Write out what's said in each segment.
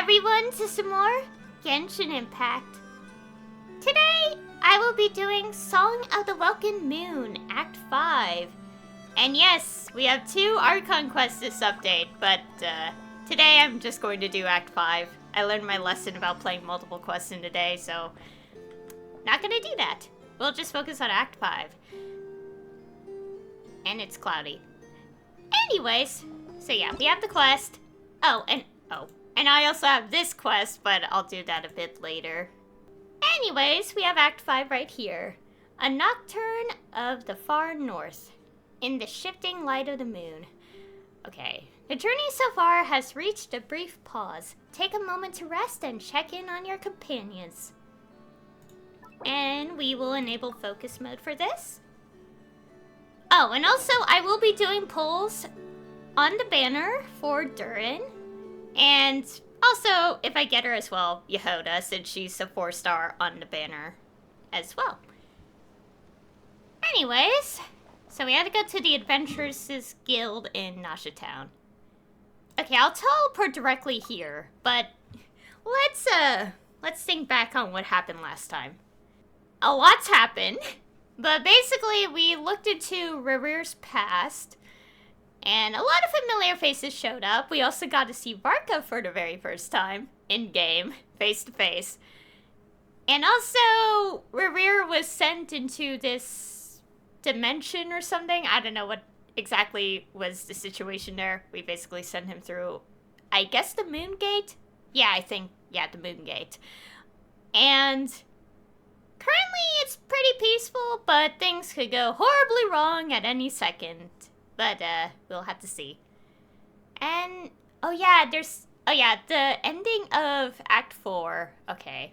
everyone to some more Genshin Impact. Today, I will be doing Song of the Welkin Moon, Act 5. And yes, we have 2 Archon quests this update, but today I'm just going to do Act 5. I learned my lesson about playing multiple quests in a day, so not gonna do that. We'll just focus on Act 5. And it's cloudy. Anyways, so yeah, we have the quest. And I also have this quest, but I'll do that a bit later. Anyways, we have Act 5 right here. A Nocturne of the Far North, in the shifting light of the moon. Okay, the journey so far has reached a brief pause. Take a moment to rest and check in on your companions. And we will enable focus mode for this. Oh, and also I will be doing polls on the banner for Durin. And also, if I get her as well, Yehoda, since she's a 4-star on the banner as well. Anyways, so we had to go to the Adventurers Guild in Nasha Town. Okay, I'll teleport directly here, but let's think back on what happened last time. A lot's happened, but basically we looked into Rerir's past, and a lot of familiar faces showed up. We also got to see Varka for the very first time, in-game, face-to-face. And also, Rerir was sent into this dimension or something. I don't know what exactly was the situation there. We basically sent him through, I guess, the Moon Gate? Yeah, the Moon Gate. And currently it's pretty peaceful, but things could go horribly wrong at any second. But, we'll have to see. And, the ending of Act 4. Okay.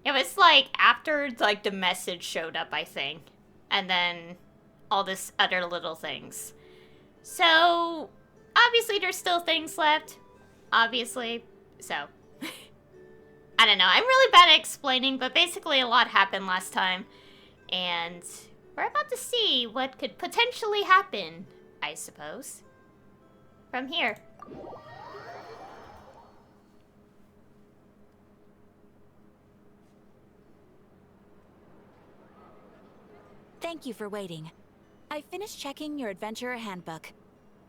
It was, after, the message showed up, I think. And then all this other little things. So, obviously there's still things left. Obviously. So, I don't know. I'm really bad at explaining, but basically a lot happened last time. And we're about to see what could potentially happen, I suppose, from here. Thank you for waiting. I finished checking your adventurer handbook.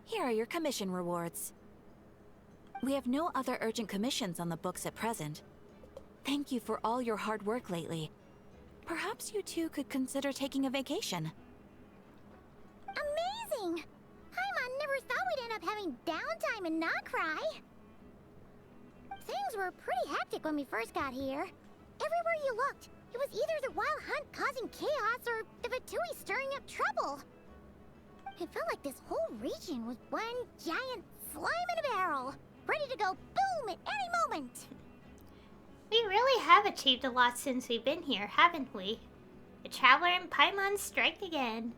Here are your commission rewards. We have no other urgent commissions on the books at present. Thank you for all your hard work lately. Perhaps you two could consider taking a vacation. Amazing! Paimon never thought we'd end up having downtime in Nod-Krai. Things were pretty hectic when we first got here. Everywhere you looked, it was either the Wild Hunt causing chaos or the Vatui stirring up trouble. It felt like this whole region was one giant slime in a barrel, ready to go boom at any moment. We really have achieved a lot since we've been here, haven't we? The Traveler and Paimon strike again.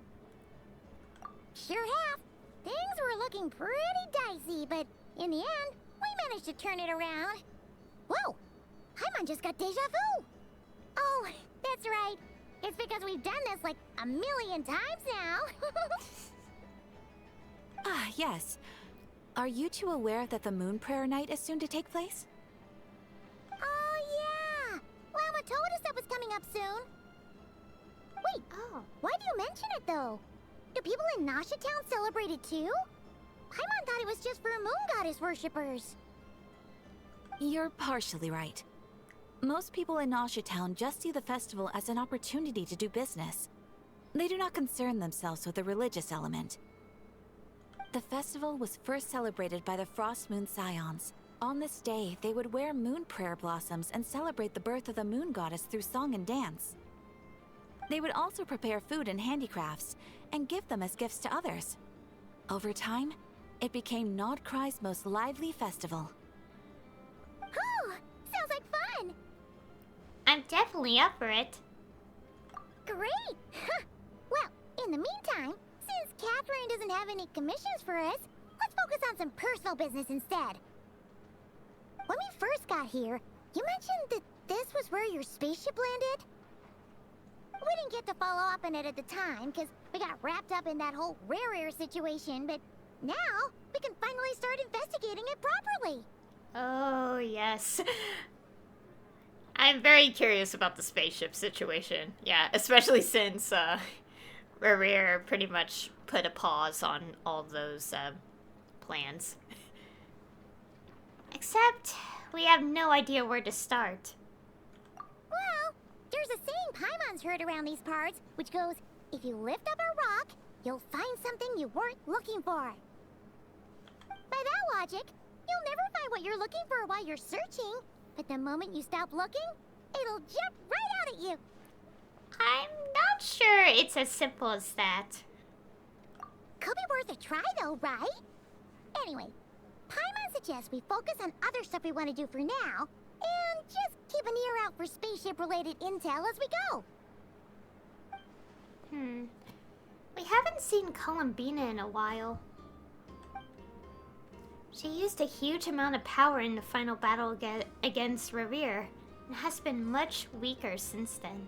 Sure have. Things were looking pretty dicey, but in the end, we managed to turn it around. Whoa! Paimon just got deja vu! Oh, that's right. It's because we've done this like a million times now. Ah, yes. Are you two aware that the Moon Prayer Night is soon to take place? Oh, yeah! Lama told us that was coming up soon. Wait, why do you mention it, though? Do people in Nasha Town celebrate it, too? Paimon thought it was just for Moon Goddess worshippers. You're partially right. Most people in Nasha Town just see the festival as an opportunity to do business. They do not concern themselves with the religious element. The festival was first celebrated by the Frost Moon Scions. On this day, they would wear moon prayer blossoms and celebrate the birth of the moon goddess through song and dance. They would also prepare food and handicrafts and give them as gifts to others. Over time, it became Nod-Krai's most lively festival. Oh, sounds like fun! I'm definitely up for it. Great! Well, in the meantime, since Catherine doesn't have any commissions for us, let's focus on some personal business instead. When we first got here, you mentioned that this was where your spaceship landed? We didn't get to follow up on it at the time, because we got wrapped up in that whole Rerir situation, but now we can finally start investigating it properly. Oh, yeah. Yes. I'm very curious about the spaceship situation. Yeah, especially since Rerir pretty much put a pause on all those plans. Except, we have no idea where to start. Well, there's a saying Paimon's heard around these parts, which goes, if you lift up a rock, you'll find something you weren't looking for. By that logic, you'll never find what you're looking for while you're searching, but the moment you stop looking, it'll jump right out at you. I'm not sure it's as simple as that. Could be worth a try though, right? Anyway, Paimon suggests we focus on other stuff we want to do for now, and just keep an ear out for spaceship-related intel as we go. We haven't seen Columbina in a while. She used a huge amount of power in the final battle against Rerir, and has been much weaker since then.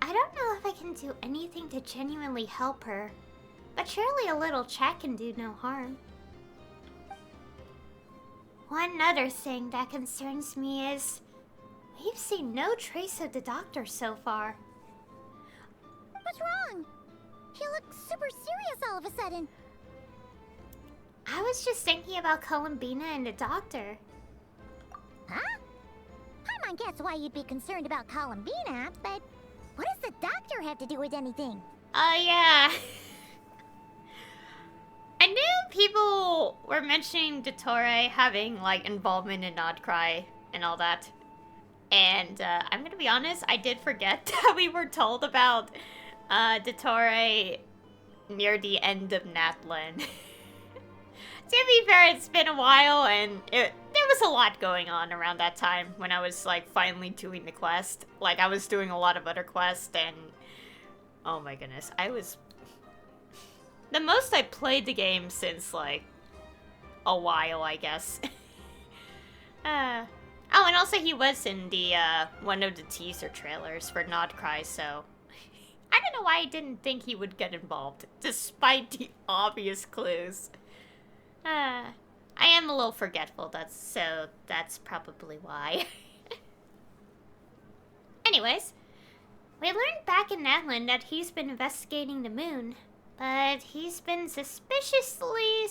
I don't know if I can do anything to genuinely help her, but surely a little chat can do no harm. One other thing that concerns me is we've seen no trace of the doctor so far. What's wrong? She looks super serious all of a sudden. I was just thinking about Columbina and the doctor. Huh? Paimon gets why you'd be concerned about Columbina, but what does the doctor have to do with anything? Oh, yeah. I knew people were mentioning Durin having, like, involvement in Nod-Krai and all that. And, I'm gonna be honest, I did forget that we were told about, Durin near the end of Natlan. To be fair, it's been a while, and there was a lot going on around that time when I was, like, finally doing the quest. Like, I was doing a lot of other quests, and oh my goodness, I was... The most I played the game since, like, a while, I guess. Oh, and also he was in the, one of the teaser trailers for Nod-Krai, so... I don't know why I didn't think he would get involved, despite the obvious clues. I am a little forgetful, so that's probably why. Anyways, we learned back in Natlan that he's been investigating the moon, but he's been suspiciously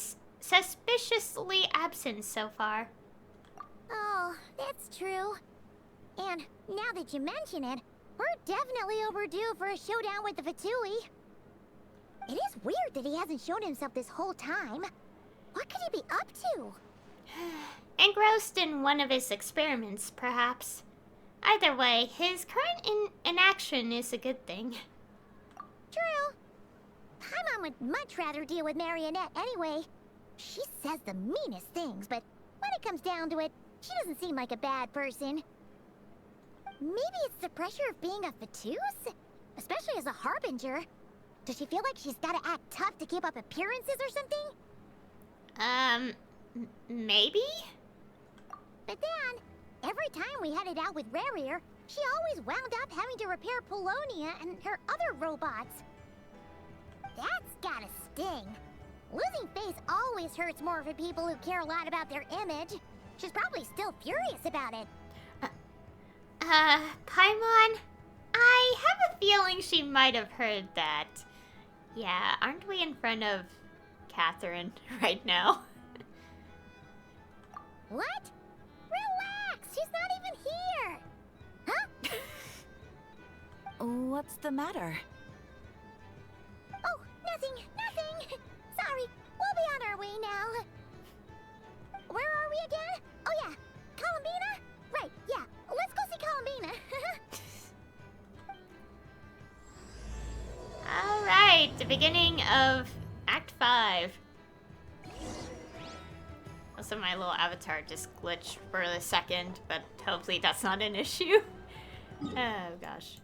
absent so far. Oh, that's true. And now that you mention it, we're definitely overdue for a showdown with the Fatui. It is weird that he hasn't shown himself this whole time. What could he be up to? Engrossed in one of his experiments, perhaps. Either way, his current inaction is a good thing. True. Paimon would much rather deal with Marionette anyway. She says the meanest things, but when it comes down to it, she doesn't seem like a bad person. Maybe it's the pressure of being a Fatus? Especially as a Harbinger. Does she feel like she's gotta act tough to keep up appearances or something? Maybe? But then, every time we headed out with Rerir, she always wound up having to repair Polonia and her other robots. That's gotta sting. Losing face always hurts more for people who care a lot about their image. She's probably still furious about it. Paimon? I have a feeling she might have heard that. Yeah, aren't we in front of Catherine right now? What? Relax! She's not even here! Huh? What's the matter? Oh, nothing. Sorry, we'll be on our way now. Where are we again? Oh yeah, Columbina? Right, yeah, let's go see Columbina. Alright, the beginning of Act 5. Also, my little avatar just glitched for a second, but hopefully that's not an issue. Oh gosh.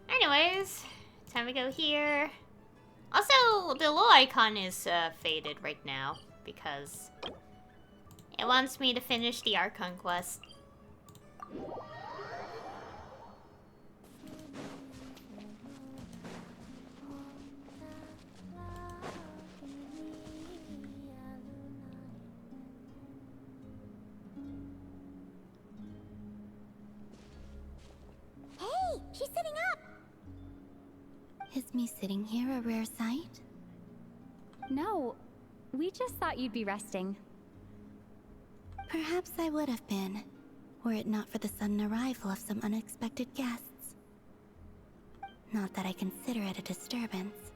Anyways, time to go here. Also, the little icon is faded right now because it wants me to finish the Archon quest. She's sitting up! Is me sitting here a rare sight? No, we just thought you'd be resting. Perhaps I would have been, were it not for the sudden arrival of some unexpected guests. Not that I consider it a disturbance.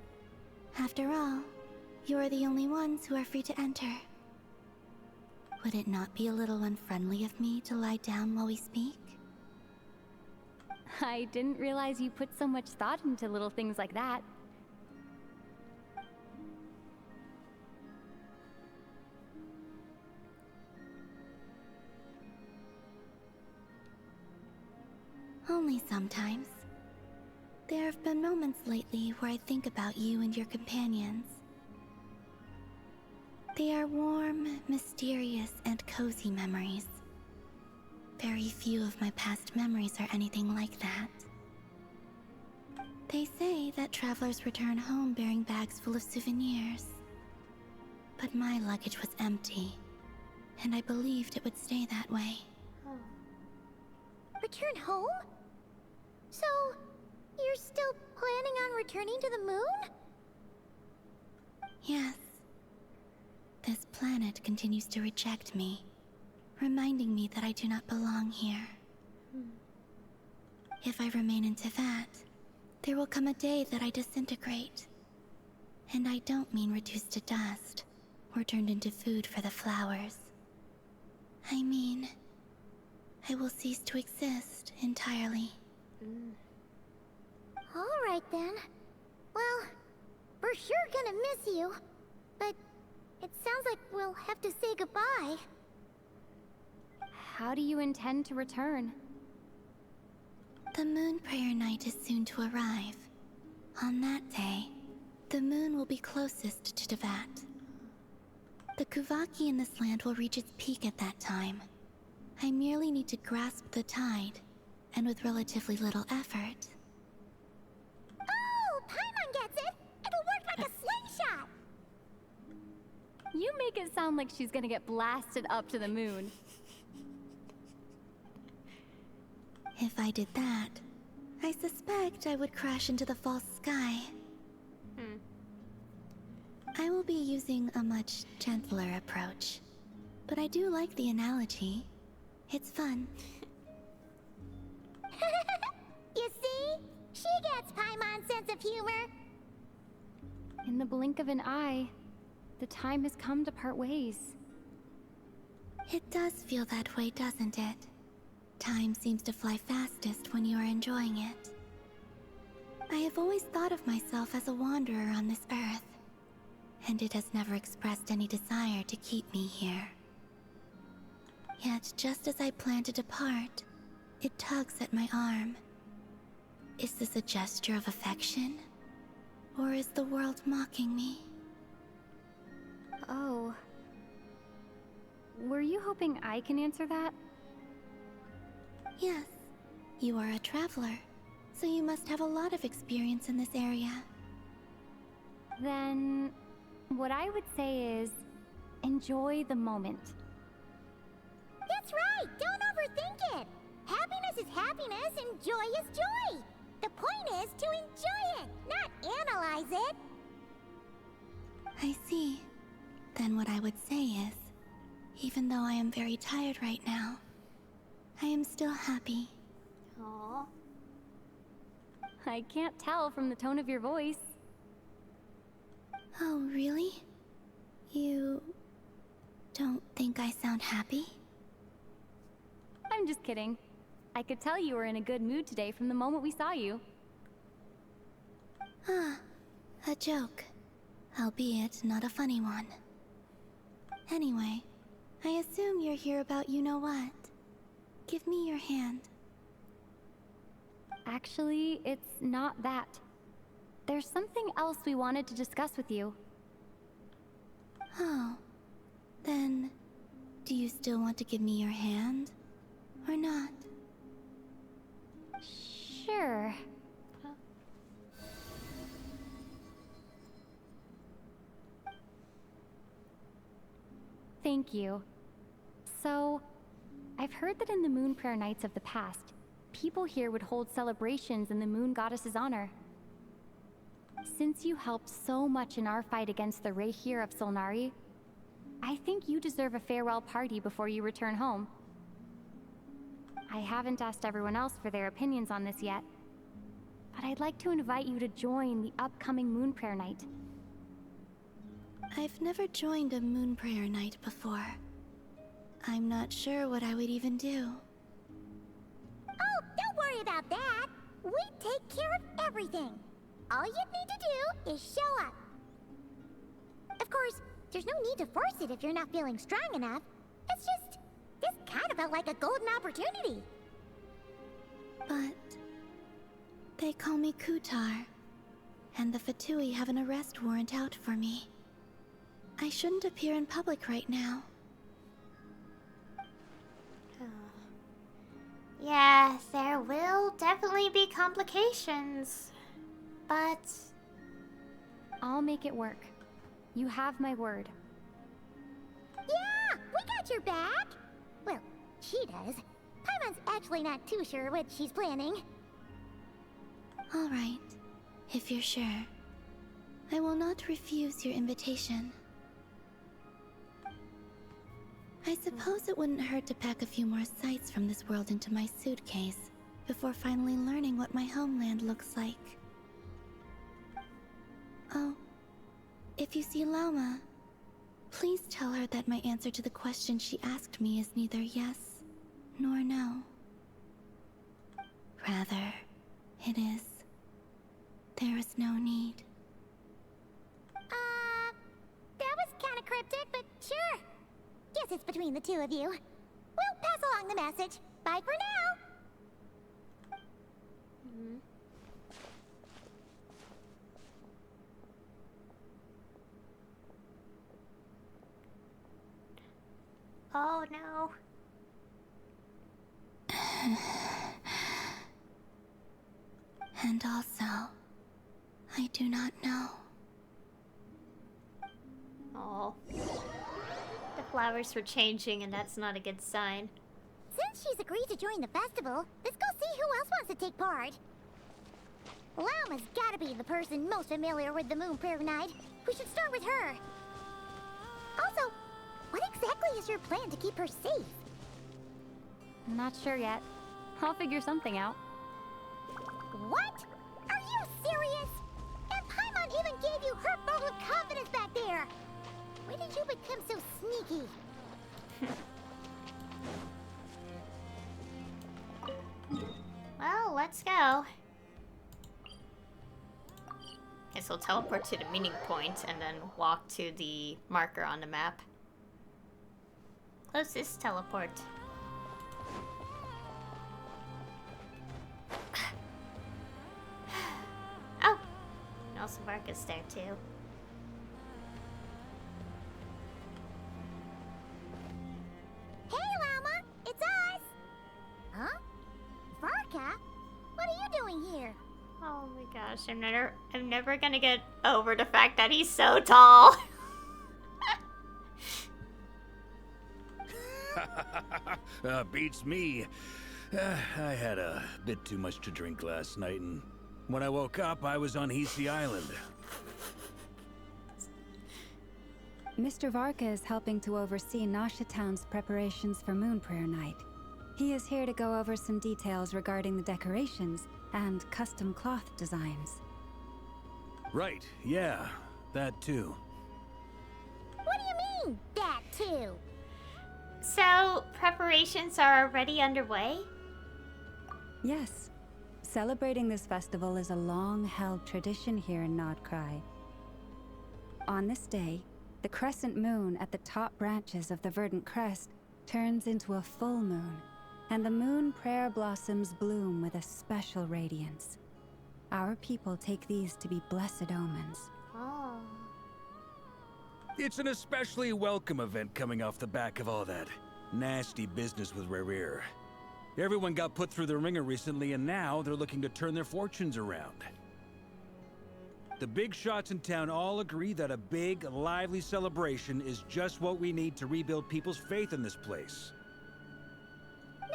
After all, you are the only ones who are free to enter. Would it not be a little unfriendly of me to lie down while we speak? I didn't realize you put so much thought into little things like that. Only sometimes. There have been moments lately where I think about you and your companions. They are warm, mysterious, and cozy memories. Very few of my past memories are anything like that. They say that travelers return home bearing bags full of souvenirs. But my luggage was empty, and I believed it would stay that way. Return home? So, you're still planning on returning to the moon? Yes. This planet continues to reject me, reminding me that I do not belong here. If I remain in Teyvat, there will come a day that I disintegrate. And I don't mean reduced to dust, or turned into food for the flowers. I mean, I will cease to exist entirely. Alright then. Well, we're sure gonna miss you. But it sounds like we'll have to say goodbye. How do you intend to return? The moon prayer night is soon to arrive. On that day, the moon will be closest to Teyvat. The Kuvaki in this land will reach its peak at that time. I merely need to grasp the tide, and with relatively little effort. Oh, Paimon gets it! It'll work like a slingshot! You make it sound like she's gonna get blasted up to the moon. If I did that, I suspect I would crash into the false sky. I will be using a much gentler approach. But I do like the analogy. It's fun. You see? She gets Paimon's sense of humor. In the blink of an eye, the time has come to part ways. It does feel that way, doesn't it? Time seems to fly fastest when you are enjoying it. I have always thought of myself as a wanderer on this earth, and it has never expressed any desire to keep me here. Yet, just as I plan to depart, it tugs at my arm. Is this a gesture of affection? Or is the world mocking me? Oh. Were you hoping I can answer that? Yes, you are a traveler, so you must have a lot of experience in this area. Then, what I would say is, enjoy the moment. That's right! Don't overthink it! Happiness is happiness and joy is joy! The point is to enjoy it, not analyze it! I see. Then what I would say is, even though I am very tired right now, I am still happy. Aww. I can't tell from the tone of your voice. Oh, really? You don't think I sound happy? I'm just kidding. I could tell you were in a good mood today from the moment we saw you. Ah, a joke. Albeit not a funny one. Anyway, I assume you're here about you-know-what. Give me your hand. Actually, it's not that. There's something else we wanted to discuss with you. Oh. Then, do you still want to give me your hand? Or not? Sure. Thank you. So, I've heard that in the moon prayer nights of the past, people here would hold celebrations in the moon goddess's honor. Since you helped so much in our fight against the Rerir of Solnari, I think you deserve a farewell party before you return home. I haven't asked everyone else for their opinions on this yet, but I'd like to invite you to join the upcoming Moon Prayer Night. I've never joined a moon prayer night before. I'm not sure what I would even do. Oh, don't worry about that. We take care of everything. All you need to do is show up. Of course, there's no need to force it if you're not feeling strong enough. It's just, this kind of felt like a golden opportunity. But they call me Kutar, and the Fatui have an arrest warrant out for me. I shouldn't appear in public right now. Yeah, there will definitely be complications. But I'll make it work. You have my word. Yeah, we got your back. Well, she does. Paimon's actually not too sure what she's planning. All right, if you're sure. I will not refuse your invitation. I suppose it wouldn't hurt to pack a few more sights from this world into my suitcase before finally learning what my homeland looks like. Oh, if you see Lauma, please tell her that my answer to the question she asked me is neither yes nor no. Rather, it is, there is no need. That was kind of cryptic, but sure. Guess it's between the two of you. We'll pass along the message. Bye for now. oh no. And also, I do not know. Oh. The flowers were changing, and that's not a good sign. Since she's agreed to join the festival, let's go see who else wants to take part. Lauma's gotta be the person most familiar with the Moon Prayer Night. We should start with her. Also, what exactly is your plan to keep her safe? I'm not sure yet. I'll figure something out. What? Are you serious? And Paimon even gave you her vote of confidence back there. When did you become so sneaky? Well, let's go. Guess we'll teleport to the meeting point and then walk to the marker on the map. Closest teleport. Oh! And also Varka's there too. Hey, Lauma! It's us! Huh? Varka? What are you doing here? Oh my gosh, I'm never gonna get over the fact that he's so tall. Beats me. I had a bit too much to drink last night, and when I woke up, I was on Hisi Island. Mr. Varka is helping to oversee Nasha Town's preparations for Moon Prayer Night. He is here to go over some details regarding the decorations and custom cloth designs. Right, yeah, that too. What do you mean, that too? So, preparations are already underway? Yes. Celebrating this festival is a long-held tradition here in Nod-Krai. On this day, the crescent moon at the top branches of the verdant crest turns into a full moon, and the moon prayer blossoms bloom with a special radiance. Our people take these to be blessed omens. Oh. It's an especially welcome event coming off the back of all that nasty business with Rerir. Everyone got put through the ringer recently, and now they're looking to turn their fortunes around. The big shots in town all agree that a big, lively celebration is just what we need to rebuild people's faith in this place. No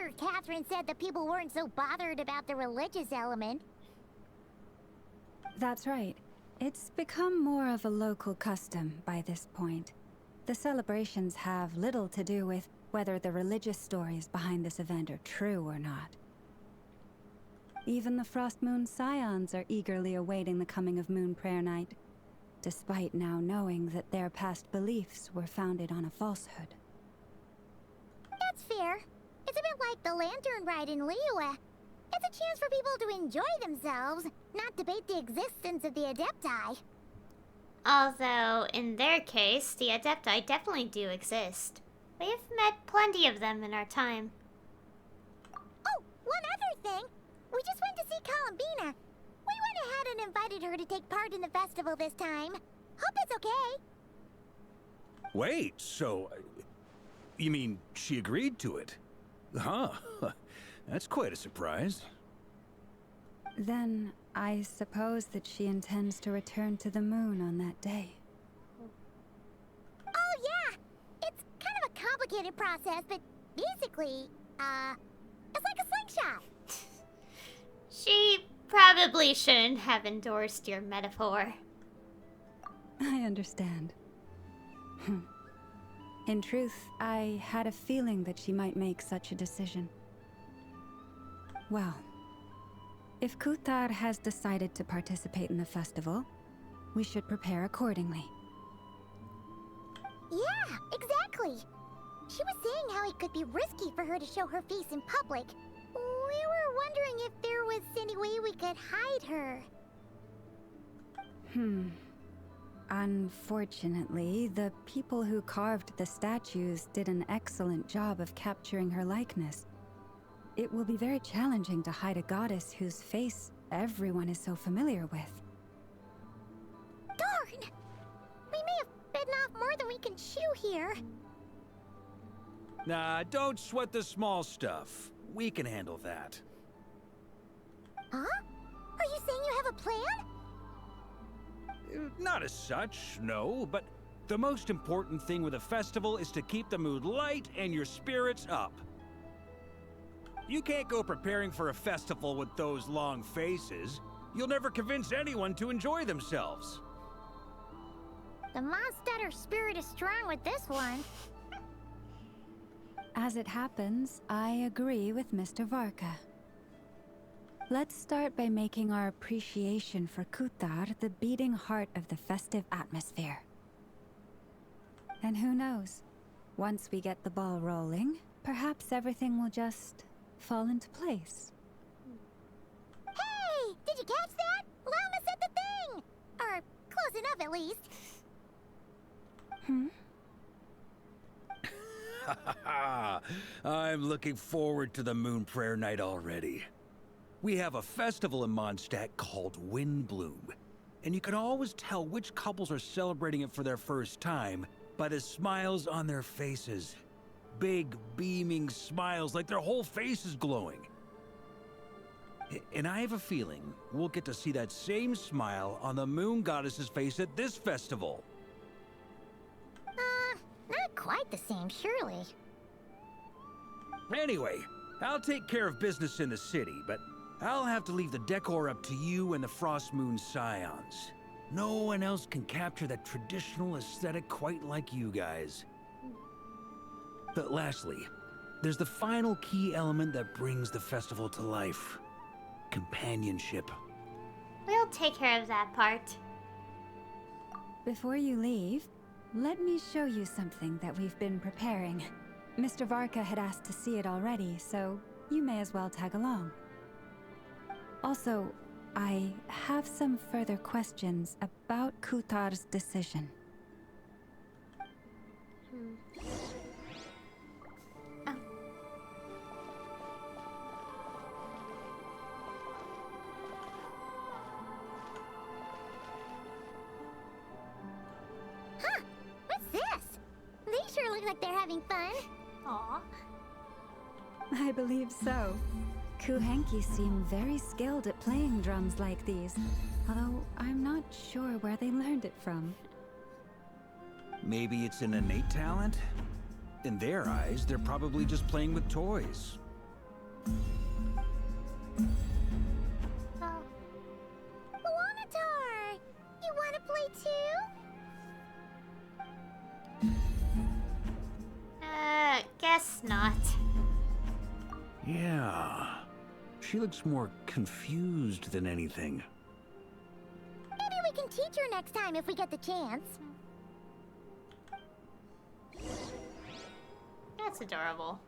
sure Catherine said that people weren't so bothered about the religious element. That's right. It's become more of a local custom by this point. The celebrations have little to do with whether the religious stories behind this event are true or not. Even the Frost Moon Scions are eagerly awaiting the coming of Moon Prayer Night, despite now knowing that their past beliefs were founded on a falsehood. That's fair. It's a bit like the Lantern Ride in Liyue. It's a chance for people to enjoy themselves, not debate the existence of the Adepti. Although, in their case, the Adepti definitely do exist. We've met plenty of them in our time. Oh, one other thing. We just went to see Columbina. We went ahead and invited her to take part in the festival this time. Hope it's okay. Wait, so... you mean she agreed to it? Huh. That's quite a surprise. Then, I suppose that she intends to return to the moon on that day. Oh, yeah. It's kind of a complicated process, but basically, it's like a slingshot. She probably shouldn't have endorsed your metaphor. I understand. In truth, I had a feeling that she might make such a decision. Well, if Kuthar has decided to participate in the festival, we should prepare accordingly. Yeah, exactly. She was saying how it could be risky for her to show her face in public. We were wondering if there was any way we could hide her. Unfortunately, the people who carved the statues did an excellent job of capturing her likeness. It will be very challenging to hide a goddess whose face everyone is so familiar with. Darn! We may have bitten off more than we can chew here. Nah, don't sweat the small stuff. We can handle that. Huh? Are you saying you have a plan? Not as such, no, but the most important thing with a festival is to keep the mood light and your spirits up. You can't go preparing for a festival with those long faces. You'll never convince anyone to enjoy themselves. The Mondstatter spirit is strong with this one. As it happens, I agree with Mr. Varka. Let's start by making our appreciation for Kuthar the beating heart of the festive atmosphere. And who knows? Once we get the ball rolling, perhaps everything will just fall into place. Hey! Did you catch that? Lama said the thing! Or close enough at least. I'm looking forward to the Moon Prayer Night already. We have a festival in Mondstadt called Windbloom, and you can always tell which couples are celebrating it for their first time by the smiles on their faces. Big, beaming smiles like their whole face is glowing. And I have a feeling we'll get to see that same smile on the Moon Goddess's face at this festival. Not quite the same, surely. Anyway, I'll take care of business in the city, but I'll have to leave the decor up to you and the Frost Moon Scions. No one else can capture that traditional aesthetic quite like you guys. But lastly, there's the final key element that brings the festival to life. Companionship. We'll take care of that part. Before you leave, let me show you something that we've been preparing. Mr. Varka had asked to see it already, so you may as well tag along. Also, I have some further questions about Kuthar's decision. Huh? What's this? They sure look like they're having fun. Aw. I believe so. Kuhenki seem very skilled at playing drums like these, although I'm not sure where they learned it from. Maybe it's an innate talent? In their eyes, they're probably just playing with toys. Oh. Luanatar! You wanna play too? Guess not. Yeah. She looks more confused than anything. Maybe we can teach her next time if we get the chance. That's adorable.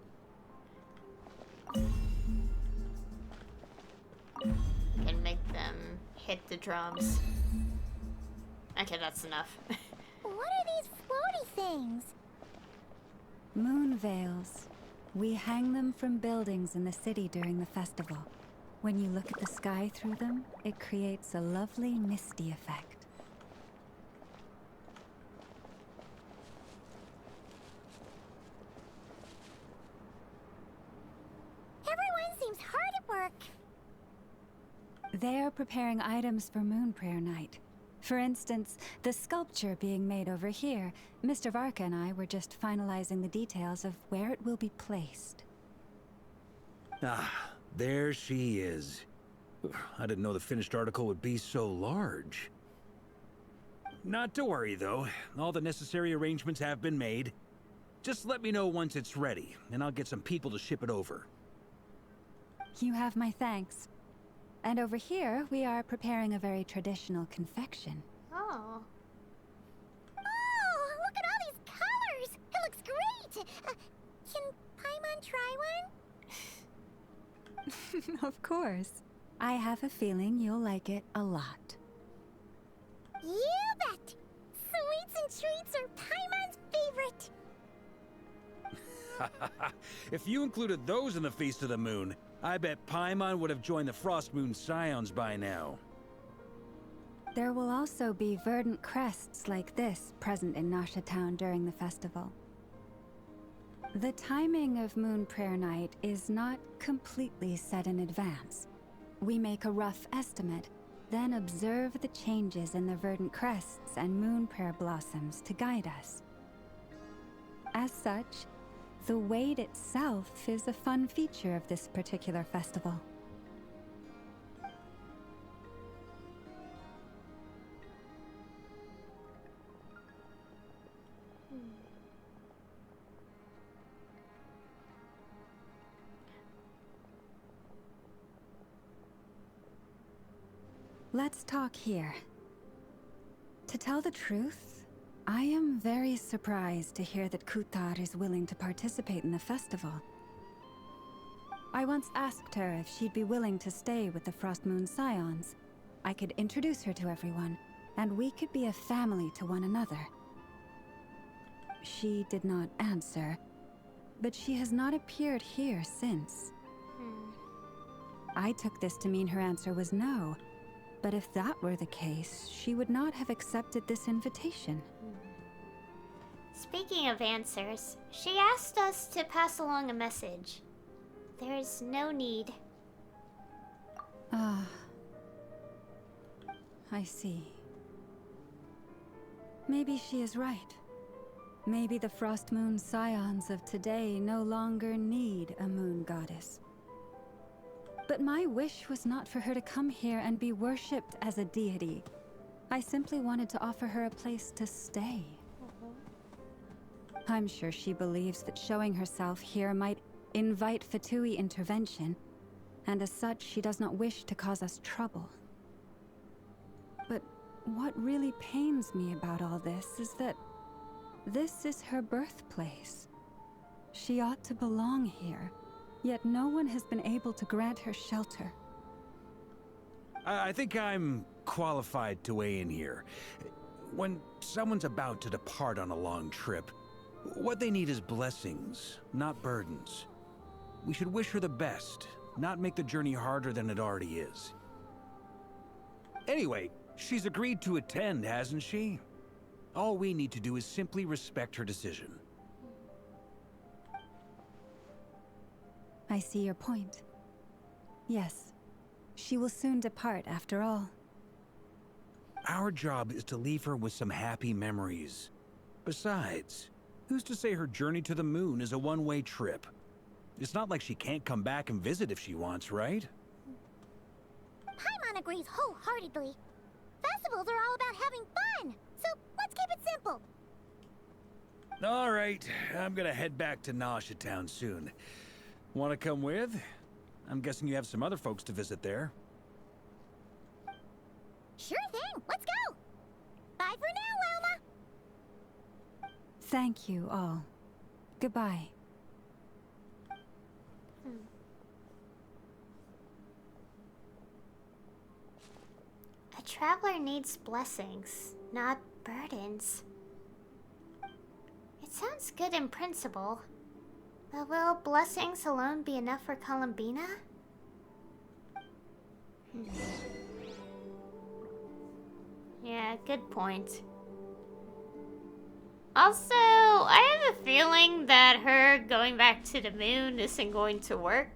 Can make them hit the drums. Okay, that's enough. What are these floaty things? Moon veils. We hang them from buildings in the city during the festival. When you look at the sky through them, it creates a lovely misty effect. Everyone seems hard at work. They are preparing items for Moon Prayer Night. For instance, the sculpture being made over here, Mr. Varka and I were just finalizing the details of where it will be placed. Ah, there she is. I didn't know the finished article would be so large. Not to worry, though. All the necessary arrangements have been made. Just let me know once it's ready, and I'll get some people to ship it over. You have my thanks. And over here, we are preparing a very traditional confection. Oh. Oh, look at all these colors! It looks great! Can Paimon try one? Of course. I have a feeling you'll like it a lot. You bet! Sweets and treats are Paimon's favorite! If you included those in the Feast of the Moon, I bet Paimon would have joined the Frost Moon Scions by now. There will also be verdant crests like this present in Nasha Town during the festival. The timing of Moon Prayer Night is not completely set in advance. We make a rough estimate, then observe the changes in the verdant crests and moon prayer blossoms to guide us. As such, the wait itself is a fun feature of this particular festival. Let's talk here. To tell the truth, I am very surprised to hear that Kutar is willing to participate in the festival. I once asked her if she'd be willing to stay with the Frost Moon Scions. I could introduce her to everyone, and we could be a family to one another. She did not answer, but she has not appeared here since. I took this to mean her answer was no. But if that were the case, she would not have accepted this invitation. Speaking of answers, she asked us to pass along a message. There's no need. Ah. I see. Maybe she is right. Maybe the Frost Moon Scions of today no longer need a moon goddess. But my wish was not for her to come here and be worshipped as a deity. I simply wanted to offer her a place to stay. I'm sure she believes that showing herself here might invite Fatui intervention, and as such, she does not wish to cause us trouble. But what really pains me about all this is that this is her birthplace. She ought to belong here. Yet no one has been able to grant her shelter. I think I'm qualified to weigh in here. When someone's about to depart on a long trip, what they need is blessings, not burdens. We should wish her the best, not make the journey harder than it already is. Anyway, she's agreed to attend, hasn't she? All we need to do is simply respect her decision. I see your point. Yes, she will soon depart after all. Our job is to leave her with some happy memories. Besides, who's to say her journey to the moon is a one-way trip? It's not like she can't come back and visit if she wants, right? Paimon agrees wholeheartedly. Festivals are all about having fun, so let's keep it simple. All right, I'm gonna head back to Nausea Town soon. Want to come with? I'm guessing you have some other folks to visit there. Sure thing, let's go! Bye for now, Wilma! Thank you all. Goodbye. A traveler needs blessings, not burdens. It sounds good in principle, but will blessings alone be enough for Columbina? Yeah, good point. Also, I have a feeling that her going back to the moon isn't going to work.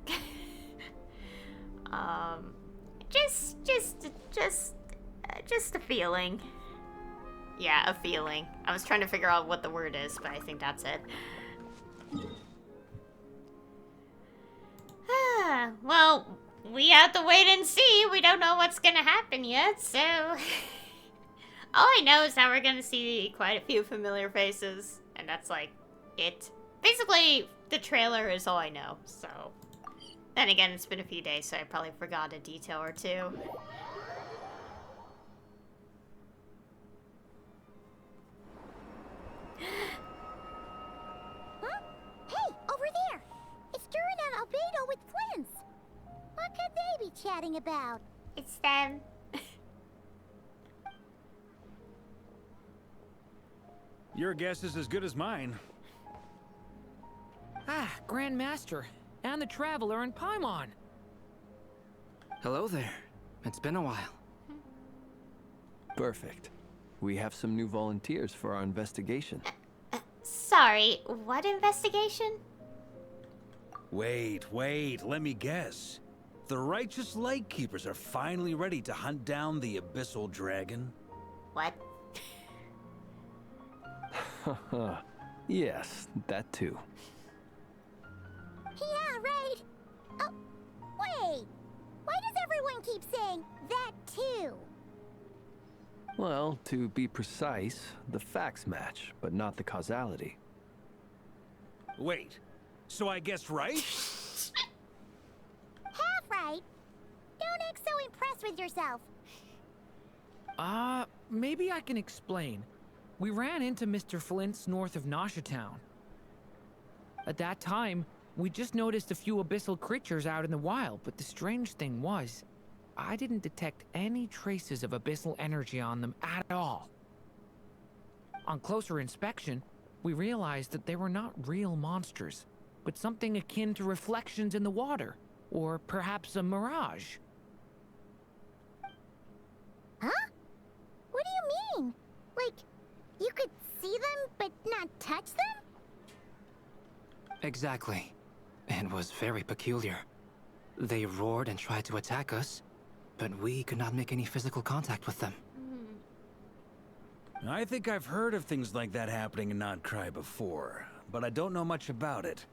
Just a feeling. Yeah, a feeling. I was trying to figure out what the word is, but I think that's it. Well, we have to wait and see. We don't know what's gonna happen yet, so... All I know is that we're gonna see quite a few familiar faces, and that's like it. Basically, the trailer is all I know, so... Then again, it's been a few days, so I probably forgot a detail or two. Huh? Hey, over there! It's Durin and Albedo with twins! What could they be chatting about? It's them. Your guess is as good as mine. Ah, Grand Master, and the Traveler and Paimon. Hello there. It's been a while. Perfect. We have some new volunteers for our investigation. Sorry, what investigation? Wait, let me guess. The righteous Lightkeepers are finally ready to hunt down the Abyssal Dragon? What? Yes, that too. Yeah, right! Oh, wait! Why does everyone keep saying that too? Well, to be precise, the facts match, but not the causality. Wait, so I guessed right? Half right! Don't act so impressed with yourself. Maybe I can explain. We ran into Mr. Flint's north of Nausea Town. At that time, we just noticed a few abyssal creatures out in the wild, but the strange thing was, I didn't detect any traces of abyssal energy on them at all. On closer inspection, we realized that they were not real monsters, but something akin to reflections in the water, or perhaps a mirage. Huh? What do you mean? Like, you could see them, but not touch them? Exactly. It was very peculiar. They roared and tried to attack us, but we could not make any physical contact with them. I think I've heard of things like that happening in Nod-Krai before, but I don't know much about it.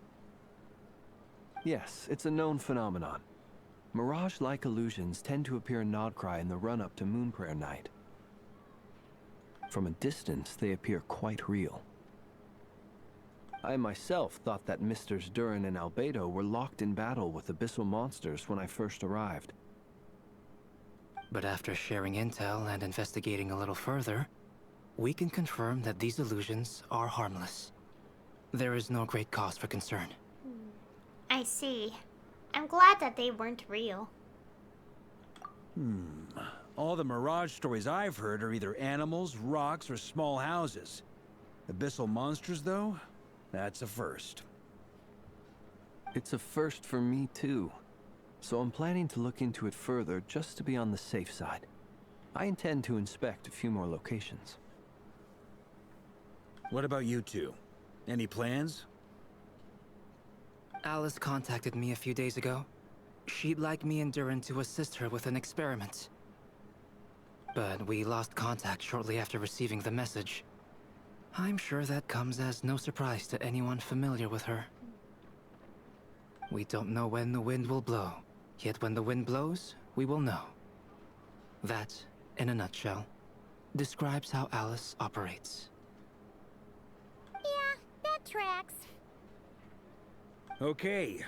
Yes, it's a known phenomenon. Mirage-like illusions tend to appear in Nod-Krai in the run-up to Moon Prayer Night. From a distance, they appear quite real. I myself thought that Misters Durin and Albedo were locked in battle with abyssal monsters when I first arrived. But after sharing intel and investigating a little further, we can confirm that these illusions are harmless. There is no great cause for concern. I see. I'm glad that they weren't real. All the Mirage stories I've heard are either animals, rocks, or small houses. Abyssal monsters, though? That's a first. It's a first for me, too. So I'm planning to look into it further just to be on the safe side. I intend to inspect a few more locations. What about you two? Any plans? Alice contacted me a few days ago. She'd like me and Durin to assist her with an experiment. But we lost contact shortly after receiving the message. I'm sure that comes as no surprise to anyone familiar with her. We don't know when the wind will blow, yet when the wind blows, we will know. That, in a nutshell, describes how Alice operates. Yeah, that tracks. Okay.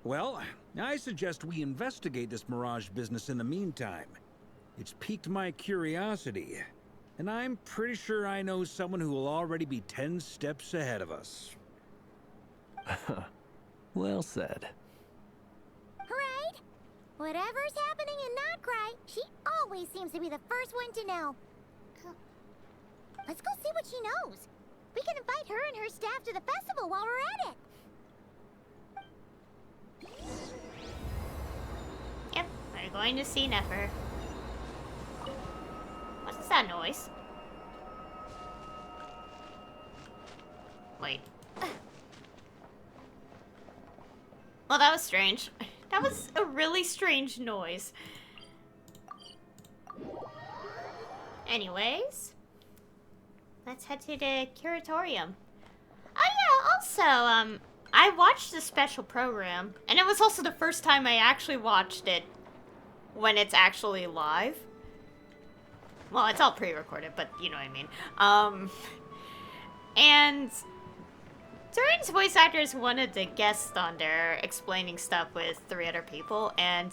Well, I suggest we investigate this Mirage business in the meantime. It's piqued my curiosity, and I'm pretty sure I know someone who will already be 10 steps ahead of us. Well said. Right? Whatever's happening in Nod-Krai, she always seems to be the first one to know. Let's go see what she knows. We can invite her and her staff to the festival while we're at it. Yep, we're going to see Nefer. What's that noise? Wait. Well, that was strange. That was a really strange noise. Anyways, let's head to the curatorium. Oh yeah, also, I watched the special program, and it was also the first time I actually watched it when it's actually live. Well, it's all pre-recorded, but you know what I mean. And Durin's voice actor is one of the guests on there explaining stuff with 3 other people, and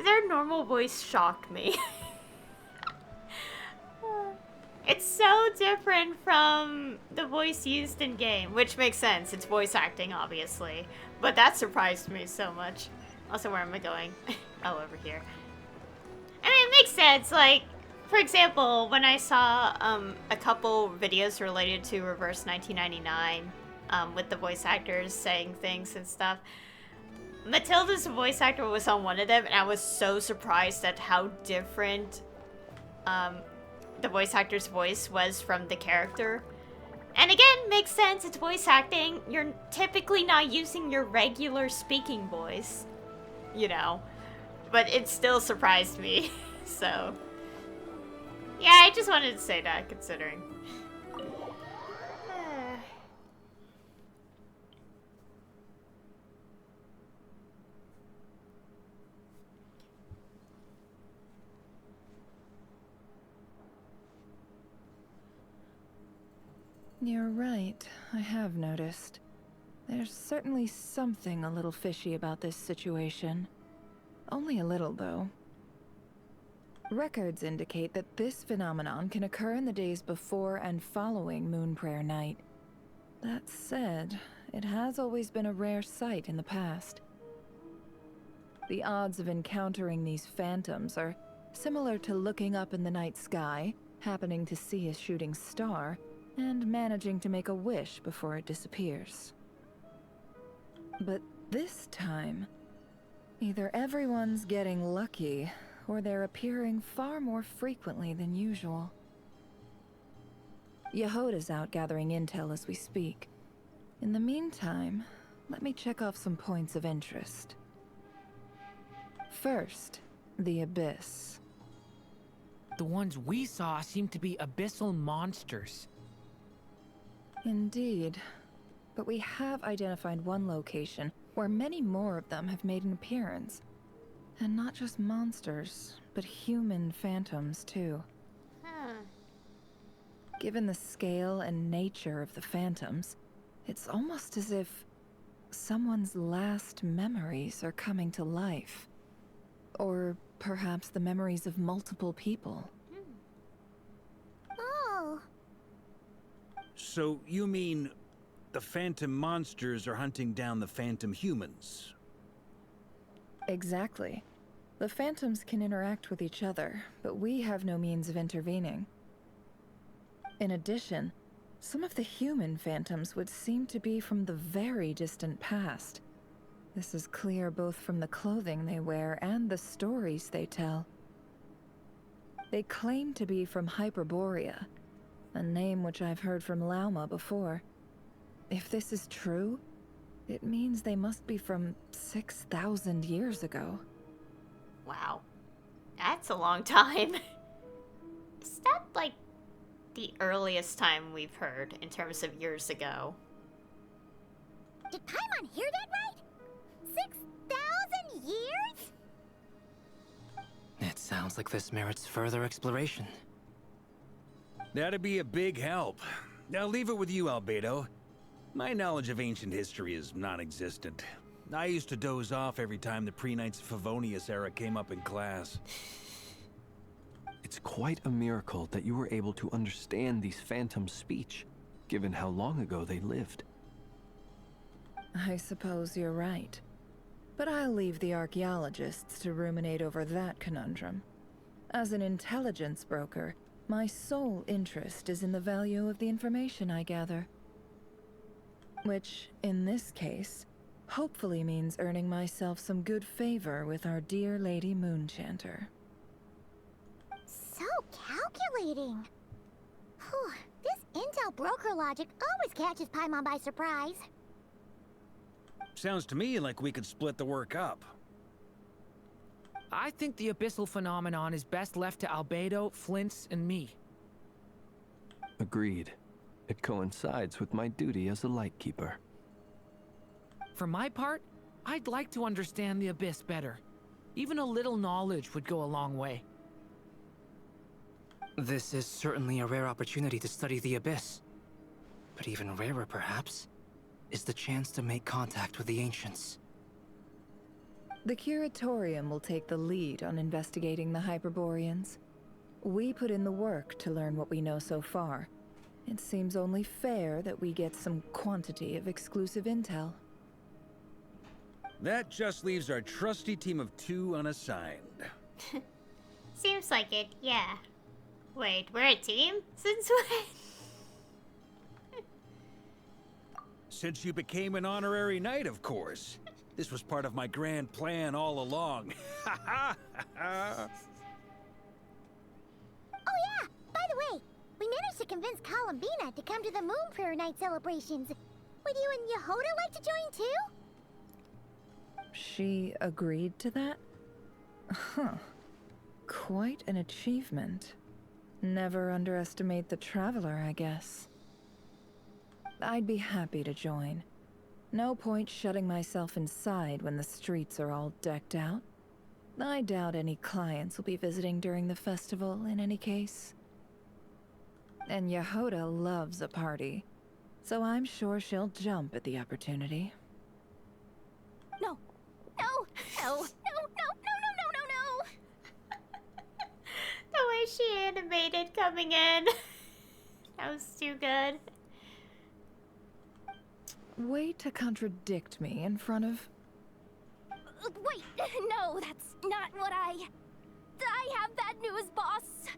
their normal voice shocked me. It's so different from the voice used in game, which makes sense. It's voice acting, obviously. But that surprised me so much. Also, where am I going? Oh, over here. I mean, it makes sense. Like, for example, when I saw a couple videos related to Reverse 1999 with the voice actors saying things and stuff, Matilda's voice actor was on one of them, and I was so surprised at how different the voice actor's voice was from the character. And again, makes sense, it's voice acting. You're typically not using your regular speaking voice, you know. But it still surprised me, so. Yeah, I just wanted to say that, considering. You're right, I have noticed. There's certainly something a little fishy about this situation. Only a little, though. Records indicate that this phenomenon can occur in the days before and following Moon Prayer Night. That said, it has always been a rare sight in the past. The odds of encountering these phantoms are similar to looking up in the night sky, happening to see a shooting star, and managing to make a wish before it disappears. But this time, either everyone's getting lucky, or they're appearing far more frequently than usual. Yehoda's out gathering intel as we speak. In the meantime, let me check off some points of interest. First, the Abyss. The ones we saw seem to be abyssal monsters. Indeed. But we have identified one location where many more of them have made an appearance. And not just monsters, but human phantoms too. Given the scale and nature of the phantoms, it's almost as if someone's last memories are coming to life. Or perhaps the memories of multiple people. Oh. So you mean the phantom monsters are hunting down the phantom humans? Exactly. The phantoms can interact with each other, but we have no means of intervening. In addition, some of the human phantoms would seem to be from the very distant past. This is clear both from the clothing they wear and the stories they tell. They claim to be from Hyperborea, a name which I've heard from Lauma before. If this is true, it means they must be from 6,000 years ago. Wow. That's a long time. Is that, like, the earliest time we've heard in terms of years ago? Did Paimon hear Sounds like this merits further exploration. That'd be a big help. I'll leave it with you, Albedo. My knowledge of ancient history is non-existent. I used to doze off every time the pre-Knights of Favonius era came up in class. It's quite a miracle that you were able to understand these phantoms' speech, given how long ago they lived. I suppose you're right. But I'll leave the archaeologists to ruminate over that conundrum. As an intelligence broker, my sole interest is in the value of the information I gather. Which, in this case, hopefully means earning myself some good favor with our dear Lady Moonchanter. So calculating. Whew, this intel broker logic always catches Paimon by surprise. Sounds to me like we could split the work up. I think the abyssal phenomenon is best left to Albedo, Flints, and me. Agreed. It coincides with my duty as a lightkeeper. For my part, I'd like to understand the Abyss better. Even a little knowledge would go a long way. This is certainly a rare opportunity to study the Abyss. But even rarer, perhaps, is the chance to make contact with the Ancients. The Curatorium will take the lead on investigating the Hyperboreans. We put in the work to learn what we know so far. It seems only fair that we get some quantity of exclusive intel. That just leaves our trusty team of 2 unassigned. Seems like it, yeah. Wait, we're a team? Since when? Since you became an honorary knight, of course. This was part of my grand plan all along. Oh yeah, by the way, we managed to convince Columbina to come to the Moon Prayer Night celebrations. Would you and Yehoda like to join too? She agreed to that? Huh. Quite an achievement. Never underestimate the traveler, I guess. I'd be happy to join. No point shutting myself inside when the streets are all decked out. I doubt any clients will be visiting during the festival in any case. And Yehoda loves a party, so I'm sure she'll jump at the opportunity. No, no, no, no, no, no, no, no, no, no! The way she animated coming in. That was too good. Way to contradict me in front of... Wait, no, that's not what I have bad news, boss.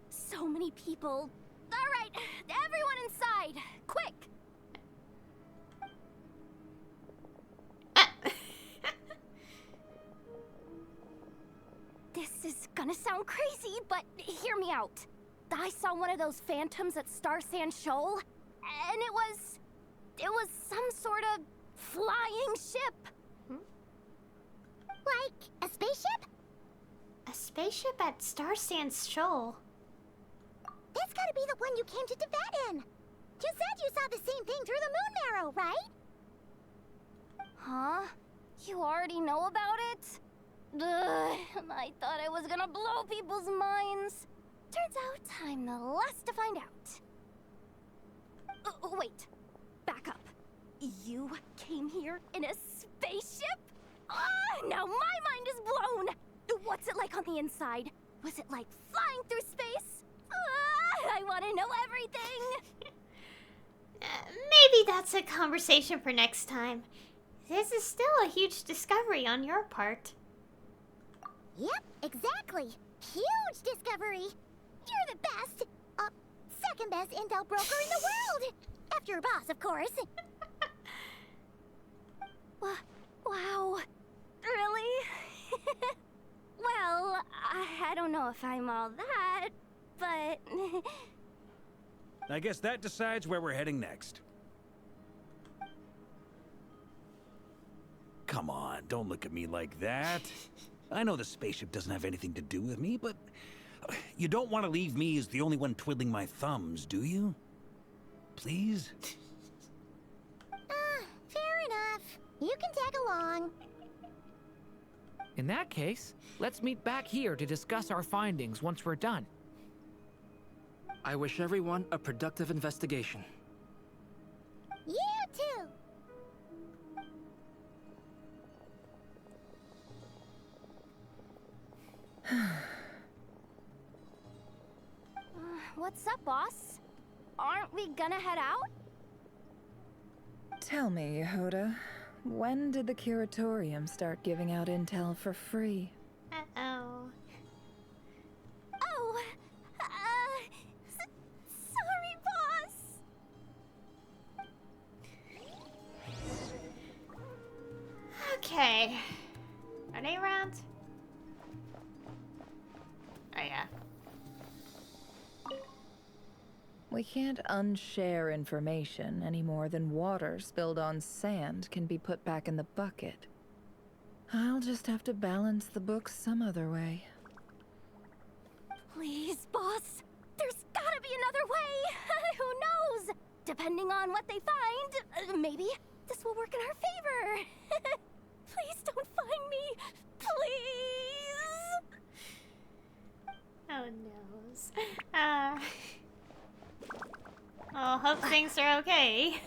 So many people. All right, everyone inside, quick. This is gonna sound crazy, but hear me out. I saw one of those phantoms at Star Sand Shoal, and it was some sort of flying ship. Like a spaceship? A spaceship at Star Sand Shoal. That's gotta be the one you came to Tibet in. You said you saw the same thing through the moon marrow, right? Huh? You already know about it? Ugh, I thought I was gonna blow people's minds. Turns out I'm the last to find out. Wait. Back up. You came here in a spaceship? Now my mind is blown! What's it like on the inside? Was it like flying through space? I want to know everything! Maybe that's a conversation for next time. This is still a huge discovery on your part. Yep, exactly. Huge discovery. You're the best. Second best intel broker in the world. After your boss, of course. Wow. Really? Well, I don't know if I'm all that, but... I guess that decides where we're heading next. Come on, don't look at me like that. I know the spaceship doesn't have anything to do with me, but you don't want to leave me as the only one twiddling my thumbs, do you? Please? Fair enough. You can tag along. In that case, let's meet back here to discuss our findings once we're done. I wish everyone a productive investigation. You too! What's up, boss? Aren't we gonna head out? Tell me, Yehuda, when did the Curatorium start giving out intel for free? Uh-oh. Oh, sorry, boss. Okay. Are they around? Oh, yeah. We can't unshare information any more than water spilled on sand can be put back in the bucket. I'll just have to balance the books some other way. Please, boss. There's gotta be another way. Who knows? Depending on what they find, maybe this will work in our favor. Please don't find me. Please. Oh, noes. Oh, hope things are okay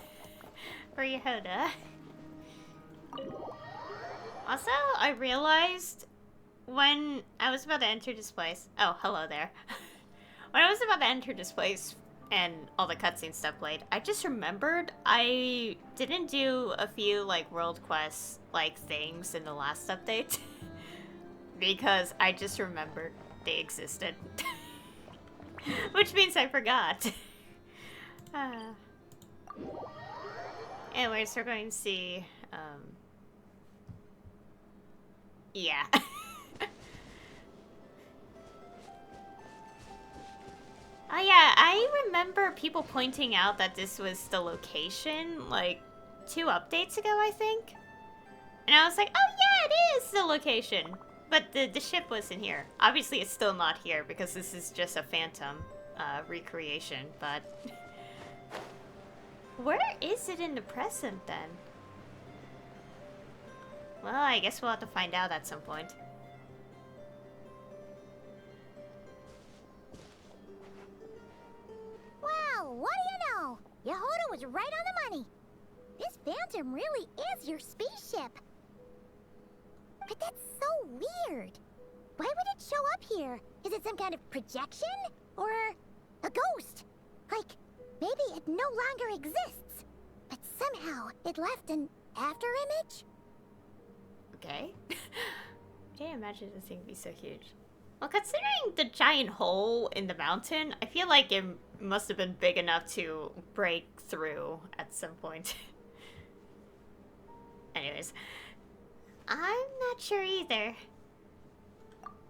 for Yehuda. Also, I realized when I was about to enter this place. Oh, hello there. When I was about to enter this place and all the cutscene stuff played, I just remembered I didn't do a few like world quest like things in the last update because I just remembered they existed. Which means I forgot. Anyways, we're going to see, yeah. Oh yeah, I remember people pointing out that this was the location, like, 2 updates ago, I think? And I was like, oh yeah, it is the location! But the ship wasn't here. Obviously, it's still not here, because this is just a phantom, recreation, but... Where is it in the present, then? Well, I guess we'll have to find out at some point. Wow, what do you know? Yehuda was right on the money. This phantom really is your spaceship. But that's so weird. Why would it show up here? Is it some kind of projection? Or a ghost? Like, maybe it no longer exists, but somehow it left an afterimage? Okay. I can't imagine this thing be so huge. Well, considering the giant hole in the mountain, I feel like it must have been big enough to break through at some point. Anyways, I'm not sure either.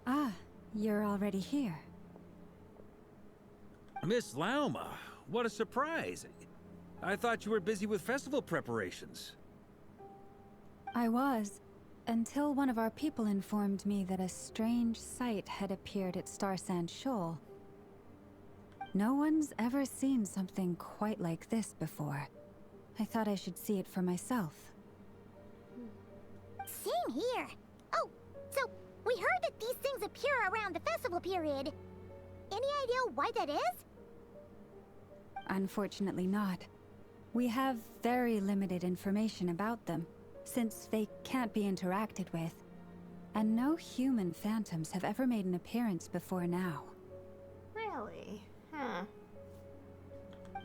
Ah, you're already here. Miss Lauma, what a surprise. I thought you were busy with festival preparations. I was, until one of our people informed me that a strange sight had appeared at Starsand Shoal. No one's ever seen something quite like this before. I thought I should see it for myself. Same here. Oh, so we heard that these things appear around the festival period. Any idea why that is? Unfortunately not. We have very limited information about them, since they can't be interacted with. And no human phantoms have ever made an appearance before now. Really? Huh.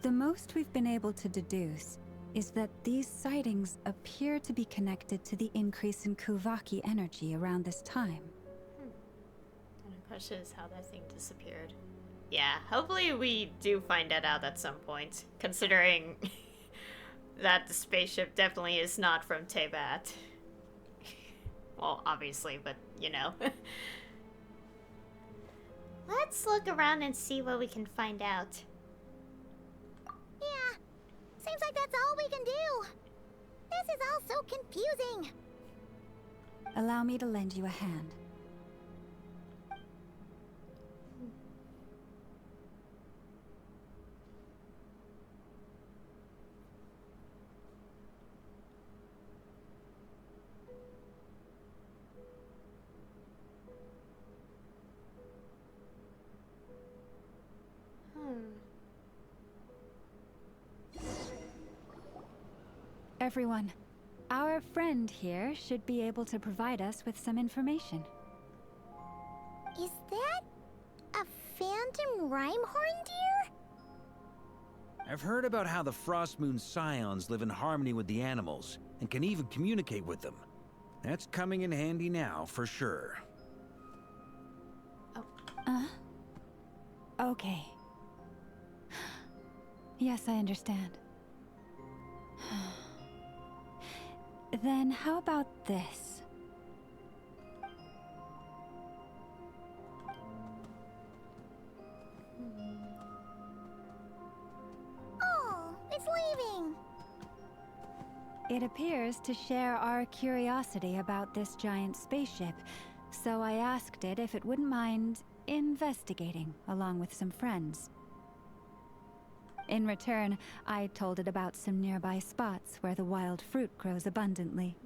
The most we've been able to deduce is that these sightings appear to be connected to the increase in Kuvaki energy around this time. And the question is how that thing disappeared. Yeah, hopefully we do find that out at some point, considering that the spaceship definitely is not from Teyvat. Well, obviously, but you know. Let's look around and see what we can find out. Yeah, seems like that's all we can do. This is all so confusing. Allow me to lend you a hand. Everyone, our friend here should be able to provide us with some information. Is that a phantom Rhyme-horn deer? I've heard about how the Frost Moon Scions live in harmony with the animals, and can even communicate with them. That's coming in handy now, for sure. Okay. Yes, I understand. Then how about this? Oh, it's leaving. It appears to share our curiosity about this giant spaceship, so I asked it if it wouldn't mind investigating along with some friends. In return, I told it about some nearby spots where the wild fruit grows abundantly.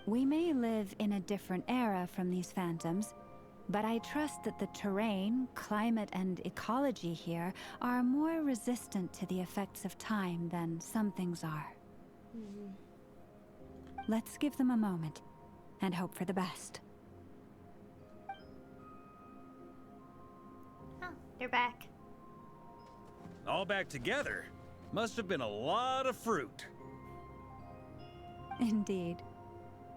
We may live in a different era from these phantoms, but I trust that the terrain, climate, and ecology here are more resistant to the effects of time than some things are. Let's give them a moment and hope for the best. Oh, they're back. All back together? Must have been a lot of fruit. Indeed.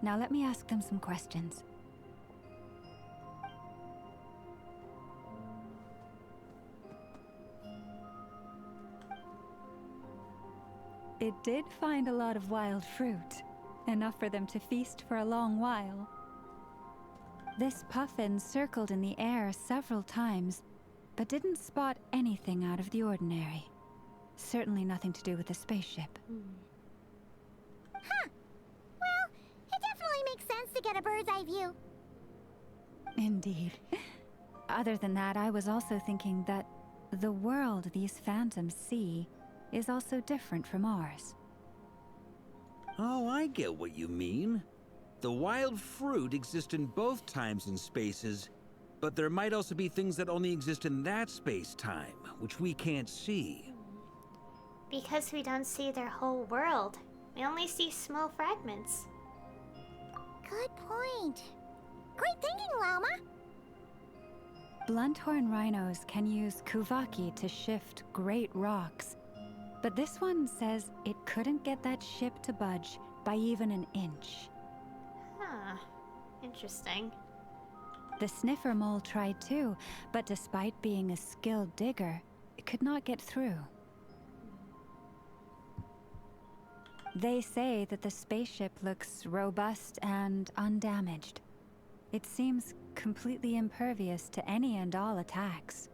Now let me ask them some questions. It did find a lot of wild fruit, enough for them to feast for a long while. This puffin circled in the air several times, but didn't spot anything out of the ordinary. Certainly nothing to do with the spaceship. Huh. Well, it definitely makes sense to get a bird's eye view. Indeed. Other than that, I was also thinking that the world these phantoms see is also different from ours. Oh, I get what you mean. The wild fruit exist in both times and spaces, but there might also be things that only exist in that space-time, which we can't see. Because we don't see their whole world. We only see small fragments. Good point. Great thinking, Llama. Blunthorn rhinos can use kuvaki to shift great rocks, but this one says it couldn't get that ship to budge by even an inch. Huh. Interesting. The sniffer mole tried too, but despite being a skilled digger, it could not get through. They say that the spaceship looks robust and undamaged. It seems completely impervious to any and all attacks.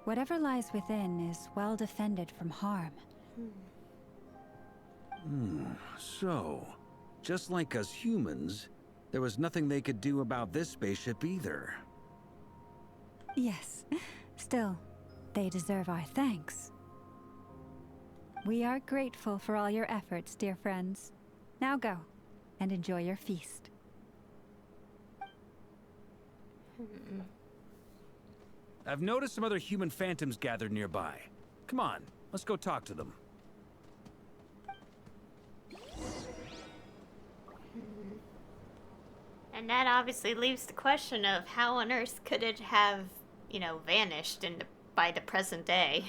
Whatever lies within is well defended from harm. So, just like us humans, there was nothing they could do about this spaceship either. Yes. Still, they deserve our thanks. We are grateful for all your efforts, dear friends. Now go, and enjoy your feast. I've noticed some other human phantoms gathered nearby. Come on, let's go talk to them. And that obviously leaves the question of how on earth could it have, vanished by the present day.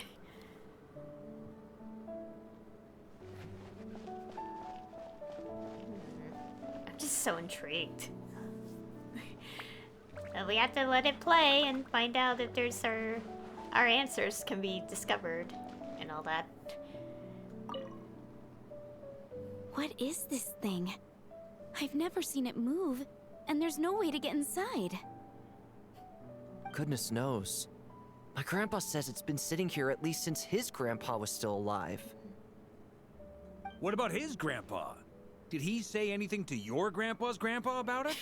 I'm just so intrigued. We have to let it play and find out if there's our answers can be discovered and all that. What is this thing? I've never seen it move, and there's no way to get inside. Goodness knows. My grandpa says it's been sitting here at least since his grandpa was still alive. What about his grandpa? Did he say anything to your grandpa's grandpa about it?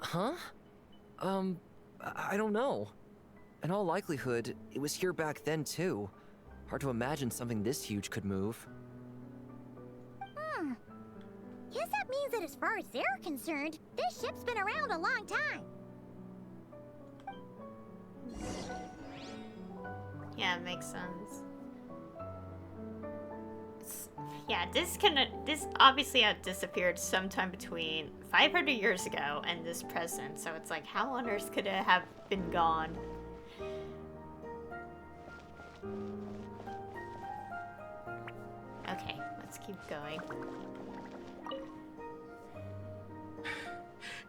Huh? I don't know. In all likelihood, it was here back then too. Hard to imagine something this huge could move. Guess that means that as far as they're concerned, this ship's been around a long time. Yeah, it makes sense. Yeah, this obviously had disappeared sometime between 500 years ago and this present, so it's like, how on earth could it have been gone? Okay, let's keep going.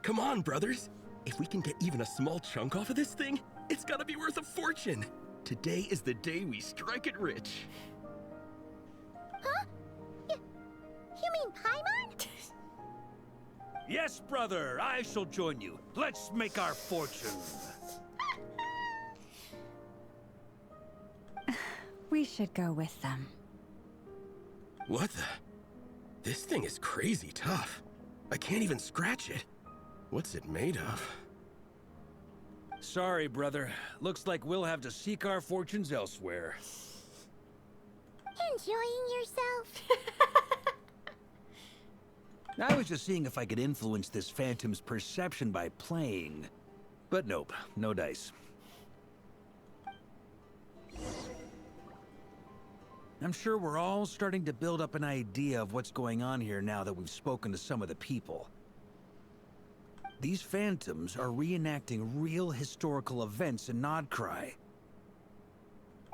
Come on, brothers! If we can get even a small chunk off of this thing, it's gotta be worth a fortune! Today is the day we strike it rich. Huh? You mean Paimon? Yes, brother, I shall join you. Let's make our fortune. We should go with them. What the? This thing is crazy tough. I can't even scratch it. What's it made of? Sorry, brother. Looks like we'll have to seek our fortunes elsewhere. Enjoying yourself? I was just seeing if I could influence this phantom's perception by playing. But nope, no dice. I'm sure we're all starting to build up an idea of what's going on here now that we've spoken to some of the people. These phantoms are reenacting real historical events in Nod-Krai.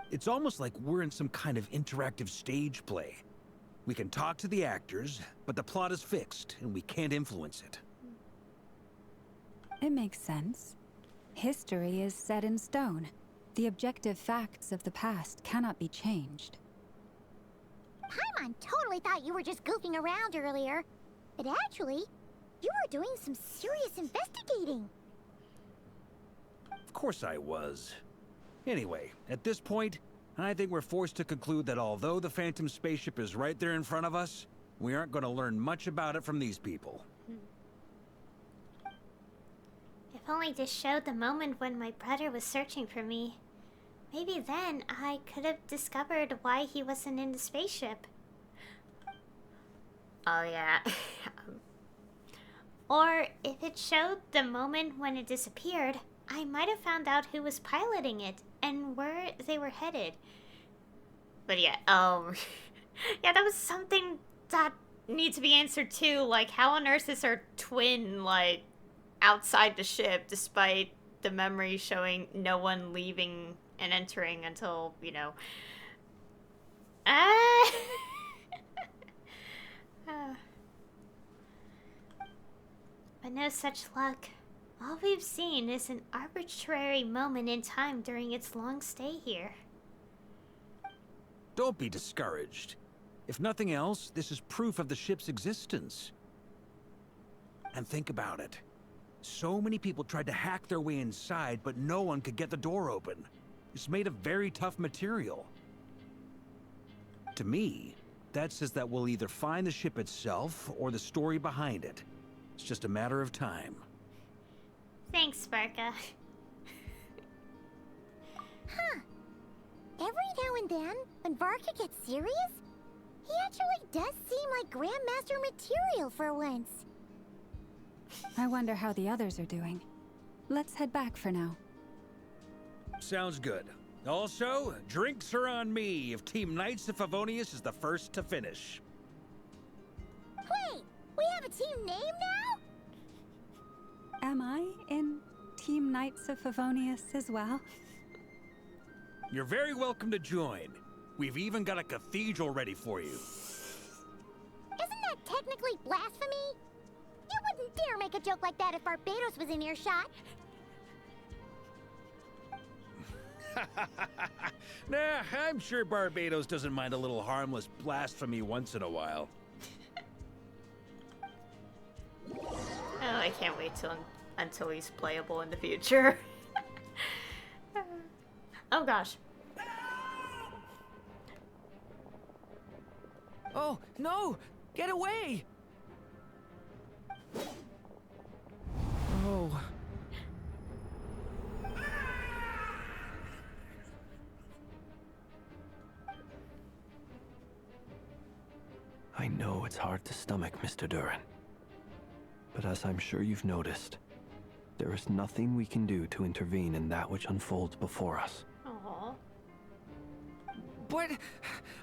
It's almost like we're in some kind of interactive stage play. We can talk to the actors, but the plot is fixed, and we can't influence it. It makes sense. History is set in stone. The objective facts of the past cannot be changed. Paimon totally thought you were just goofing around earlier. But actually, you were doing some serious investigating. Of course I was. Anyway, at this point, I think we're forced to conclude that although the Phantom spaceship is right there in front of us, we aren't going to learn much about it from these people. If only this showed the moment when my brother was searching for me. Maybe then I could have discovered why he wasn't in the spaceship. Oh yeah. Or if it showed the moment when it disappeared, I might have found out who was piloting it and where they were headed. But yeah, yeah, that was something that needs to be answered too. Like, how on earth is her twin, like, outside the ship despite the memory showing no one leaving and entering until, you know... But no such luck. All we've seen is an arbitrary moment in time during its long stay here. Don't be discouraged. If nothing else, this is proof of the ship's existence. And think about it. So many people tried to hack their way inside, but no one could get the door open. It's made of very tough material. To me, that says that we'll either find the ship itself or the story behind it. It's just a matter of time. Thanks, Sparka. Huh. Every now and then, when Varka gets serious, he actually does seem like Grandmaster material for once. I wonder how the others are doing. Let's head back for now. Sounds good. Also, drinks are on me if Team Knights of Favonius is the first to finish. Wait, we have a team name now? Am I in Team Knights of Favonius as well? You're very welcome to join. We've even got a cathedral ready for you. Isn't that technically blasphemy? You wouldn't dare make a joke like that if Barbados was in earshot. Nah, I'm sure Barbados doesn't mind a little harmless blasphemy once in a while. Oh, I can't wait until he's playable in the future. Oh gosh. Oh, no! Get away! Oh. I know it's hard to stomach, Mr. Durin. But as I'm sure you've noticed, there is nothing we can do to intervene in that which unfolds before us. Aww. But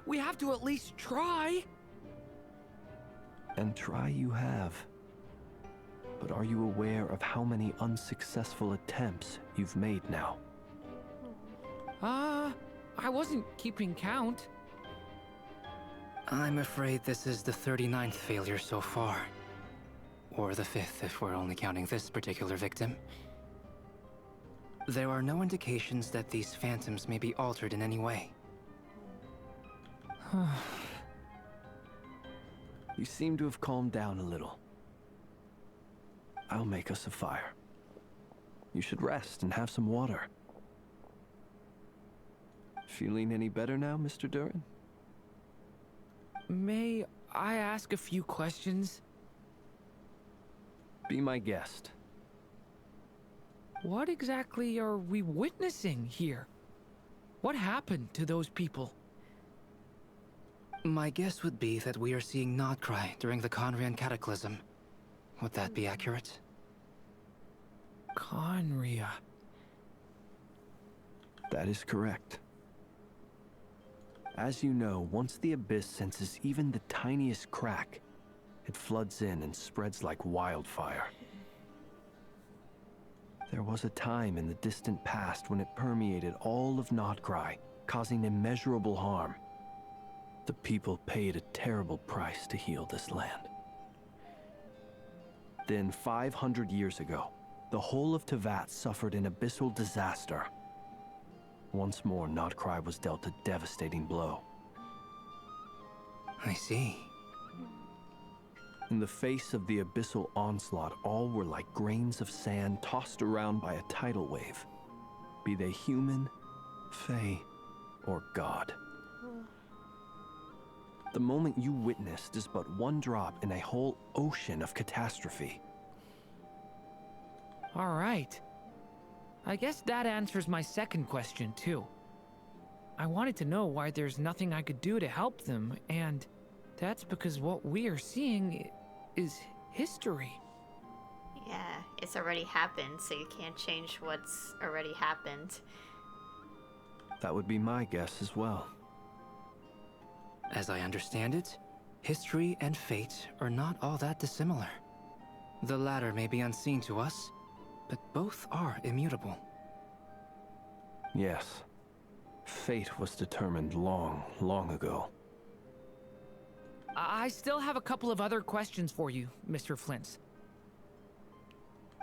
we have to at least try. And try you have. But are you aware of how many unsuccessful attempts you've made now? I wasn't keeping count. I'm afraid this is the 39th failure so far. Or the 5th if we're only counting this particular victim. There are no indications that these phantoms may be altered in any way. You seem to have calmed down a little. I'll make us a fire. You should rest and have some water. Feeling any better now, Mr. Durin? May I ask a few questions? Be my guest. What exactly are we witnessing here? What happened to those people? My guess would be that we are seeing Nod-Krai during the Conrian Cataclysm. Would that be accurate? Conria. That is correct. As you know, once the Abyss senses even the tiniest crack, it floods in and spreads like wildfire. There was a time in the distant past when it permeated all of Nod-Krai, causing immeasurable harm. The people paid a terrible price to heal this land. Then, 500 years ago, the whole of Teyvat suffered an abyssal disaster. Once more, Nod-Krai was dealt a devastating blow. I see. In the face of the abyssal onslaught, all were like grains of sand tossed around by a tidal wave, be they human, fae, or god. The moment you witnessed is but one drop in a whole ocean of catastrophe. All right. I guess that answers my second question, too. I wanted to know why there's nothing I could do to help them, and that's because what we are seeing is history. Yeah, it's already happened, so you can't change what's already happened. That would be my guess as well. As I understand it, history and fate are not all that dissimilar. The latter may be unseen to us, but both are immutable. Yes. Fate was determined long, long ago. I still have a couple of other questions for you, Mr. Flint's.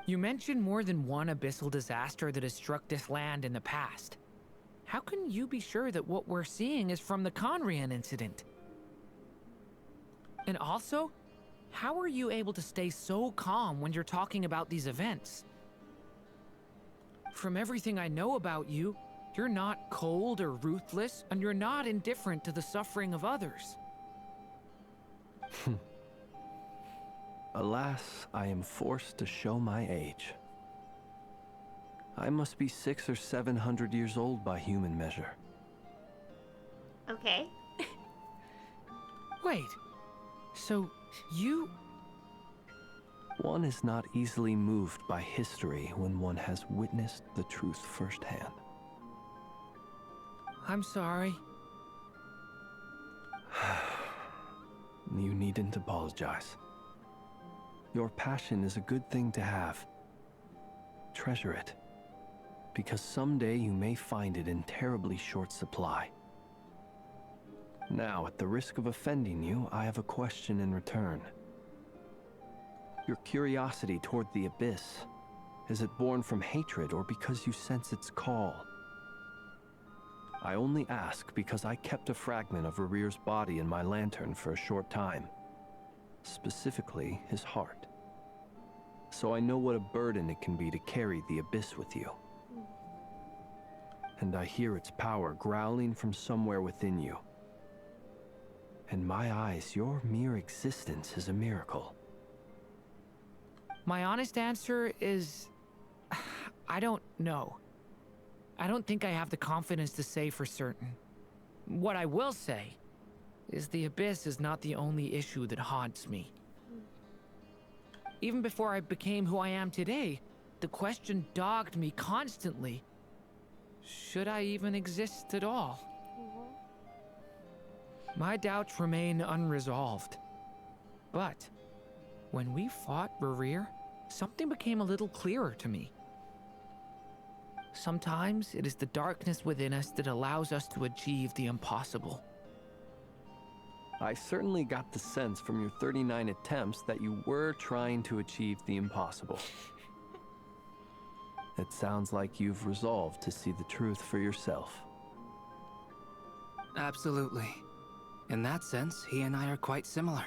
You mentioned more than one abyssal disaster that has struck this land in the past. How can you be sure that what we're seeing is from the Conrian incident? And also, how are you able to stay so calm when you're talking about these events? From everything I know about you, you're not cold or ruthless, and you're not indifferent to the suffering of others. Alas, I am forced to show my age. I must be 600 or 700 years old by human measure. Okay. Wait, so you... One is not easily moved by history when one has witnessed the truth firsthand. I'm sorry. You needn't apologize. Your passion is a good thing to have. Treasure it, because someday you may find it in terribly short supply. Now, at the risk of offending you, I have a question in return. Your curiosity toward the Abyss, is it born from hatred or because you sense its call? I only ask because I kept a fragment of Rerir's body in my lantern for a short time. Specifically, his heart. So I know what a burden it can be to carry the Abyss with you. And I hear its power growling from somewhere within you. In my eyes, your mere existence is a miracle. My honest answer is... I don't know. I don't think I have the confidence to say for certain. What I will say is the Abyss is not the only issue that haunts me. Even before I became who I am today, the question dogged me constantly. Should I even exist at all? My doubts remain unresolved. But when we fought Rerir, something became a little clearer to me. Sometimes it is the darkness within us that allows us to achieve the impossible. I certainly got the sense from your 39 attempts that you were trying to achieve the impossible. It sounds like you've resolved to see the truth for yourself. Absolutely. In that sense, he and I are quite similar.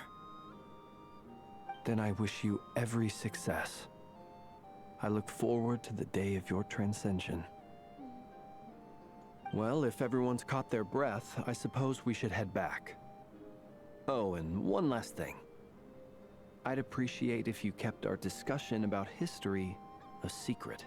Then I wish you every success. I look forward to the day of your transcension. Well, if everyone's caught their breath, I suppose we should head back. Oh, and one last thing. I'd appreciate if you kept our discussion about history a secret.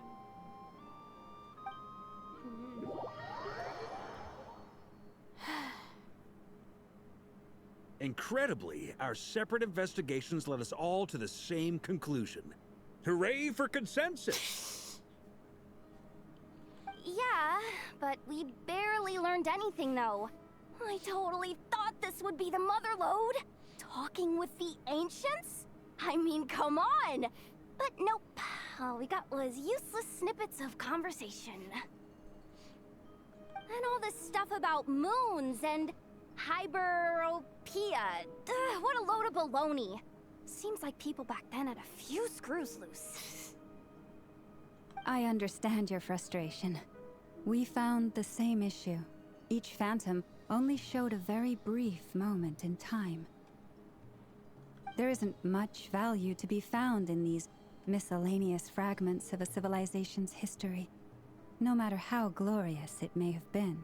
Incredibly, our separate investigations led us all to the same conclusion. Hooray for consensus! Yeah, but we barely learned anything, though. I totally thought this would be the mother lode. Talking with the ancients? I mean, come on! But nope. All we got was useless snippets of conversation. And all this stuff about moons and hyperopia. What a load of baloney. Seems like people back then had a few screws loose. I understand your frustration. We found the same issue. Each phantom only showed a very brief moment in time. There isn't much value to be found in these miscellaneous fragments of a civilization's history, no matter how glorious it may have been.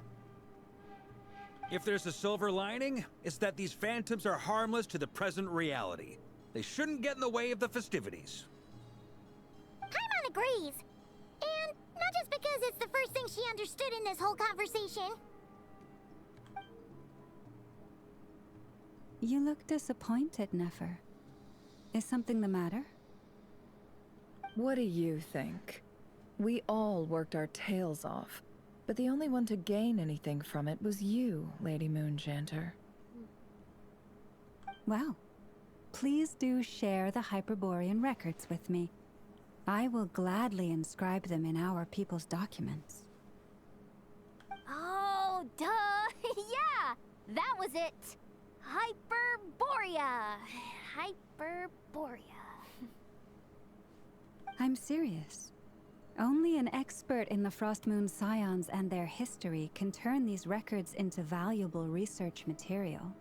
If there's a silver lining, it's that these phantoms are harmless to the present reality. They shouldn't get in the way of the festivities. Paimon agrees. And not just because it's the first thing she understood in this whole conversation. You look disappointed, Nefer. Is something the matter? What do you think? We all worked our tails off, but the only one to gain anything from it was you, Lady Moonjanter. Well, please do share the Hyperborean records with me. I will gladly inscribe them in our people's documents. Oh, duh! Yeah! That was it! Hyperborea! Hyperborea. I'm serious. Only an expert in the Frostmoon Scions and their history can turn these records into valuable research material.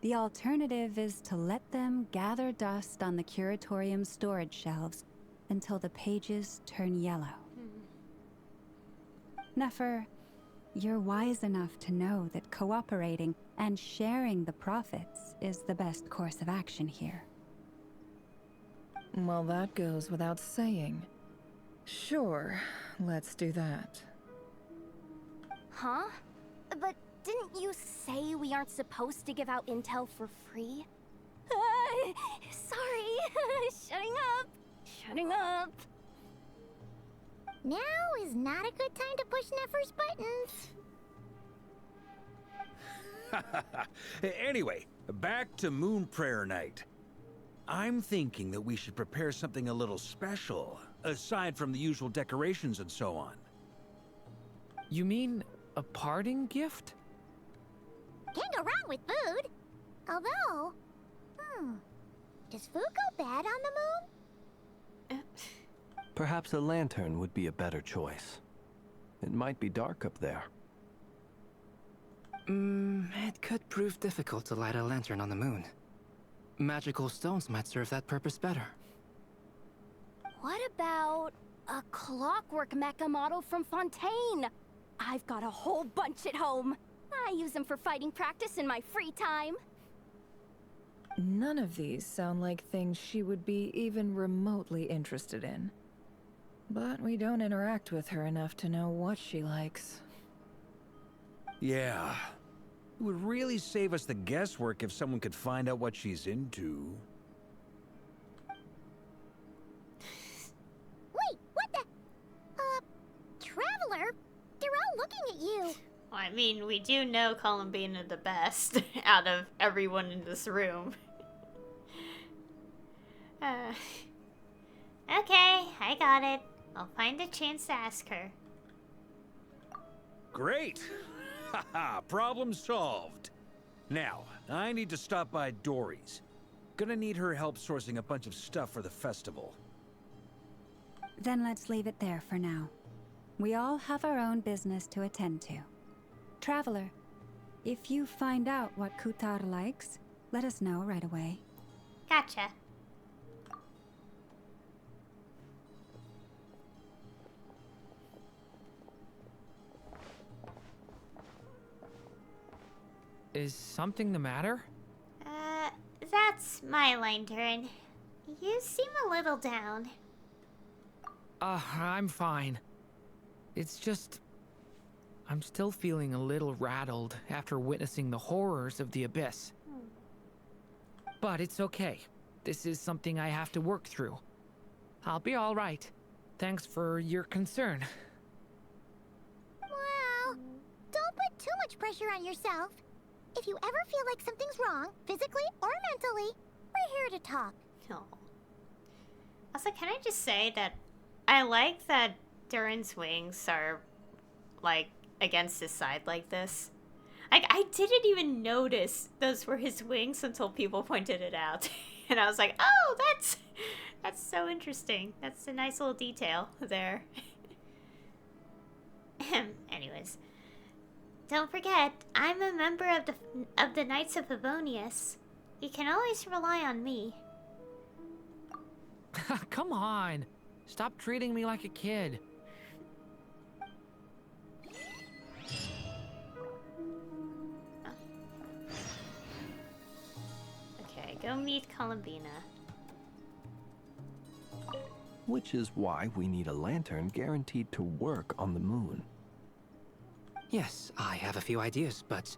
The alternative is to let them gather dust on the Curatorium's storage shelves until the pages turn yellow. Nefer, you're wise enough to know that cooperating and sharing the profits is the best course of action here. Well, that goes without saying. Sure, let's do that. Huh? But didn't you say we aren't supposed to give out intel for free? Sorry. Shutting up. Now is not a good time to push Nefer's buttons. Anyway, back to Moon Prayer Night. I'm thinking that we should prepare something a little special, aside from the usual decorations and so on. You mean a parting gift? Can't go wrong with food. Although, does food go bad on the moon? Perhaps a lantern would be a better choice. It might be dark up there. It could prove difficult to light a lantern on the moon. Magical stones might serve that purpose better. What about a clockwork mecha model from Fontaine? I've got a whole bunch at home. I use them for fighting practice in my free time. None of these sound like things she would be even remotely interested in. But we don't interact with her enough to know what she likes. Yeah. It would really save us the guesswork if someone could find out what she's into. Wait, what the? Traveler? They're all looking at you. Well, I mean, we do know Columbina the best out of everyone in this room. Uh, okay, I got it. I'll find a chance to ask her. Great! Haha, problem solved. Now, I need to stop by Dory's. Gonna need her help sourcing a bunch of stuff for the festival. Then let's leave it there for now. We all have our own business to attend to. Traveler, if you find out what Kutar likes, let us know right away. Gotcha. Is something the matter? That's my line, Durin. You seem a little down. I'm fine. It's just... I'm still feeling a little rattled after witnessing the horrors of the Abyss. But it's okay. This is something I have to work through. I'll be all right. Thanks for your concern. Well, don't put too much pressure on yourself. If you ever feel like something's wrong, physically or mentally, we're here to talk. No. Also, can I just say that I like that Durin's wings are, like, against his side like this. Like, I didn't even notice those were his wings until people pointed it out. And I was like, oh, that's so interesting. That's a nice little detail there. Anyways. Don't forget, I'm a member of the Knights of Favonius. You can always rely on me. Come on. Stop treating me like a kid. Okay, go meet Columbina. Which is why we need a lantern guaranteed to work on the moon. Yes, I have a few ideas, but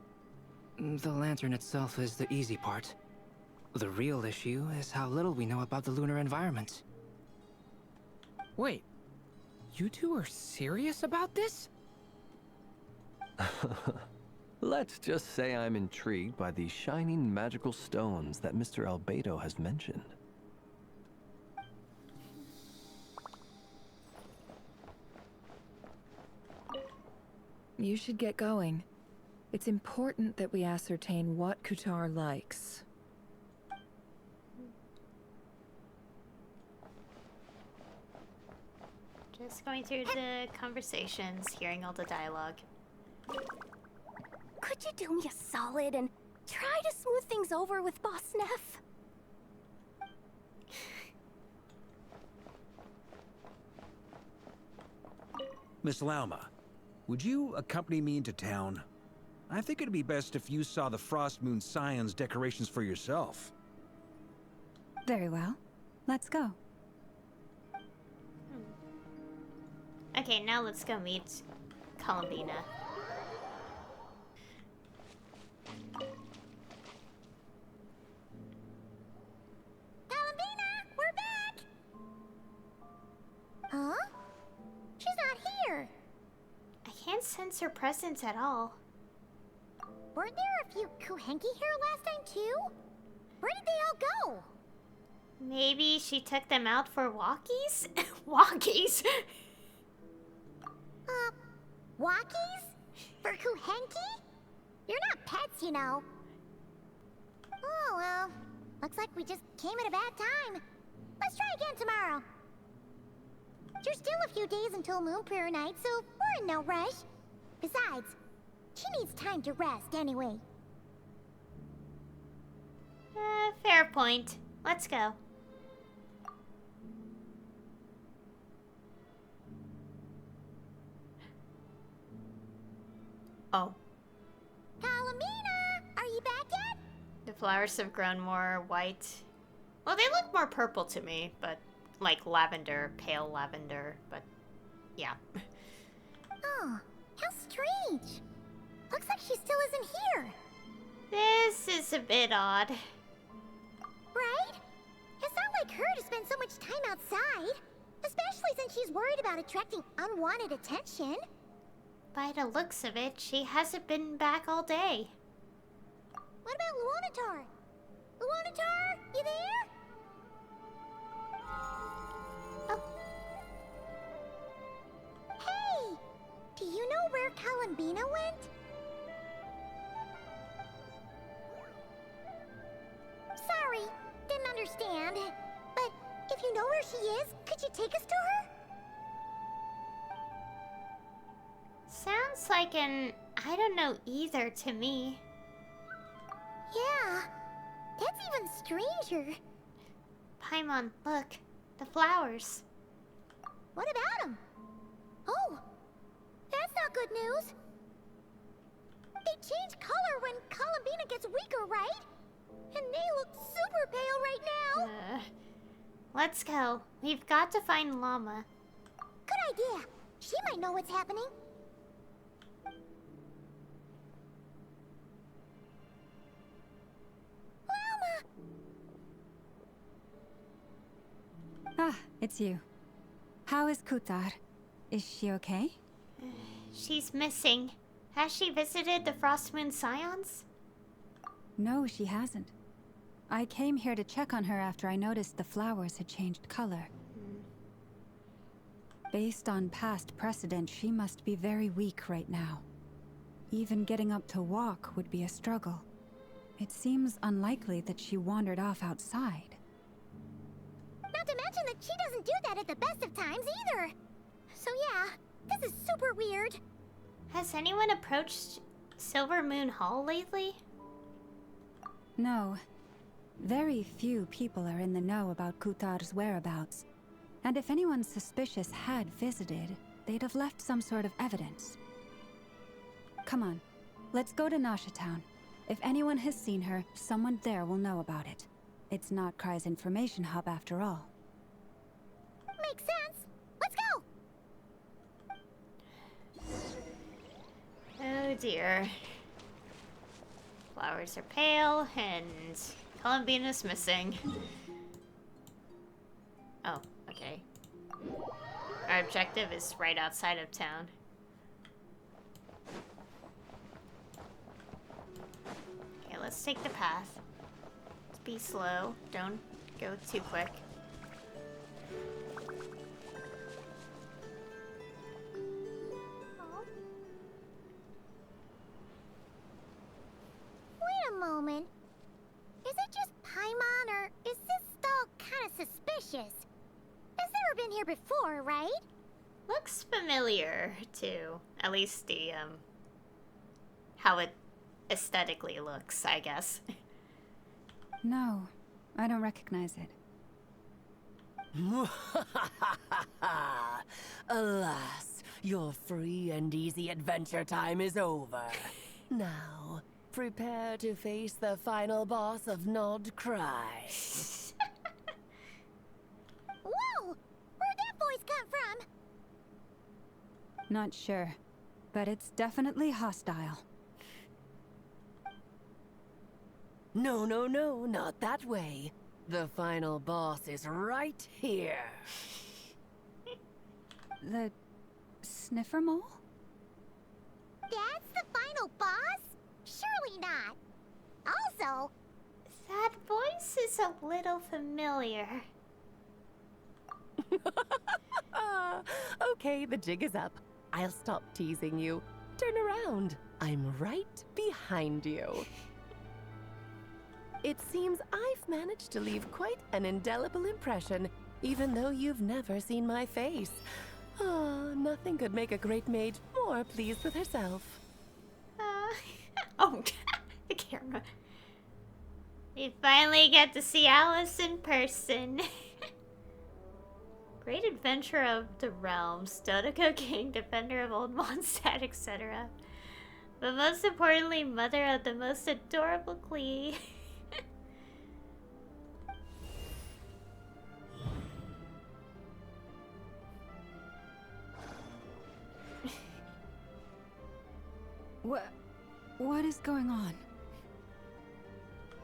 the lantern itself is the easy part. The real issue is how little we know about the lunar environment. Wait, you two are serious about this? Let's just say I'm intrigued by the shining magical stones that Mr. Albedo has mentioned. You should get going. It's important that we ascertain what Kutar likes. Just going through the conversations, hearing all the dialogue. Could you do me a solid and try to smooth things over with Boss Neff? Miss Lauma, would you accompany me into town? I think it'd be best if you saw the Frost Moon Scion's decorations for yourself. Very well. Let's go. Okay, now let's go meet Columbina. Columbina, we're back! Huh? She's not here. I can't sense her presence at all. Weren't there a few Kuhenki here last time too? Where did they all go? Maybe she took them out for walkies? Walkies? Walkies? For Kuhenki? You're not pets, you know. Oh, well. Looks like we just came at a bad time. Let's try again tomorrow. There's still a few days until Moon Prayer Night, so we're in no rush. Besides, she needs time to rest anyway. Fair point. Let's go. Oh. Columbina, are you back yet? The flowers have grown more white. Well, they look more purple to me, but like lavender, pale lavender, but yeah. Oh, how strange. Looks like she still isn't here. This is a bit odd. Right? It's not like her to spend so much time outside. Especially since she's worried about attracting unwanted attention. By the looks of it, she hasn't been back all day. What about Luonatar? Luonatar, you there? Oh. Hey! Do you know where Columbina went? Sorry, didn't understand. But if you know where she is, could you take us to her? Sounds like an I don't know either to me. Yeah, that's even stranger. Paimon, look. The flowers. What about them? Oh, that's not good news. They change color when Columbina gets weaker, right? And they look super pale right now. Let's go. We've got to find Llama. Good idea. She might know what's happening. Ah, it's you. How is Kutar? Is she okay? She's missing. Has she visited the Frost Moon Scions? No, she hasn't. I came here to check on her after I noticed the flowers had changed color. Based on past precedent, she must be very weak right now. Even getting up to walk would be a struggle. It seems unlikely that she wandered off outside. Not to mention that she doesn't do that at the best of times either. So yeah, this is super weird. Has anyone approached Silver Moon Hall lately? No. Very few people are in the know about Kutar's whereabouts. And if anyone suspicious had visited, they'd have left some sort of evidence. Come on, let's go to Nasha Town. If anyone has seen her, someone there will know about it. It's Nod-Krai's information hub after all. Makes sense. Let's go! Oh dear. Flowers are pale, and Columbina's missing. Oh, okay. Our objective is right outside of town. Okay, let's take the path. Let's be slow. Don't go too quick. Wait a moment. Is it just Paimon, or is this stall kind of suspicious? It's never been here before, right? Looks familiar, too. At least the, how it aesthetically looks, I guess. No, I don't recognize it. Alas, your free and easy adventure time is over. Now, prepare to face the final boss of Nod-Krai. Whoa! Where'd that voice come from? Not sure, but it's definitely hostile. No, no, no, not that way. The final boss is right here. The sniffer mole? That's the final boss? Surely not. Also, that voice is a little familiar. Okay, the jig is up. I'll stop teasing you. Turn around. I'm right behind you. It seems I've managed to leave quite an indelible impression, even though you've never seen my face. Ah, nothing could make a great mage more pleased with herself. Oh, the camera. We finally get to see Alice in person. Great adventure of the realms, Dodoko King, defender of old Mondstadt, etc. But most importantly, mother of the most adorable Klee. What is going on?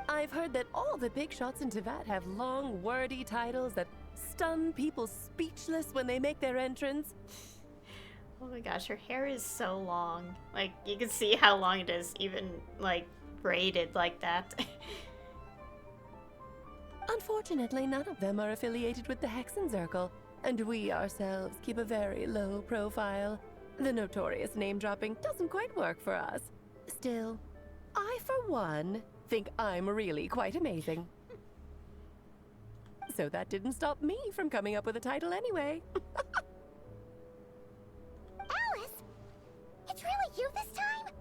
I've heard that all the big shots in Teyvat have long, wordy titles that stun people speechless when they make their entrance. Oh my gosh, her hair is so long. Like, you can see how long it is, even, like, braided like that. Unfortunately, none of them are affiliated with the Hexen Circle, and we ourselves keep a very low profile. The notorious name-dropping doesn't quite work for us. Still, I, for one, think I'm really quite amazing. So that didn't stop me from coming up with a title anyway. Alice? It's really you this time?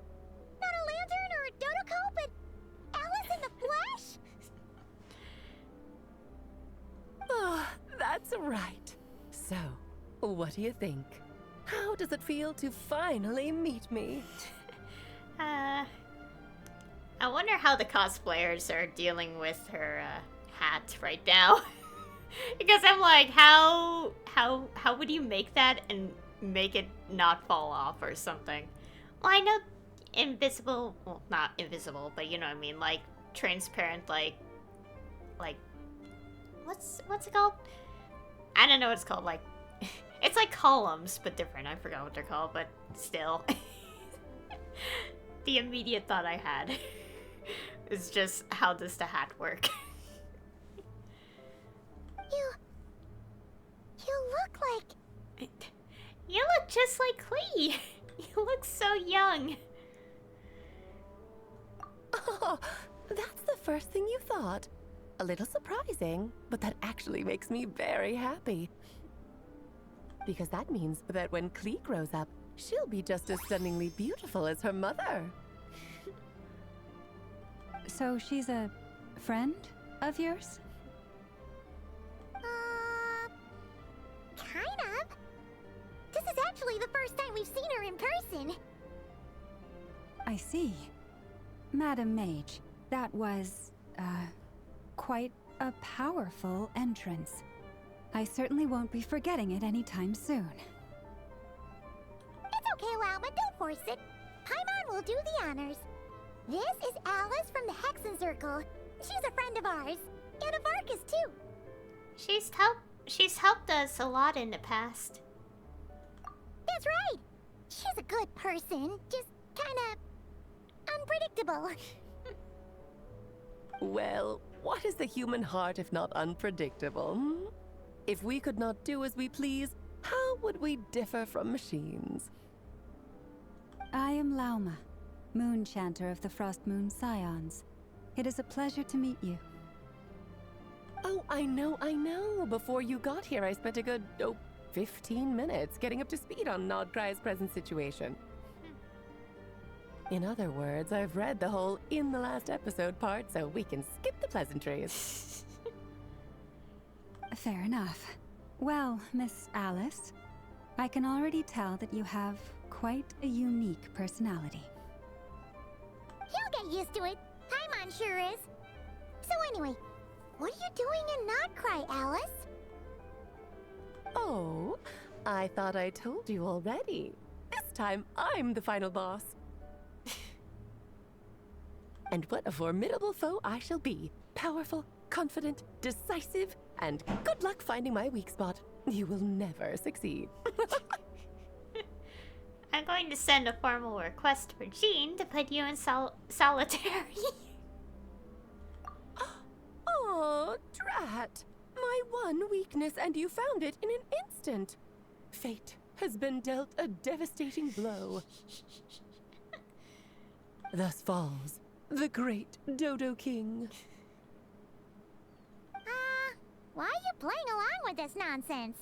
Not a lantern or a Dodoko, but Alice in the flesh? Oh, that's right. So, what do you think? How does it feel to finally meet me? I wonder how the cosplayers are dealing with her hat right now. Because I'm like, how would you make that and make it not fall off or something? Well, I know invisible, well, not invisible, but you know what I mean, like transparent, like what's it called? I don't know what it's called. Like, it's like columns, but different. I forgot what they're called, but still, the immediate thought I had is just, how does the hat work? You look like... You look just like Klee. You look so young. Oh, that's the first thing you thought. A little surprising, but that actually makes me very happy. Because that means that when Klee grows up, she'll be just as stunningly beautiful as her mother. So she's a friend of yours? Kind of. This is actually the first time we've seen her in person. I see. Madam Mage, that was, quite a powerful entrance. I certainly won't be forgetting it anytime soon. It's okay, Lauma, don't force it. Paimon will do the honors. This is Alice from the Hexen Circle. She's a friend of ours. And of Arcus, too. She's helped us a lot in the past. That's right. She's a good person. Just kinda... unpredictable. Well, what is the human heart if not unpredictable? Hmm? If we could not do as we please, how would we differ from machines? I am Lauma, Moon Chanter of the Frost Moon Scions. It is a pleasure to meet you. Oh, I know. Before you got here, I spent a good, 15 minutes getting up to speed on Nod-Krai's present situation. In other words, I've read the whole in the last episode part, so we can skip the pleasantries. Fair enough. Well, Miss Alice, I can already tell that you have quite a unique personality. He'll get used to it. Paimon sure is. So anyway, what are you doing in Nod-Krai, Alice? Oh, I thought I told you already. This time, I'm the final boss. And what a formidable foe I shall be. Powerful, confident, decisive, and good luck finding my weak spot. You will never succeed. I'm going to send a formal request for Jean to put you in solitary. Oh, drat. My one weakness, and you found it in an instant. Fate has been dealt a devastating blow. Thus falls the great Dodo King. Why are you playing along with this nonsense?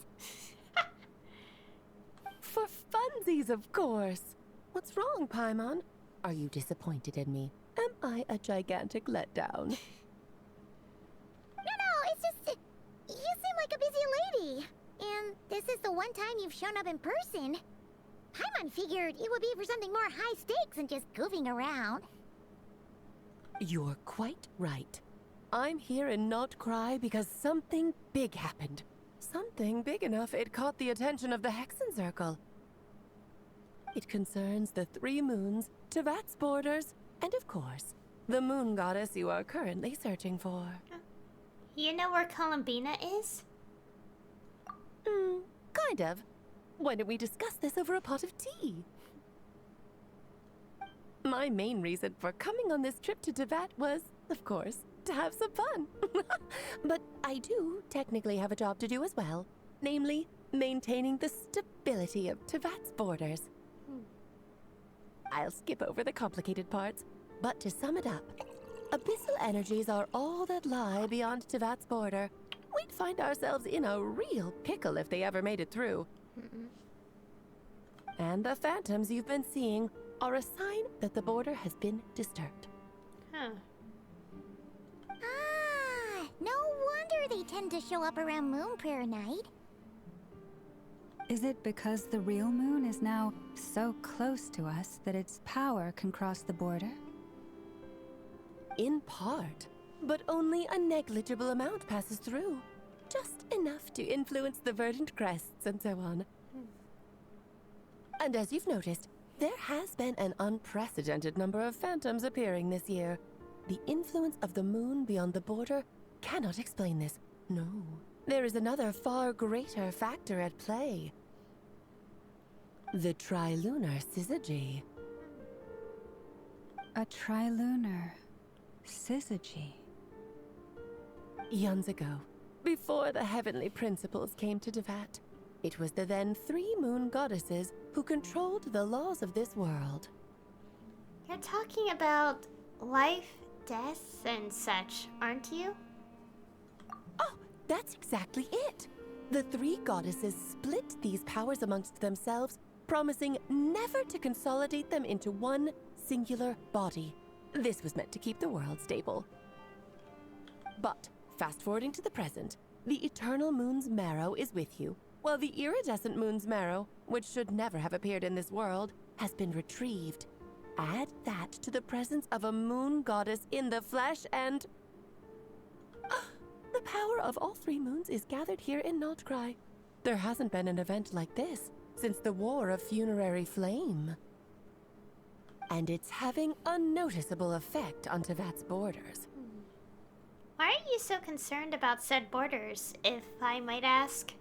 For funsies, of course. What's wrong, Paimon? Are you disappointed in me? Am I a gigantic letdown? No, it's just... you seem like a busy lady. And this is the one time you've shown up in person. Paimon figured it would be for something more high stakes than just goofing around. You're quite right. I'm here in Nod-Krai because something big happened. Something big enough it caught the attention of the Hexen Circle. It concerns the 3 moons, Tevat's borders, and of course, the moon goddess you are currently searching for. You know where Columbina is? Kind of. Why don't we discuss this over a pot of tea? My main reason for coming on this trip to Teyvat was, of course, to have some fun. But I do technically have a job to do as well, namely, maintaining the stability of Teyvat's borders. I'll skip over the complicated parts, but to sum it up, abyssal energies are all that lie beyond Teyvat's border. We'd find ourselves in a real pickle if they ever made it through. And the phantoms you've been seeing are a sign that the border has been disturbed. Huh. Ah, no wonder they tend to show up around Moon Prayer Night. Is it because the real moon is now so close to us that its power can cross the border? In part, but only a negligible amount passes through. Just enough to influence the verdant crests and so on. And as you've noticed, there has been an unprecedented number of phantoms appearing this year. The influence of the moon beyond the border cannot explain this. No. There is another far greater factor at play. The trilunar syzygy. A trilunar syzygy. Eons ago, before the heavenly principles came to Teyvat, it was the then 3 moon goddesses who controlled the laws of this world. You're talking about life, death, and such, aren't you? Oh, that's exactly it. The 3 goddesses split these powers amongst themselves, promising never to consolidate them into one singular body. This was meant to keep the world stable. But, fast-forwarding to the present, the eternal moon's marrow is with you, while the iridescent moon's marrow, which should never have appeared in this world, has been retrieved. Add that to the presence of a moon goddess in the flesh and... the power of all 3 moons is gathered here in Nod-Krai. There hasn't been an event like this since the War of Funerary Flame. And it's having a noticeable effect on Teyvat's borders. Why are you so concerned about said borders, if I might ask?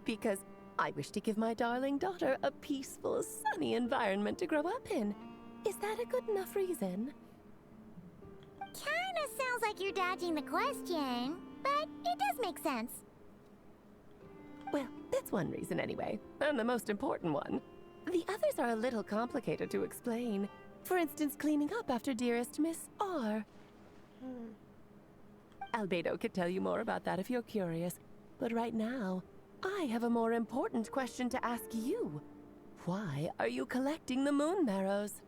Because I wish to give my darling daughter a peaceful, sunny environment to grow up in. Is that a good enough reason? Kinda sounds like you're dodging the question, but it does make sense. Well, that's one reason anyway, and the most important one. The others are a little complicated to explain. For instance, cleaning up after dearest Miss R. Albedo could tell you more about that if you're curious, but right now, I have a more important question to ask you. Why are you collecting the moon marrows?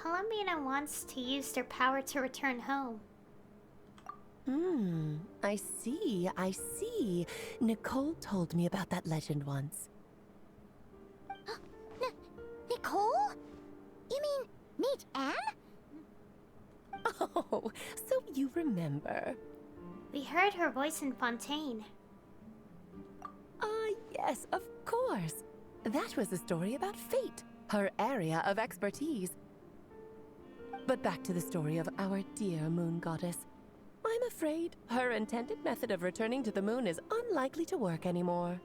Columbina wants to use their power to return home. I see. Nicole told me about that legend once. Nicole? You mean Mage Anne? Oh, so you remember. We heard her voice in Fontaine. Yes, of course. That was a story about fate, her area of expertise. But back to the story of our dear moon goddess. I'm afraid her intended method of returning to the moon is unlikely to work anymore.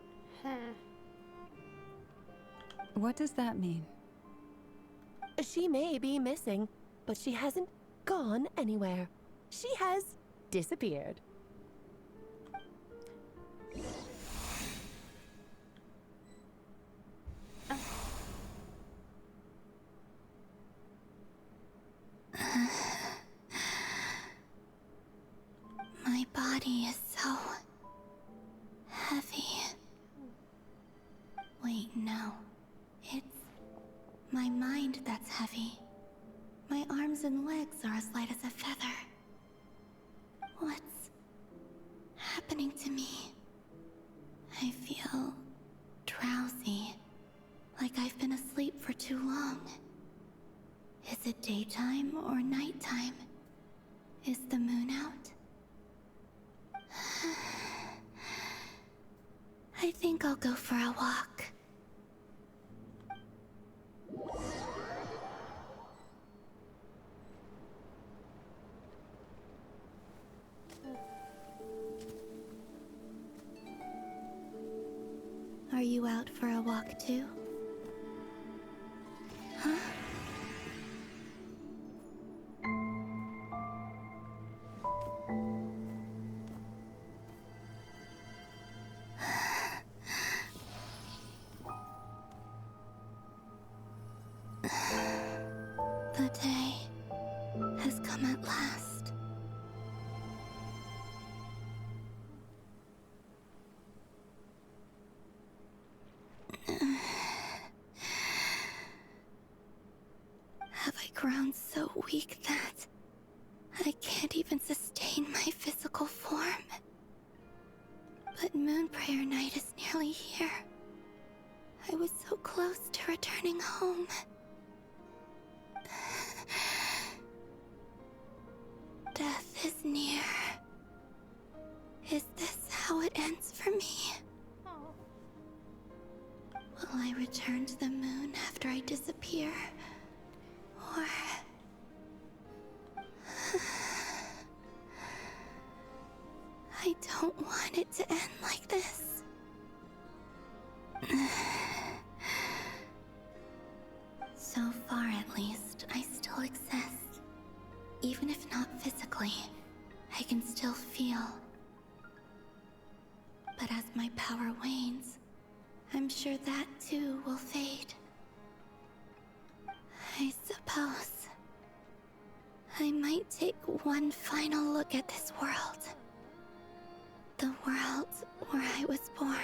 What does that mean? She may be missing, but she hasn't gone anywhere. She has disappeared. My body is so heavy. Wait, no. It's my mind that's heavy. My arms and legs are as light as a feather. What's happening to me? I feel drowsy, like I've been asleep for too long. Is it daytime or nighttime? Is the moon out? I think I'll go for a walk. Are you out for a walk too? Huh? has come at last. Have I grown so weak that I can't even sustain my physical form? But Moon Prayer Night is nearly here. I was so close to returning home. Death is near. Is this how it ends for me? Will I return to the moon after I disappear? Or... I don't want it to end like this. So far, at least, I still exist. Even if not physically, I can still feel. But as my power wanes, I'm sure that too will fade. I suppose I might take one final look at this world. The world where I was born.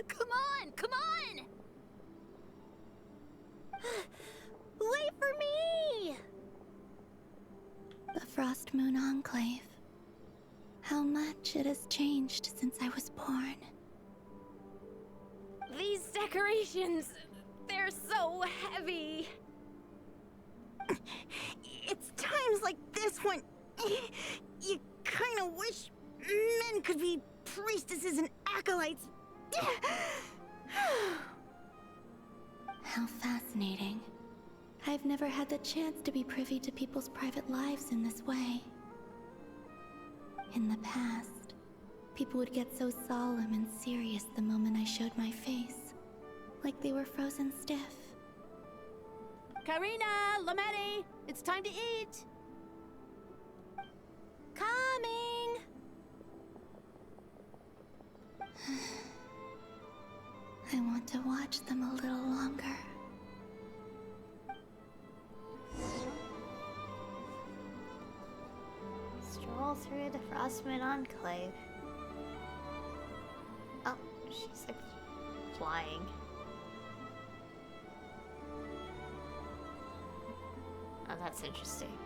Come on! Come on! Wait for me! The Frost Moon Enclave. How much it has changed since I was born. These decorations, they're so heavy. It's times like this when you kind of wish men could be priestesses and acolytes. How fascinating. I've never had the chance to be privy to people's private lives in this way. In the past, people would get so solemn and serious the moment I showed my face, like they were frozen stiff. Karina, Lametti, it's time to eat. Coming! I want to watch them a little longer. Stroll through the Frostmoon Enclave. Oh, she's like flying. Oh, that's interesting.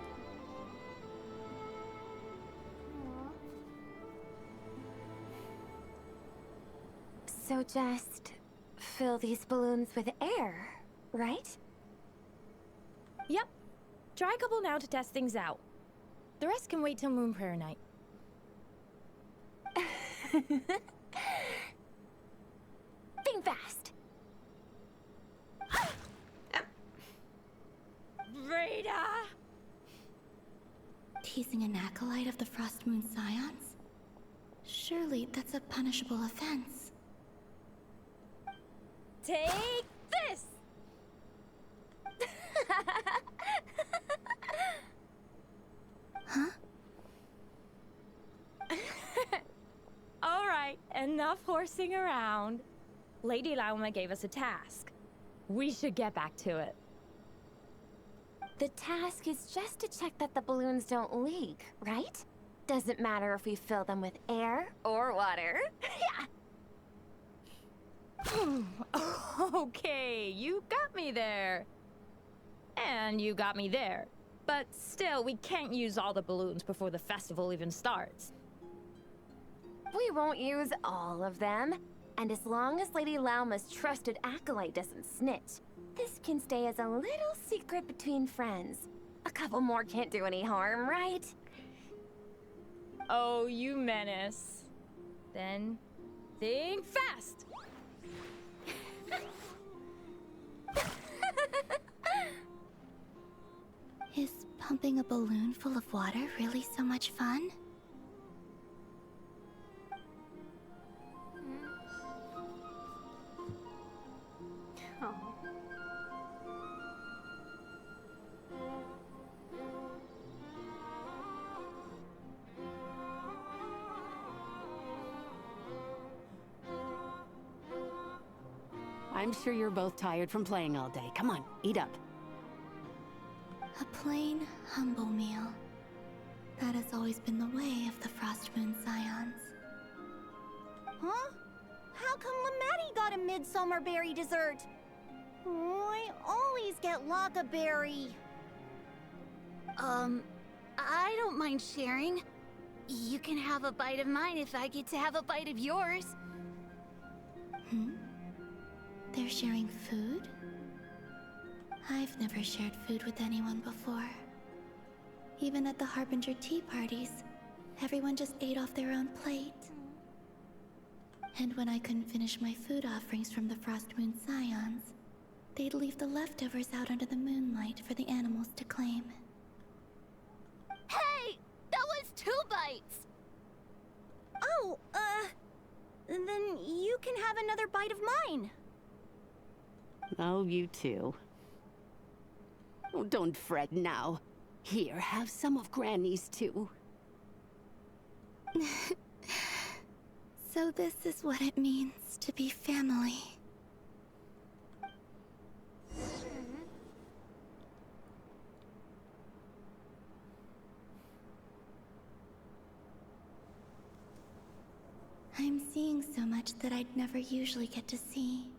So just fill these balloons with air, right? Yep. Try a couple now to test things out. The rest can wait till Moon Prayer Night. Think fast. Rita! Teasing an acolyte of the Frost Moon Scions? Surely that's a punishable offense. Take this! Huh? Alright, enough horsing around. Lady Lauma gave us a task. We should get back to it. The task is just to check that the balloons don't leak, right? Doesn't matter if we fill them with air or water. Okay, you got me there. And you got me there. But still, we can't use all the balloons before the festival even starts. We won't use all of them. And as long as Lady Lauma's trusted acolyte doesn't snitch, this can stay as a little secret between friends. A couple more can't do any harm, right? Oh, you menace. Then, think fast! Is pumping a balloon full of water really so much fun? Oh. I'm sure you're both tired from playing all day. Come on, eat up. A plain, humble meal. That has always been the way of the Frostmoon Scions. Huh? How come Lamatti got a midsummer berry dessert? I always get Lockaberry. I don't mind sharing. You can have a bite of mine if I get to have a bite of yours. They're sharing food? I've never shared food with anyone before. Even at the Harbinger tea parties, everyone just ate off their own plate. And when I couldn't finish my food offerings from the Frostmoon Scions, they'd leave the leftovers out under the moonlight for the animals to claim. Hey! That was 2 bites! Oh, then you can have another bite of mine. Oh, you too. Oh, don't fret now. Here, have some of Granny's too. So this is what it means to be family. I'm seeing so much that I'd never usually get to see.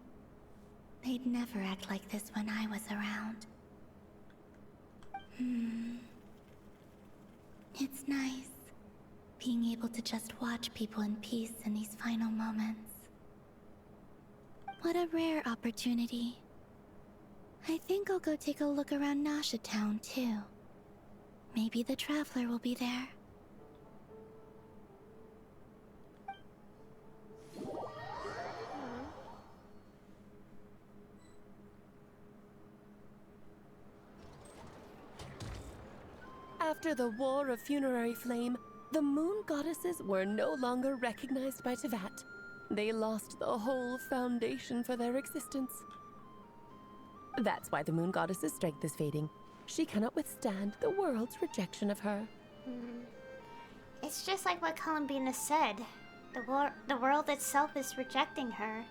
They'd never act like this when I was around. It's nice, being able to just watch people in peace in these final moments. What a rare opportunity. I think I'll go take a look around Nasha Town, too. Maybe the Traveler will be there. After the War of Funerary Flame, the Moon Goddesses were no longer recognized by Teyvat. They lost the whole foundation for their existence. That's why the Moon Goddess's strength is fading. She cannot withstand the world's rejection of her. It's just like what Columbina said. The world itself is rejecting her.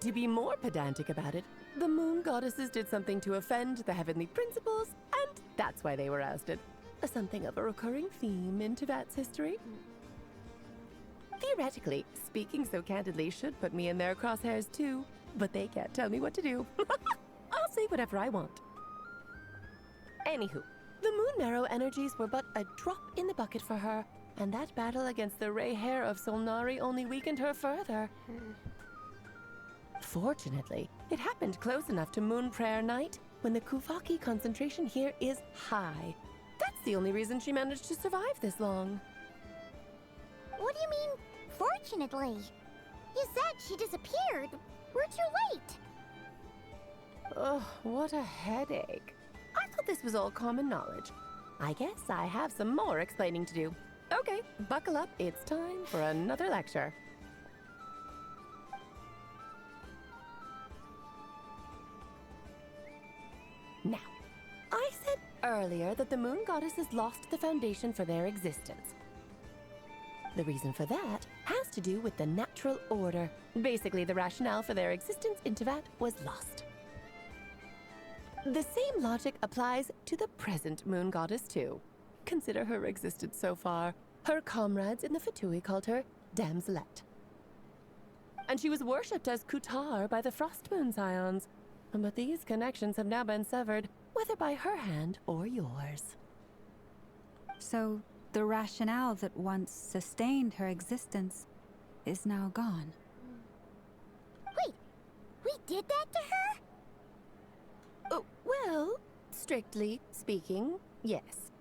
To be more pedantic about it, the Moon Goddesses did something to offend the heavenly principles, and that's why they were ousted. Something of a recurring theme in Teyvat's history. Theoretically, speaking so candidly should put me in their crosshairs too, but they can't tell me what to do. I'll say whatever I want. Anywho, the Moon Marrow energies were but a drop in the bucket for her, and that battle against the Rerir of Solnari only weakened her further. Fortunately, it happened close enough to Moon Prayer Night when the Kuvaki concentration here is high. That's the only reason she managed to survive this long. What do you mean, fortunately? You said she disappeared. We're too late. Ugh, what a headache. I thought this was all common knowledge. I guess I have some more explaining to do. Okay, buckle up. It's time for another lecture. Now, I said earlier that the Moon Goddesses lost the foundation for their existence. The reason for that has to do with the natural order. Basically, the rationale for their existence in Teyvat was lost. The same logic applies to the present Moon Goddess too. Consider her existence so far. Her comrades in the Fatui called her Damselette. And she was worshipped as Kutar by the Frostmoon Scions. But these connections have now been severed, whether by her hand or yours. So, the rationale that once sustained her existence is now gone. Wait, we did that to her? Oh, well, strictly speaking, yes.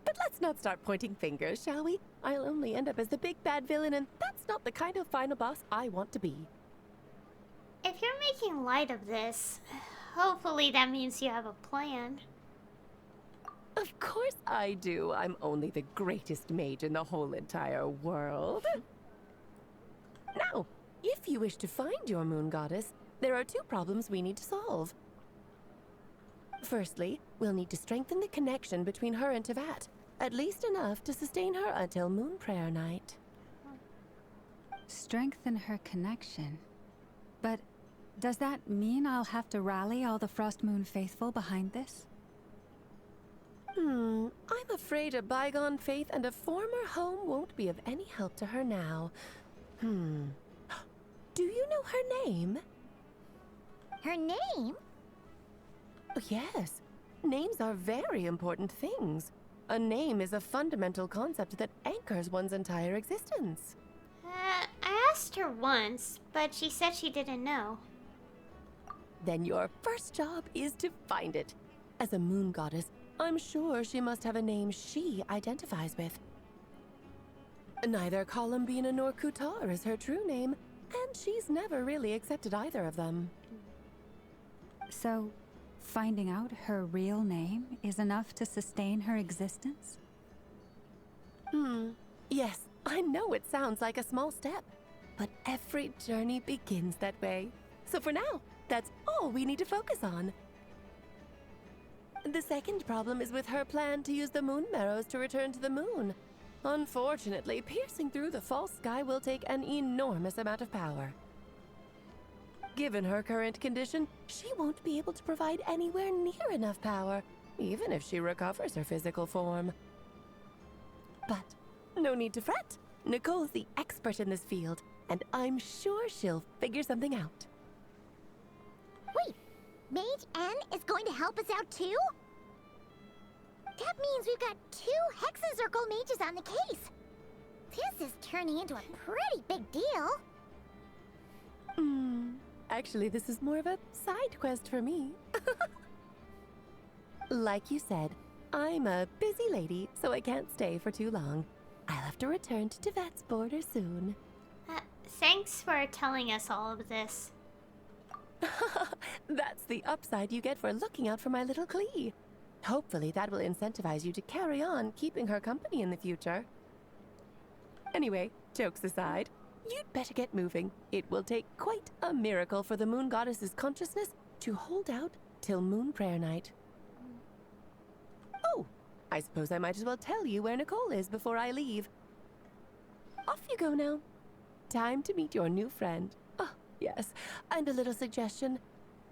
But let's not start pointing fingers, shall we? I'll only end up as the big bad villain, and that's not the kind of final boss I want to be. If you're making light of this, hopefully that means you have a plan. Of course I do. I'm only the greatest mage in the whole entire world. Now, if you wish to find your Moon Goddess, there are 2 problems we need to solve. Firstly, we'll need to strengthen the connection between her and Teyvat, at least enough to sustain her until Moon Prayer Night. Strengthen her connection. But Does that mean I'll have to rally all the Frost Moon faithful behind this? I'm afraid a bygone faith and a former home won't be of any help to her now. Do you know her name? Her name? Oh, yes. Names are very important things. A name is a fundamental concept that anchors one's entire existence. I asked her once, but she said she didn't know. Then your first job is to find it. As a moon goddess, I'm sure she must have a name she identifies with. Neither Columbina nor Kutar is her true name, and she's never really accepted either of them. So, finding out her real name is enough to sustain her existence? Yes, I know it sounds like a small step, but every journey begins that way. So for now, that's all we need to focus on. The second problem is with her plan to use the moon marrows to return to the moon. Unfortunately, piercing through the false sky will take an enormous amount of power. Given her current condition, she won't be able to provide anywhere near enough power, even if she recovers her physical form. But no need to fret. Nicole's the expert in this field, and I'm sure she'll figure something out. Wait, Mage N is going to help us out too? That means we've got 2 Hexen Circle mages on the case. This is turning into a pretty big deal. Actually, this is more of a side quest for me. Like you said, I'm a busy lady, so I can't stay for too long. I'll have to return to Tevet's border soon. Thanks for telling us all of this. That's the upside you get for looking out for my little Klee. Hopefully that will incentivize you to carry on keeping her company in the future. Anyway, jokes aside, you'd better get moving. It will take quite a miracle for the moon goddess's consciousness to hold out till moon prayer night. Oh, I suppose I might as well tell you where Nicole is before I leave. Off you go now. Time to meet your new friend. Oh, yes, and a little suggestion.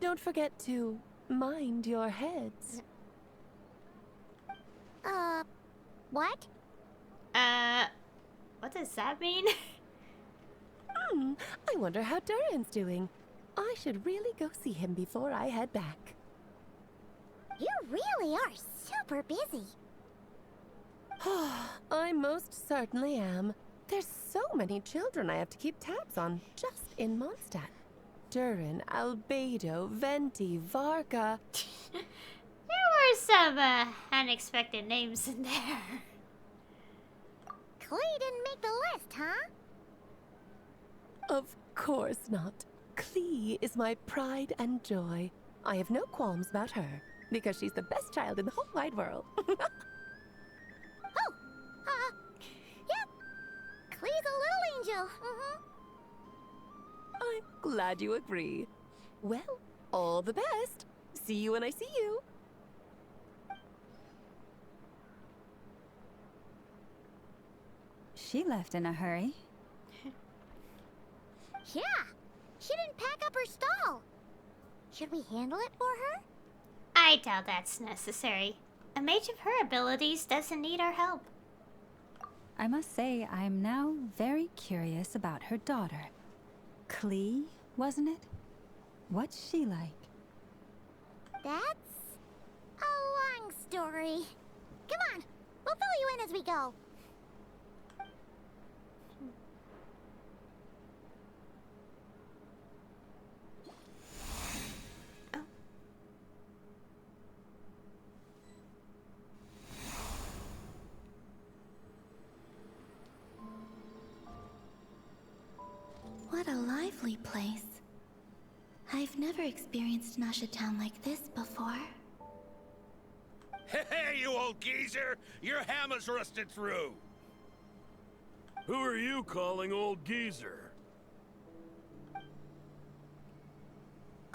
Don't forget to mind your heads. What? What does that mean? I wonder how Durin's doing. I should really go see him before I head back. You really are super busy. I most certainly am. There's so many children I have to keep tabs on just in Mondstadt. Durin, Albedo, Venti, Varka. There were some unexpected names in there. Klee didn't make the list, huh? Of course not. Klee is my pride and joy. I have no qualms about her, because she's the best child in the whole wide world. Yep. Klee's a little angel. I'm glad you agree. Well, all the best. See you when I see you. She left in a hurry. Yeah, she didn't pack up her stall. Should we handle it for her? I doubt that's necessary. A mage of her abilities doesn't need our help. I must say, I'm now very curious about her daughter. Klee, wasn't it? What's she like? That's a long story. Come on, we'll fill you in as we go. What a lively place. I've never experienced Nasha Town like this before. Hey, you old geezer! Your hammer's rusted through! Who are you calling old geezer?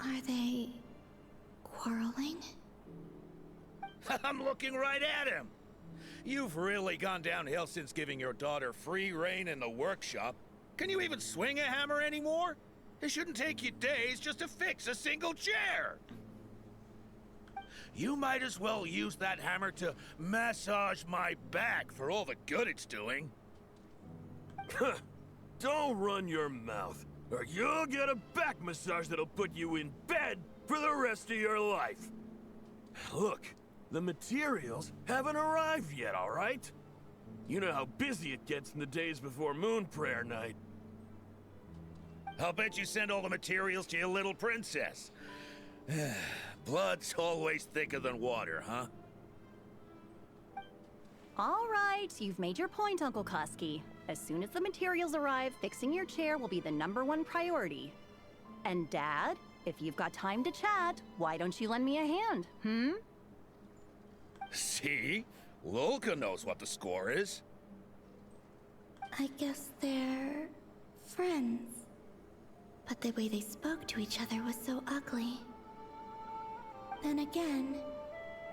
Are they quarreling? I'm looking right at him! You've really gone downhill since giving your daughter free rein in the workshop. Can you even swing a hammer anymore? It shouldn't take you days just to fix a single chair. You might as well use that hammer to massage my back for all the good it's doing. Don't run your mouth, or you'll get a back massage that'll put you in bed for the rest of your life. Look, the materials haven't arrived yet, all right? You know how busy it gets in the days before Moon Prayer Night. I'll bet you send all the materials to your little princess. Blood's always thicker than water, huh? All right, you've made your point, Uncle Koski. As soon as the materials arrive, fixing your chair will be the #1 priority. And Dad, if you've got time to chat, why don't you lend me a hand, See? Lolka knows what the score is. I guess they're friends. But the way they spoke to each other was so ugly. Then again,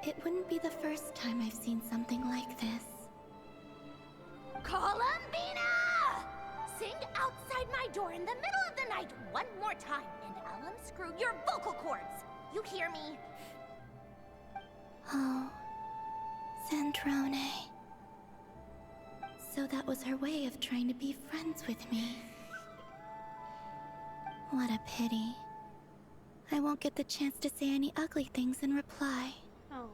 it wouldn't be the first time I've seen something like this. Columbina! Sing outside my door in the middle of the night one more time, and I'll unscrew your vocal cords. You hear me? Oh, Zandrone. So that was her way of trying to be friends with me. What a pity. I won't get the chance to say any ugly things in reply. Oh.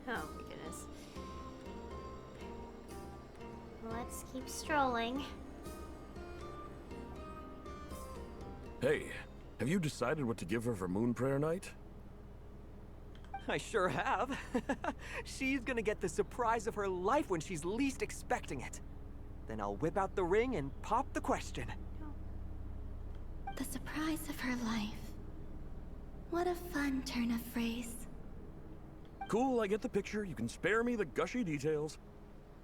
Oh my goodness. Let's keep strolling. Hey, have you decided what to give her for Moon Prayer Night? I sure have. She's gonna get the surprise of her life when she's least expecting it. Then I'll whip out the ring and pop the question. The surprise of her life. What a fun turn of phrase. Cool, I get the picture. You can spare me the gushy details.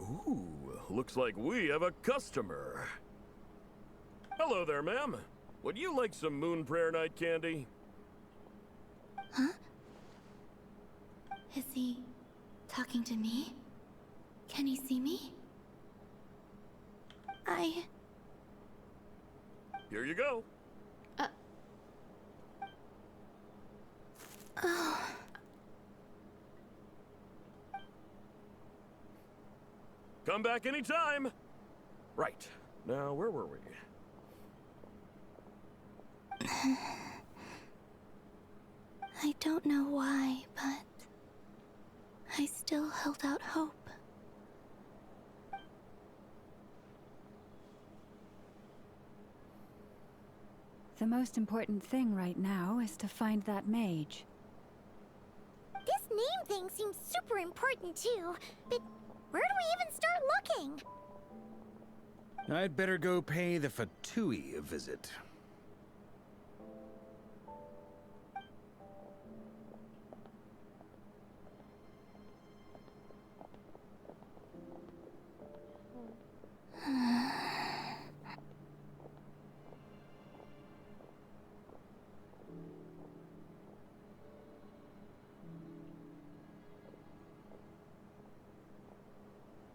Ooh, looks like we have a customer. Hello there, ma'am. Would you like some Moon Prayer Night candy? Huh? Is he talking to me? Can he see me? Here you go. Oh. Come back anytime. Right. Now, where were we? I don't know why, but I still held out hope. The most important thing right now is to find that mage. This name thing seems super important too, but where do we even start looking? I'd better go pay the Fatui a visit.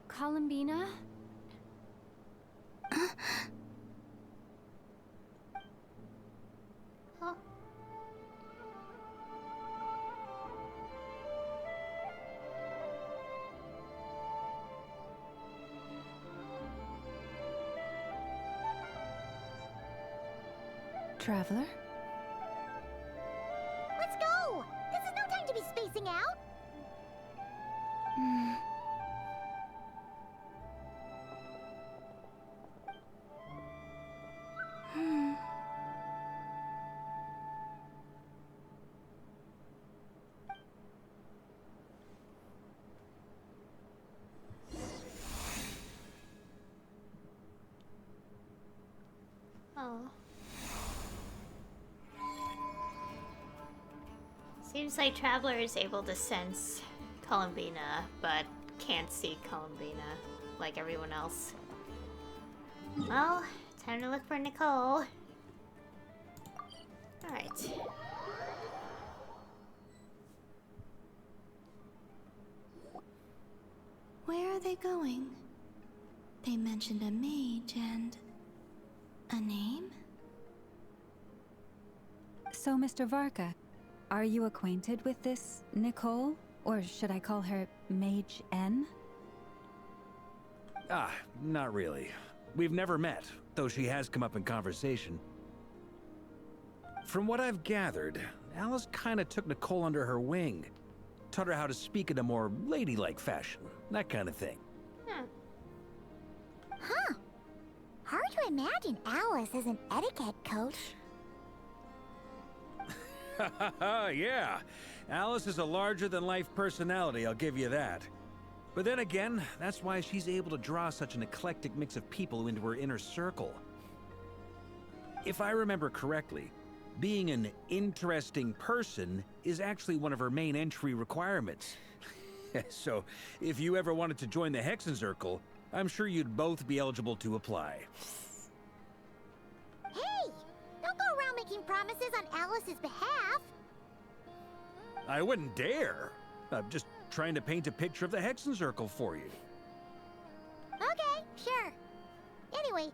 Columbina? Huh? Traveler? Let's go! This is no time to be spacing out! Oh. Seems like Traveler is able to sense Columbina, but can't see Columbina like everyone else. Well, time to look for Nicole. Alright. Where are they going? They mentioned a mage and... a name? So, Mr. Varka, are you acquainted with this Nicole? Or should I call her Mage N? Ah, not really. We've never met, though she has come up in conversation. From what I've gathered, Alice kinda took Nicole under her wing. Taught her how to speak in a more ladylike fashion, that kind of thing. Huh. Hard to imagine Alice as an etiquette coach. Yeah, Alice is a larger-than-life personality, I'll give you that. But then again, that's why she's able to draw such an eclectic mix of people into her inner circle. If I remember correctly, being an interesting person is actually one of her main entry requirements. So, if you ever wanted to join the Hexenzirkel, I'm sure you'd both be eligible to apply. Hey! Don't go around making promises on Alice's behalf! I wouldn't dare. I'm just trying to paint a picture of the Hexenzirkel for you. Okay, sure. Anyway,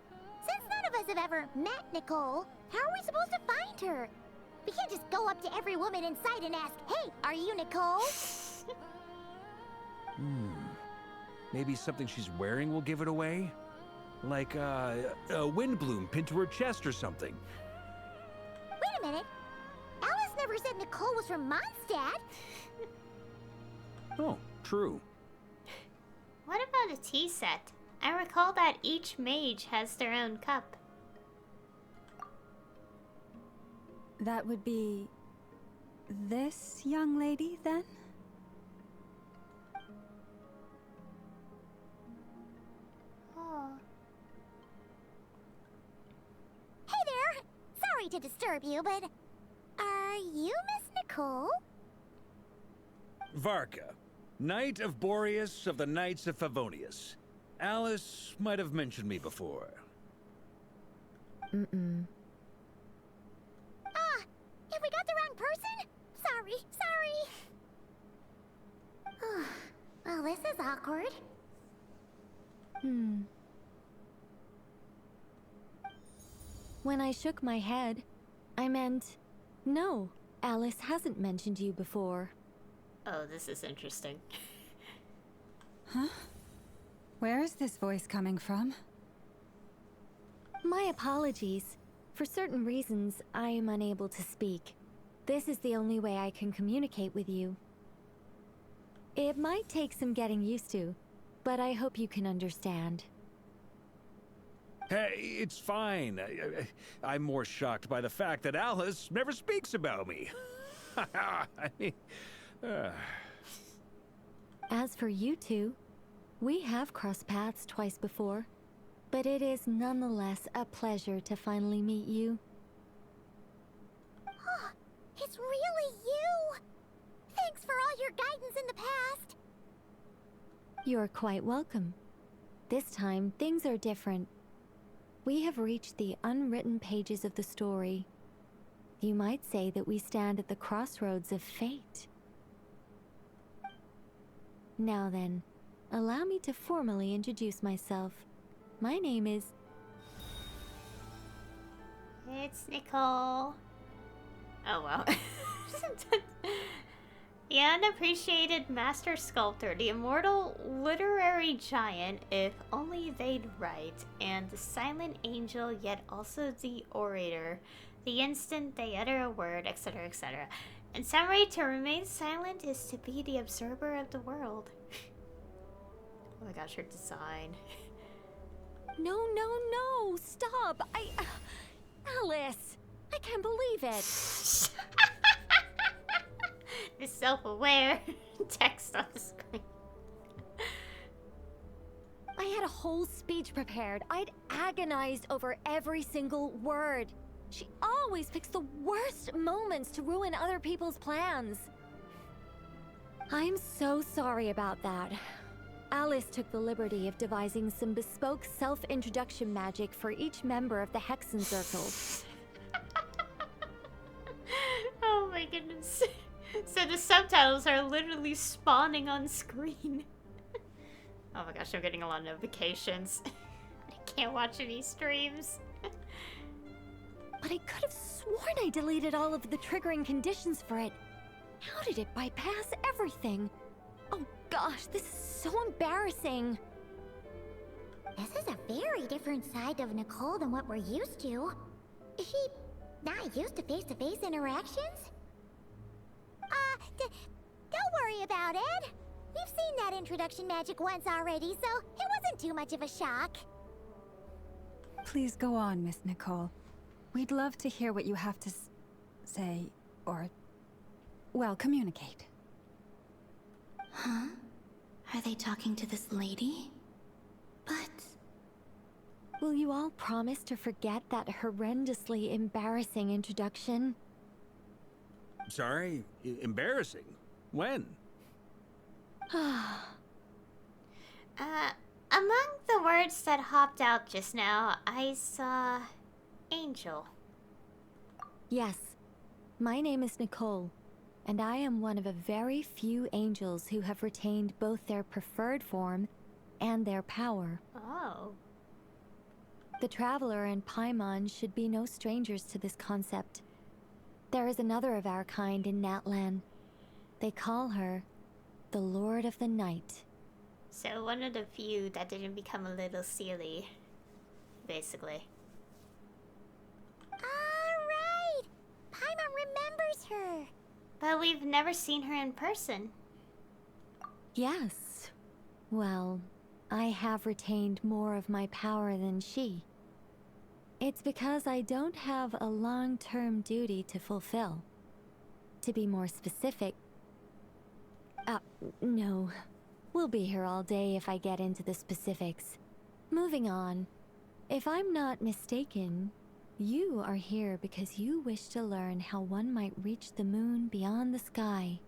since none of us have ever met Nicole, how are we supposed to find her? We can't just go up to every woman in sight and ask, "Hey, are you Nicole?" Maybe something she's wearing will give it away? Like, a windbloom pinned to her chest or something. Wait a minute. Alice never said Nicole was from Mondstadt. Oh, true. What about a tea set? I recall that each mage has their own cup. That would be... this young lady, then? Oh. Hey there! Sorry to disturb you, but... are you Miss Nicole? Varka, Knight of Boreas of the Knights of Favonius. Alice might have mentioned me before. Ah! Have we got the wrong person? Sorry. Well, this is awkward. When I shook my head, I meant, no, Alice hasn't mentioned you before. Oh, this is interesting. Huh? Where is this voice coming from? My apologies. For certain reasons, I am unable to speak. This is the only way I can communicate with you. It might take some getting used to, but I hope you can understand. Hey, it's fine. I'm more shocked by the fact that Alice never speaks about me. I mean... As for you two, we have crossed paths twice before, but it is nonetheless a pleasure to finally meet you. It's really you! Thanks for all your guidance in the past! You're quite welcome. This time, things are different. We have reached the unwritten pages of the story. You might say that we stand at the crossroads of fate. Now then, allow me to formally introduce myself. My name is... It's Nicole. Oh, wow. The unappreciated master sculptor, the immortal literary giant, if only they'd write, and the silent angel, yet also the orator, the instant they utter a word, etc., etc. In summary, to remain silent is to be the observer of the world. Oh my gosh, her design. No, stop! Alice! I can't believe it! The self-aware text on the screen. I had a whole speech prepared. I'd agonized over every single word. She always picks the worst moments to ruin other people's plans. I'm so sorry about that. Alice took the liberty of devising some bespoke self-introduction magic for each member of the Hexenzirkel. Oh my goodness. So the subtitles are literally spawning on screen. Oh my gosh, I'm getting a lot of notifications. I can't watch any streams. But I could have sworn I deleted all of the triggering conditions for it. How did it bypass everything? Oh gosh, this is so embarrassing. This is a very different side of Nicole than what we're used to. Is she not used to face-to-face interactions? Don't worry about it. We've seen that introduction magic once already, so it wasn't too much of a shock. Please go on, Miss Nicole. We'd love to hear what you have to say, or, well, communicate. Huh? Are they talking to this lady? But... Will you all promise to forget that horrendously embarrassing introduction? Sorry? Embarrassing? When? Among the words that hopped out just now, I saw... Angel. Yes. My name is Nicole, and I am one of a very few angels who have retained both their preferred form and their power. Oh. The Traveler and Paimon should be no strangers to this concept. There is another of our kind in Natlan. They call her the Lord of the Night. So one of the few that didn't become a little silly, basically. Alright! Paimon remembers her. But we've never seen her in person. Yes. Well, I have retained more of my power than she. It's because I don't have a long-term duty to fulfill. To be more specific... no. We'll be here all day if I get into the specifics. Moving on. If I'm not mistaken, you are here because you wish to learn how one might reach the moon beyond the sky.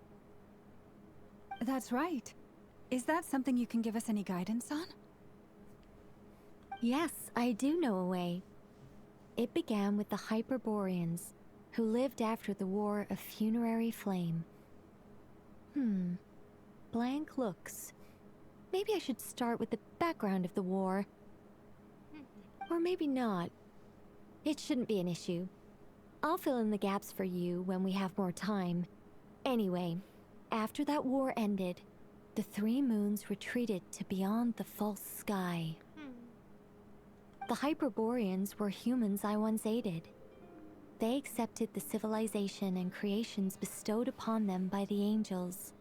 That's right. Is that something you can give us any guidance on? Yes, I do know a way. It began with the Hyperboreans, who lived after the War of Funerary Flame. Blank looks. Maybe I should start with the background of the war. Or maybe not. It shouldn't be an issue. I'll fill in the gaps for you when we have more time. Anyway, after that war ended, the three moons retreated to beyond the false sky. The Hyperboreans were humans I once aided. They accepted the civilization and creations bestowed upon them by the angels.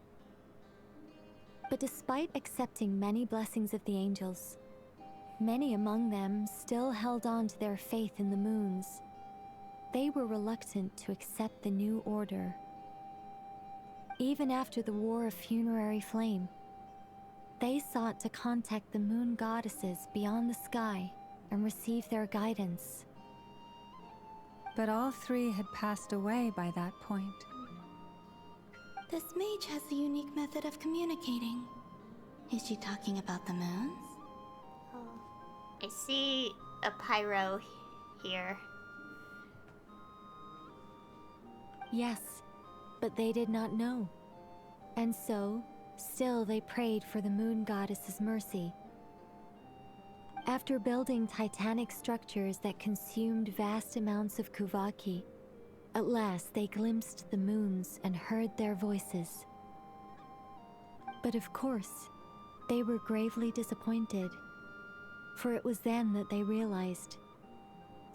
But despite accepting many blessings of the angels, many among them still held on to their faith in the moons. They were reluctant to accept the new order. Even after the War of Funerary Flame, they sought to contact the moon goddesses beyond the sky and receive their guidance. But all three had passed away by that point. This mage has a unique method of communicating. Is she talking about the moons? I see a pyro here. Yes, but they did not know. And so, still they prayed for the moon goddess's mercy. After building titanic structures that consumed vast amounts of Kuvaki, at last they glimpsed the moons and heard their voices. But of course, they were gravely disappointed, for it was then that they realized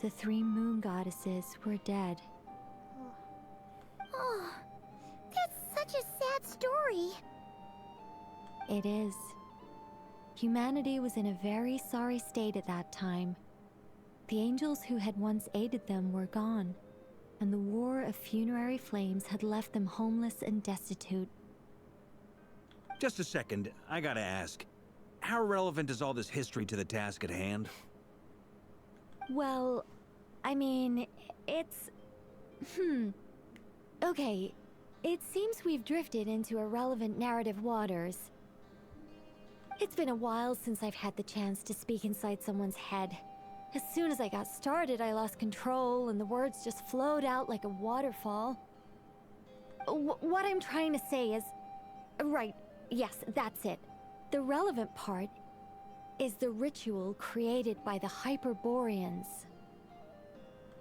the three moon goddesses were dead. Oh, that's such a sad story. It is. Humanity was in a very sorry state at that time. The angels who had once aided them were gone, and the War of Funerary Flames had left them homeless and destitute. Just a second, I gotta ask. How relevant is all this history to the task at hand? Well, I mean, it's... Okay, it seems we've drifted into irrelevant narrative waters. It's been a while since I've had the chance to speak inside someone's head. As soon as I got started, I lost control and the words just flowed out like a waterfall. What I'm trying to say is... Right, yes, that's it. The relevant part is the ritual created by the Hyperboreans.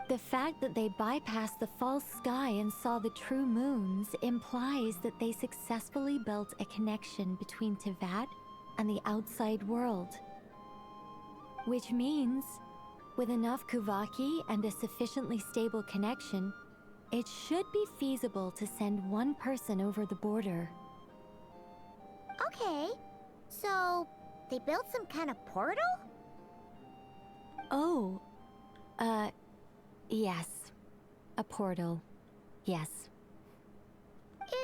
The fact that they bypassed the false sky and saw the true moons implies that they successfully built a connection between Tevat and the outside world. Which means, with enough Kuvaki and a sufficiently stable connection, it should be feasible to send one person over the border. Okay, so they built some kind of portal? Oh, yes. A portal. Yes.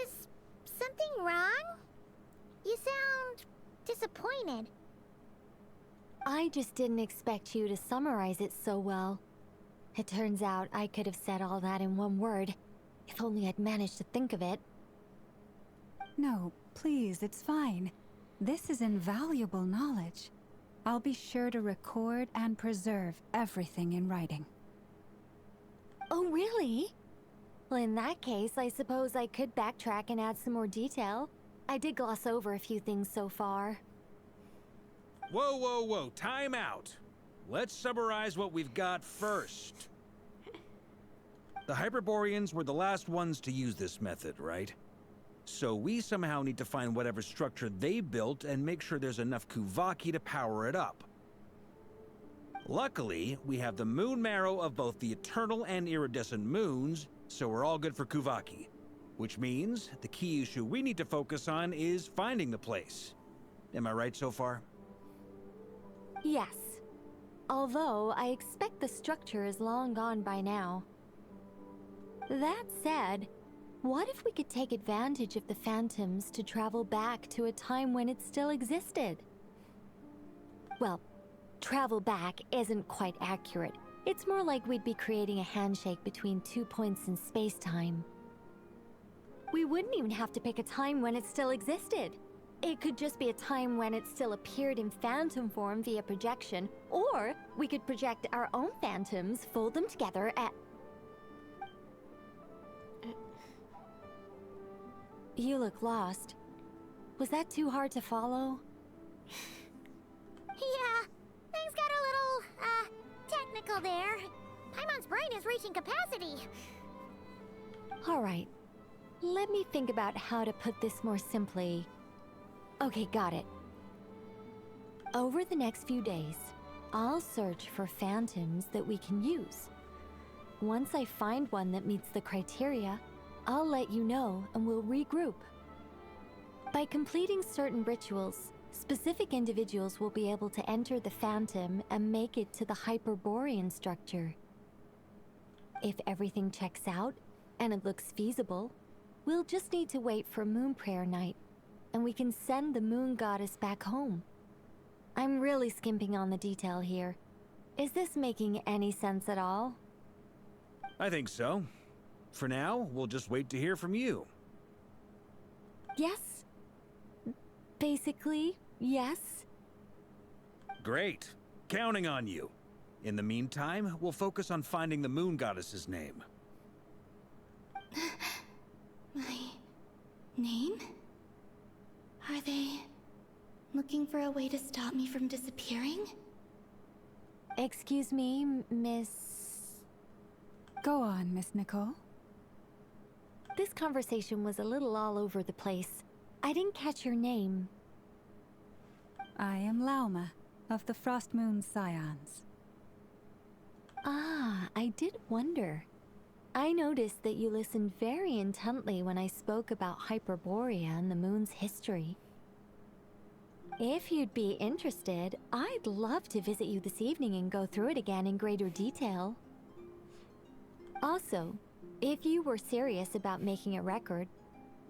Is something wrong? You sound disappointed. I just didn't expect you to summarize it so well. It turns out I could have said all that in one word, if only I'd managed to think of it. No, please, it's fine. This is invaluable knowledge. I'll be sure to record and preserve everything in writing. Oh, really? Well, in that case, I suppose I could backtrack and add some more detail. I did gloss over a few things so far. Whoa, whoa, whoa, time out. Let's summarize what we've got first. The Hyperboreans were the last ones to use this method, right? So we somehow need to find whatever structure they built and make sure there's enough Kuvaki to power it up. Luckily, we have the moon marrow of both the eternal and iridescent moons, so we're all good for Kuvaki. Which means the key issue we need to focus on is finding the place. Am I right so far? Yes. Although, I expect the structure is long gone by now. That said, what if we could take advantage of the phantoms to travel back to a time when it still existed? Well, travel back isn't quite accurate. It's more like we'd be creating a handshake between 2 points in space-time. We wouldn't even have to pick a time when it still existed. It could just be a time when it still appeared in phantom form via projection, or we could project our own phantoms, fold them together at... You look lost. Was that too hard to follow? Yeah, things got a little, technical there. Paimon's brain is reaching capacity. Alright. Let me think about how to put this more simply. Okay, got it. Over the next few days, I'll search for phantoms that we can use. Once I find one that meets the criteria, I'll let you know and we'll regroup. By completing certain rituals, specific individuals will be able to enter the phantom and make it to the Hyperborean structure. If everything checks out and it looks feasible, we'll just need to wait for Moon Prayer Night, and we can send the Moon Goddess back home. I'm really skimping on the detail here. Is this making any sense at all? I think so. For now, we'll just wait to hear from you. Yes. Basically, yes. Great. Counting on you. In the meantime, we'll focus on finding the Moon Goddess's name. My name? Are they looking for a way to stop me from disappearing? Excuse me, Miss... Go on, Miss Nicole. This conversation was a little all over the place. I didn't catch your name. I am Lauma, of the Frost Moon Scions. Ah, I did wonder. I noticed that you listened very intently when I spoke about Hyperborea and the moon's history. If you'd be interested, I'd love to visit you this evening and go through it again in greater detail. Also, if you were serious about making a record,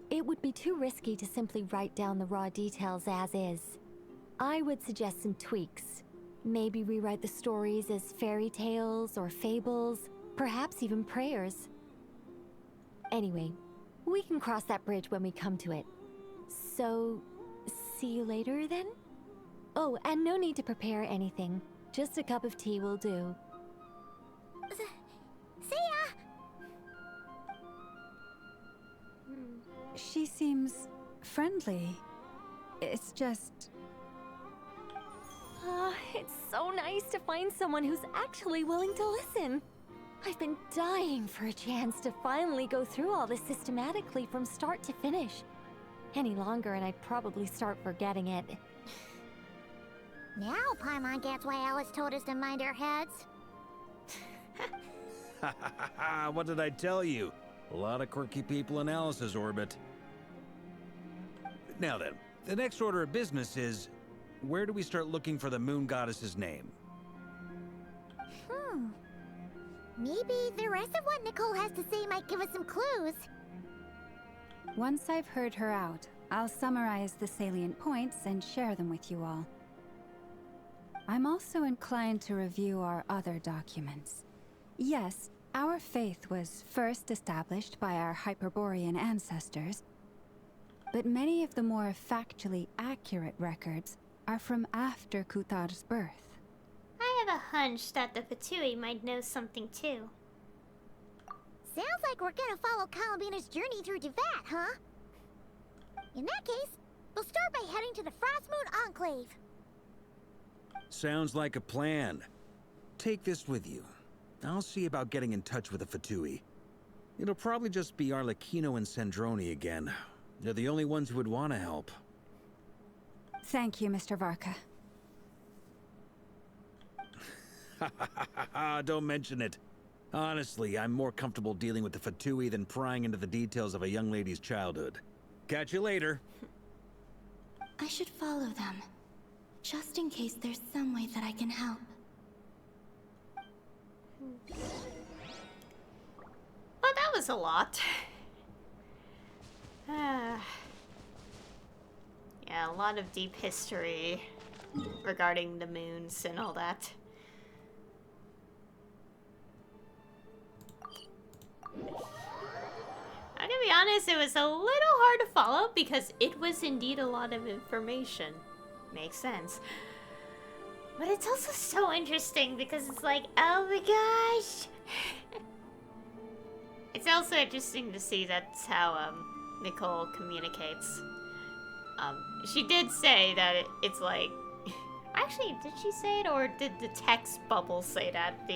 it would be too risky to simply write down the raw details as is. I would suggest some tweaks. Maybe rewrite the stories as fairy tales or fables, perhaps even prayers. Anyway, we can cross that bridge when we come to it. So, see you later then? Oh, and no need to prepare anything. Just a cup of tea will do. See ya! She seems friendly. It's just, It's so nice to find someone who's actually willing to listen. I've been dying for a chance to finally go through all this systematically from start to finish. Any longer and I'd probably start forgetting it. Now Paimon gets why Alice told us to mind our heads. What did I tell you? A lot of quirky people in Alice's orbit. Now then, the next order of business is, where do we start looking for the moon goddess's name? Maybe the rest of what Nicole has to say might give us some clues. Once I've heard her out, I'll summarize the salient points and share them with you all. I'm also inclined to review our other documents. Yes, our faith was first established by our Hyperborean ancestors, but many of the more factually accurate records are from after Kuthar's birth. I have a hunch that the Fatui might know something too. Sounds like we're gonna follow Columbina's journey through Duvat, huh? In that case, we'll start by heading to the Frostmoon Enclave. Sounds like a plan. Take this with you. I'll see about getting in touch with the Fatui. It'll probably just be Arlecchino and Sandroni again. They're the only ones who would want to help. Thank you, Mr. Varka. Don't mention it. Honestly, I'm more comfortable dealing with the Fatui than prying into the details of a young lady's childhood. Catch you later. I should follow them, just in case there's some way that I can help. But that was a lot. Yeah, a lot of deep history regarding the moons and all that. I'm gonna be honest, it was a little hard to follow because it was indeed a lot of information. Makes sense. But it's also so interesting because it's like, oh my gosh! It's also interesting to see that's how Nicole communicates. She did say that it's like... Actually, did she say it, or did the text bubble say that?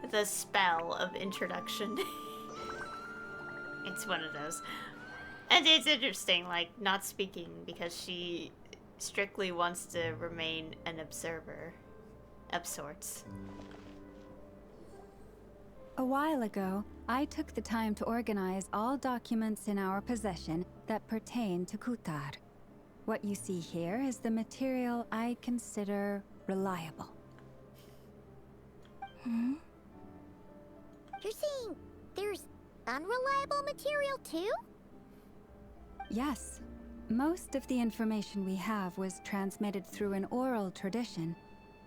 The spell of introduction. It's one of those. And it's interesting, like, not speaking because she strictly wants to remain an observer of sorts. A while ago, I took the time to organize all documents in our possession that pertain to Kuthar. What you see here is the material I consider reliable. You're saying there's unreliable material too? Yes. Most of the information we have was transmitted through an oral tradition.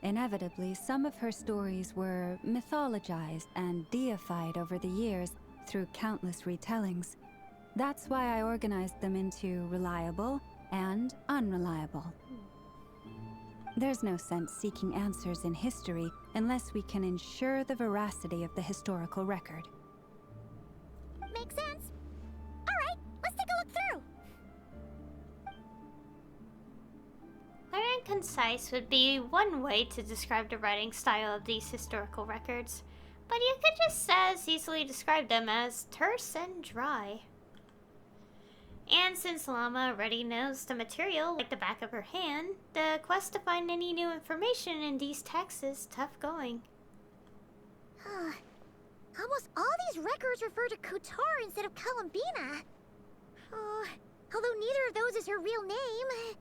Inevitably, some of her stories were mythologized and deified over the years through countless retellings. That's why I organized them into reliable and unreliable. There's no sense seeking answers in history unless we can ensure the veracity of the historical record. Makes sense. Alright, let's take a look through. Clear and concise would be one way to describe the writing style of these historical records, but you could just as easily describe them as terse and dry. And since Llama already knows the material like the back of her hand, the quest to find any new information in these texts is tough going. Almost all these records refer to Kutar instead of Columbina. Although neither of those is her real name.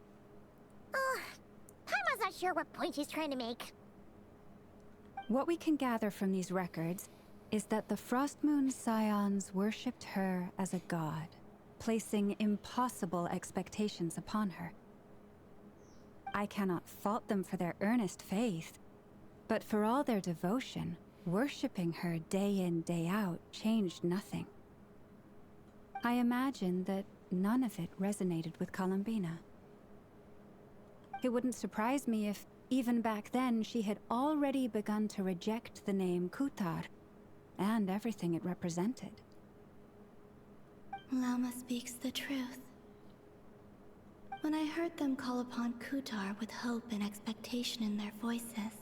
Paimon's not sure what point she's trying to make. What we can gather from these records is that the Frostmoon Scions worshipped her as a god, placing impossible expectations upon her. I cannot fault them for their earnest faith, but for all their devotion, worshipping her day in, day out changed nothing. I imagine that none of it resonated with Columbina. It wouldn't surprise me if, even back then, she had already begun to reject the name Kuthar and everything it represented. Llama speaks the truth. When I heard them call upon Kutar with hope and expectation in their voices,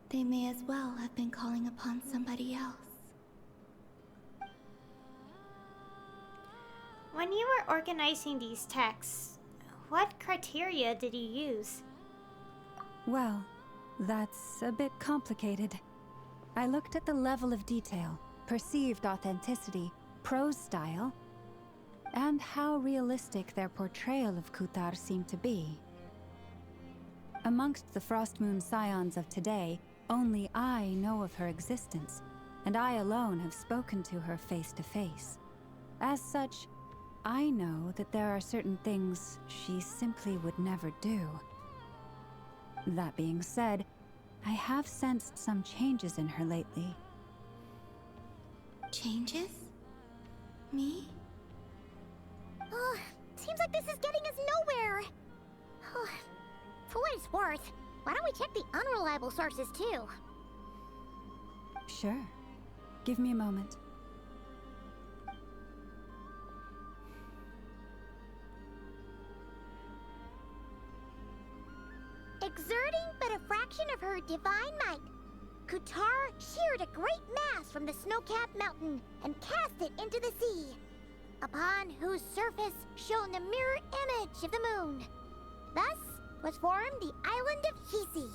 they may as well have been calling upon somebody else. When you were organizing these texts, what criteria did you use? Well, that's a bit complicated. I looked at the level of detail, perceived authenticity, prose style, and how realistic their portrayal of Kutar seemed to be. Amongst the Frostmoon Scions of today, only I know of her existence, and I alone have spoken to her face to face. As such, I know that there are certain things she simply would never do. That being said, I have sensed some changes in her lately. Changes? Me? Oh, seems like this is getting us nowhere. Oh, for what it's worth, why don't we check the unreliable sources too? Sure. Give me a moment. Exerting but a fraction of her divine might, Kutar sheared a great mass from the snow-capped mountain and cast it into the sea, upon whose surface shone the mirror image of the moon. Thus was formed the island of Hisi.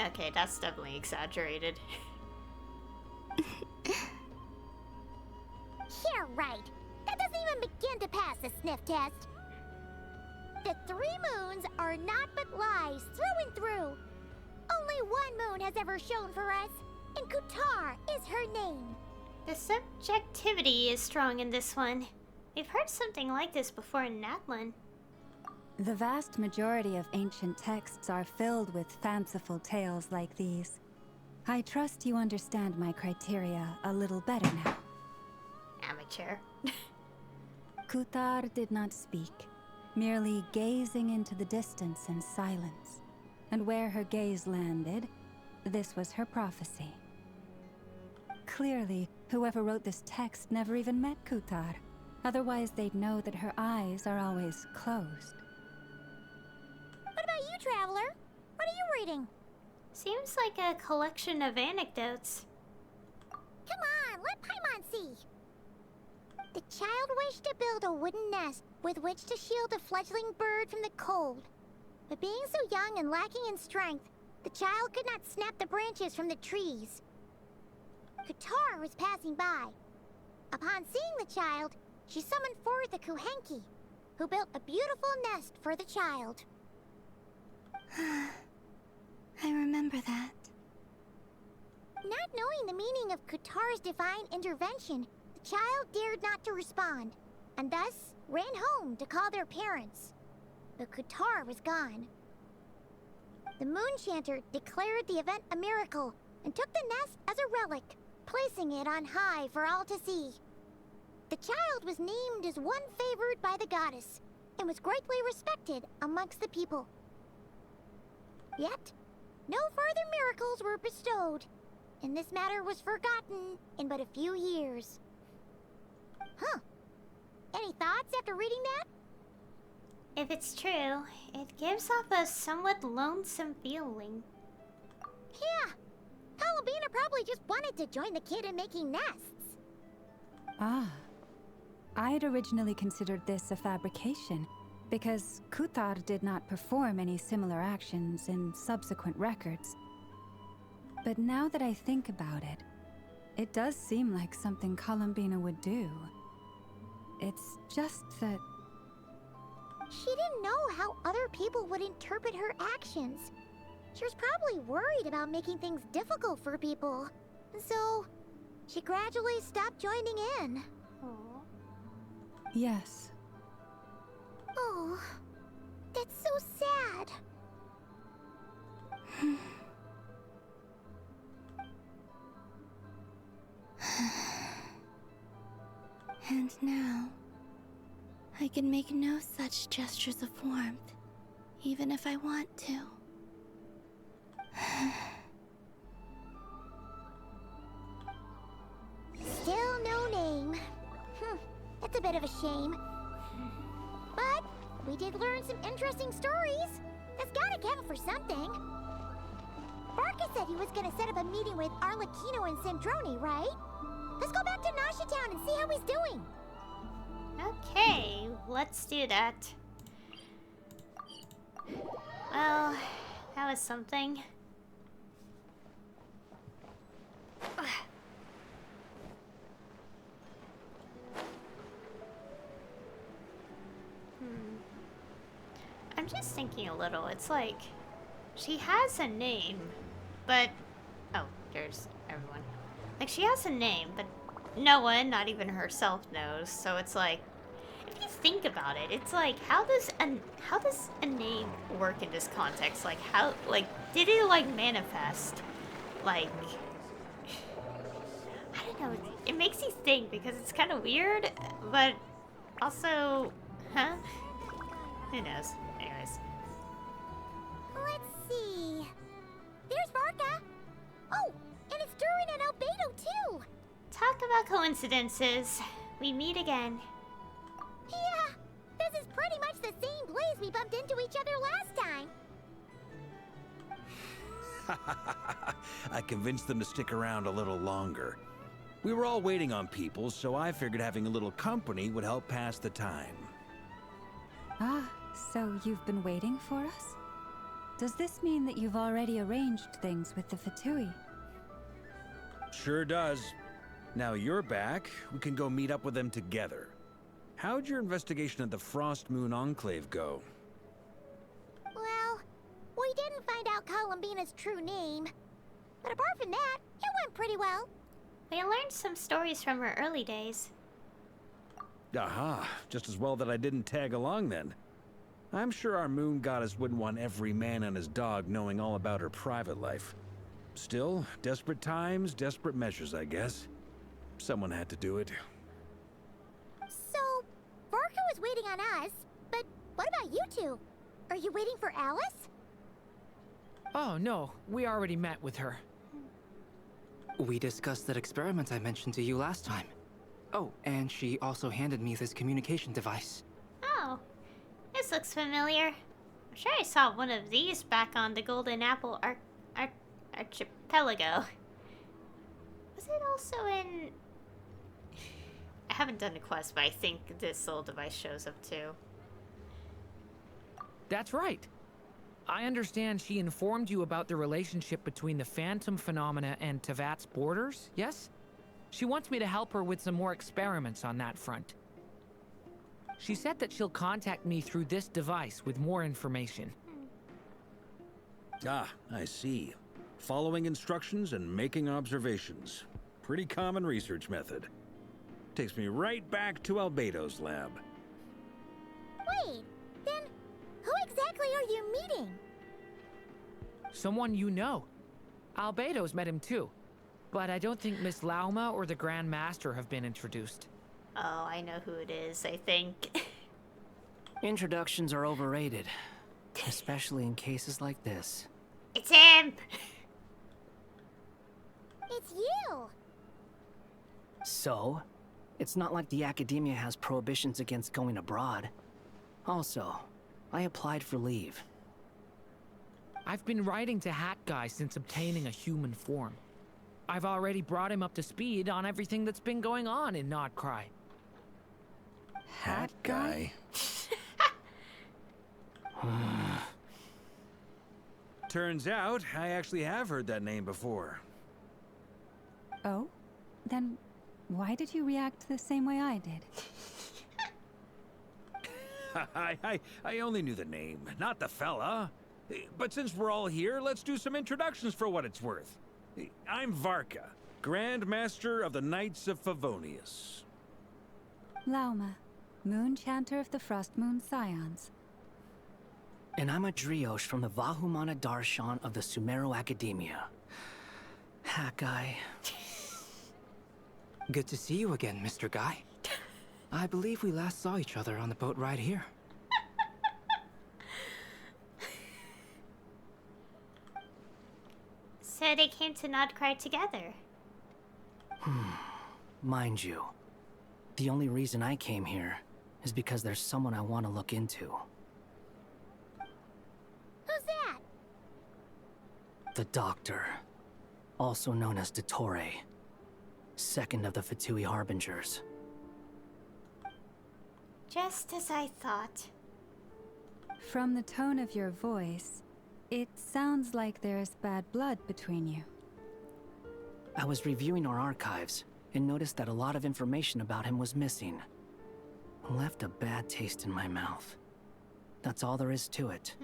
Okay, that's definitely exaggerated. Yeah, right. That doesn't even begin to pass the sniff test. The 3 moons are naught but lies through and through. Only one moon has ever shone for us, and Kutar is her name. The subjectivity is strong in this one. We've heard something like this before in Natlan. The vast majority of ancient texts are filled with fanciful tales like these. I trust you understand my criteria a little better now. Amateur. Kutar did not speak, merely gazing into the distance in silence. And where her gaze landed, this was her prophecy. Clearly, whoever wrote this text never even met Kutar. Otherwise, they'd know that her eyes are always closed. What about you, Traveler? What are you reading? Seems like a collection of anecdotes. Come on, let Paimon see. The child wished to build a wooden nest with which to shield a fledgling bird from the cold. But being so young and lacking in strength, the child could not snap the branches from the trees. Kutar was passing by. Upon seeing the child, she summoned forth a Kuhenki, who built a beautiful nest for the child. I remember that. Not knowing the meaning of Kutar's divine intervention, the child dared not to respond, and thus ran home to call their parents. But Kutar was gone. The Moon Chanter declared the event a miracle and took the nest as a relic, placing it on high for all to see. The child was named as one favored by the goddess and was greatly respected amongst the people. Yet, no further miracles were bestowed, and this matter was forgotten in but a few years. Huh. Any thoughts after reading that? If it's true, it gives off a somewhat lonesome feeling. Yeah. Columbina probably just wanted to join the kid in making nests. Ah. I'd originally considered this a fabrication, because Kutar did not perform any similar actions in subsequent records. But now that I think about it, it does seem like something Columbina would do. It's just that... She didn't know how other people would interpret her actions. She was probably worried about making things difficult for people. So, she gradually stopped joining in. Yes. Oh, that's so sad. And now, I can make no such gestures of warmth, even if I want to. Still no name. That's a bit of a shame. But we did learn some interesting stories. That's gotta count for something. Barca said he was gonna set up a meeting with Arlecchino and Sandrone, right? Let's go back to Nasha Town and see how he's doing. Okay, let's do that. Well, that was something. I'm just thinking a little. It's like she has a name, but oh, there's everyone. Like she has a name, but no one, not even herself, knows. So it's like, if you think about it, it's like how does a name work in this context? Like how, like did it like manifest? Like I don't know. It makes you think because it's kind of weird, but also, huh? Who knows? Anyways. Let's see. There's Barca. Oh, and it's Durin and Albedo too. Talk about coincidences. We meet again. Yeah, this is pretty much the same place we bumped into each other last time. I convinced them to stick around a little longer. We were all waiting on people, so I figured having a little company would help pass the time. Ah, so you've been waiting for us? Does this mean that you've already arranged things with the Fatui? Sure does. Now you're back, we can go meet up with them together. How'd your investigation at the Frost Moon Enclave go? Well, we didn't find out Columbina's true name. But apart from that, it went pretty well. We learned some stories from her early days. Aha, just as well that I didn't tag along then. I'm sure our moon goddess wouldn't want every man and his dog knowing all about her private life. Still, desperate times, desperate measures, I guess. Someone had to do it. So, Barca was waiting on us, but what about you two? Are you waiting for Alice? Oh, no. We already met with her. We discussed that experiment I mentioned to you last time. Oh, and she also handed me this communication device. Oh, this looks familiar. I'm sure I saw one of these back on the Golden Apple Archipelago. Was it also in... I haven't done a quest, but I think this little device shows up too. That's right. I understand she informed you about the relationship between the Phantom Phenomena and Tevat's borders, yes? She wants me to help her with some more experiments on that front. She said that she'll contact me through this device with more information. Ah, I see. Following instructions and making observations. Pretty common research method. Takes me right back to Albedo's lab. Wait, then who exactly are you meeting? Someone you know. Albedo's met him too. But I don't think Miss Lauma or the Grand Master have been introduced. Oh, I know who it is, I think. Introductions are overrated. Especially in cases like this. It's him! It's you! So? It's not like the academia has prohibitions against going abroad. Also, I applied for leave. I've been writing to Hat Guy since obtaining a human form. I've already brought him up to speed on everything that's been going on in Nod-Krai. Hat Guy? Turns out, I actually have heard that name before. Oh? Then why did you react the same way I did? I only knew the name, not the fella. But since we're all here, let's do some introductions for what it's worth. I'm Varka, Grand Master of the Knights of Favonius. Lauma, Moon Chanter of the Frost Moon Scions. And I'm a Driosh from the Vahumana Darshan of the Sumero Academia. Hat Guy. Good to see you again, Mr. Guy. I believe we last saw each other on the boat ride here. So they came to Nod-Krai together. Mind you, the only reason I came here is because there's someone I want to look into. Who's that? The Doctor, also known as Dottore, second of the Fatui Harbingers. Just as I thought. From the tone of your voice, it sounds like there's bad blood between you. I was reviewing our archives and noticed that a lot of information about him was missing. Left a bad taste in my mouth. That's all there is to it.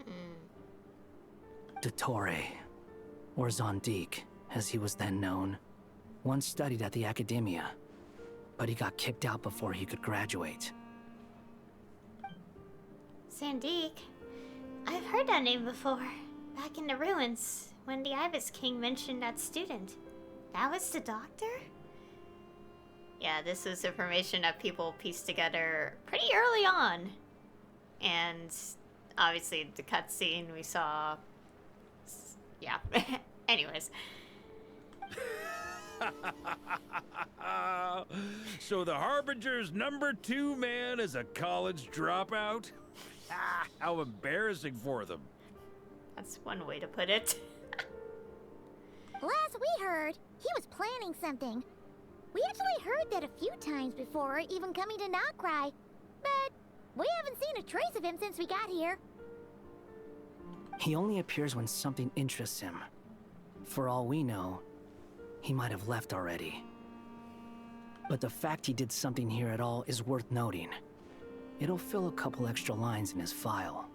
Dottore, or Zondik, as he was then known, once studied at the Academia, but he got kicked out before he could graduate. Zandik? I've heard that name before. Back in the ruins, when the Ibis King mentioned that student. That was the Doctor? Yeah, this is information that people pieced together pretty early on. And obviously the cutscene we saw... Yeah. Anyways. So the Harbinger's #2 man is a college dropout? How embarrassing for them. That's one way to put it. Last we heard, he was planning something. We actually heard that a few times before, even coming to Nod-Krai. But we haven't seen a trace of him since we got here. He only appears when something interests him. For all we know, he might have left already. But the fact he did something here at all is worth noting. It'll fill a couple extra lines in his file.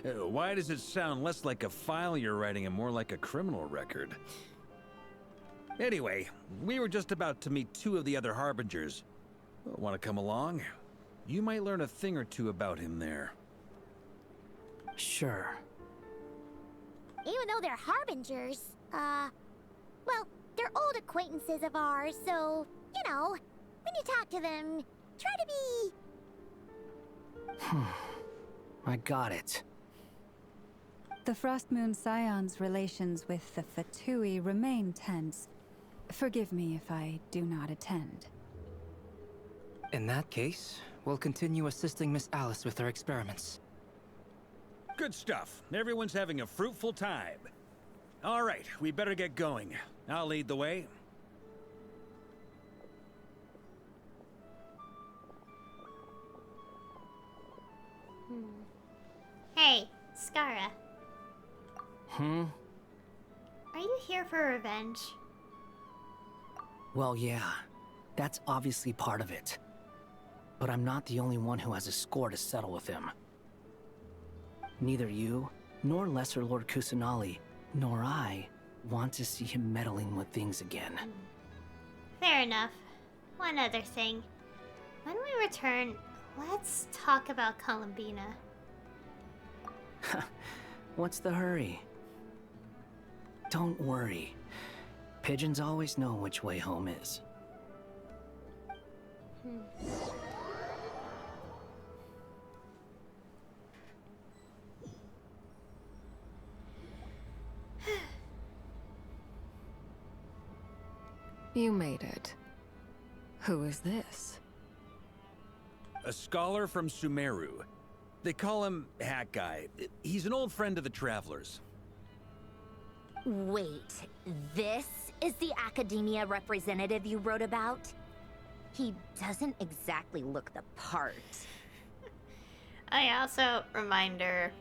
Why does it sound less like a file you're writing and more like a criminal record? Anyway, we were just about to meet 2 of the other Harbingers. Want to come along? You might learn a thing or two about him there. Sure. Even though they're Harbingers, well, they're old acquaintances of ours, so, you know, when you talk to them, try to be... I got it. The Frost Moon Scion's relations with the Fatui remain tense. Forgive me if I do not attend. In that case, we'll continue assisting Miss Alice with her experiments. Good stuff. Everyone's having a fruitful time. All right, we better get going. I'll lead the way. Hey, Skara. Are you here for revenge? Well, yeah. That's obviously part of it. But I'm not the only one who has a score to settle with him. Neither you, nor Lesser Lord Kusanali, nor I want to see him meddling with things again. Fair enough. One other thing. When we return, let's talk about Columbina. What's the hurry? Don't worry. Pigeons always know which way home is. You made it. Who is this? A scholar from Sumeru. They call him Hat Guy. He's an old friend of the Travelers. Wait, this is the Academia representative you wrote about? He doesn't exactly look the part. I also, reminder,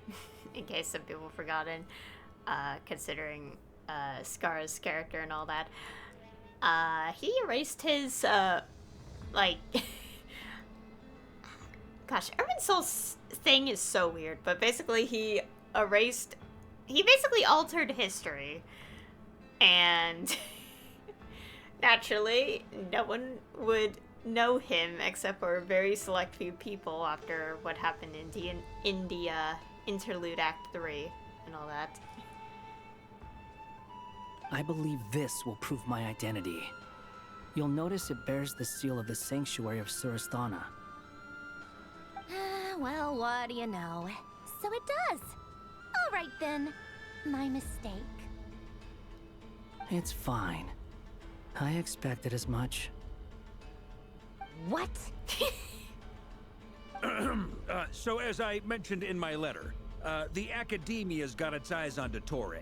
in case some people have forgotten, considering Skara's character and all that, he erased his, like... Gosh, Urban Soul's thing is so weird, but basically he basically altered history. And naturally, no one would know him except for a very select few people after what happened in India Interlude Act 3 and all that. I believe this will prove my identity. You'll notice it bears the seal of the Sanctuary of Surasthana. Well, what do you know? So it does. All right then. My mistake. It's fine. I expected as much. What? So as I mentioned in my letter, the Academia's got its eyes on Dottore.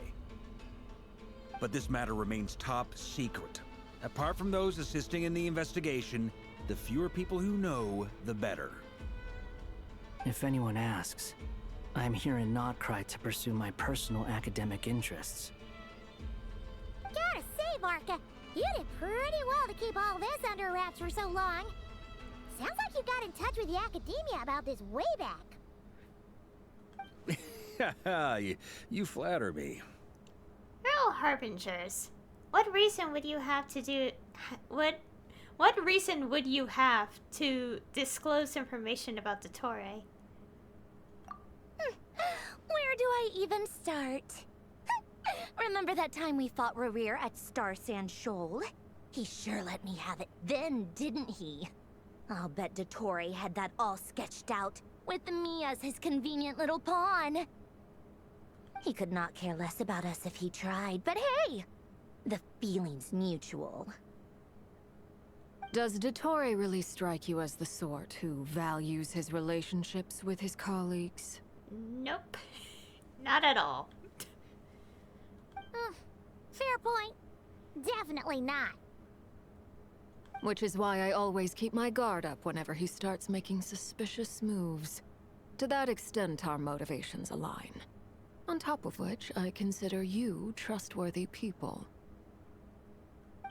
But this matter remains top secret. Apart from those assisting in the investigation, the fewer people who know, the better. If anyone asks, I'm here in Nod-Krai to pursue my personal academic interests. Gotta say, Varka, you did pretty well to keep all this under wraps for so long. Sounds like you got in touch with the Academia about this way back. you flatter me. You're all harbingers. What reason would you have to do... What reason would you have to disclose information about Dottore? Where do I even start? Remember that time we fought Rerir at Star Sand Shoal? He sure let me have it then, didn't he? I'll bet Dottore had that all sketched out, with me as his convenient little pawn. He could not care less about us if he tried, but hey! The feeling's mutual. Does Dottore really strike you as the sort who values his relationships with his colleagues? Nope. Not at all. Fair point. Definitely not. Which is why I always keep my guard up whenever he starts making suspicious moves. To that extent, our motivations align. On top of which, I consider you trustworthy people.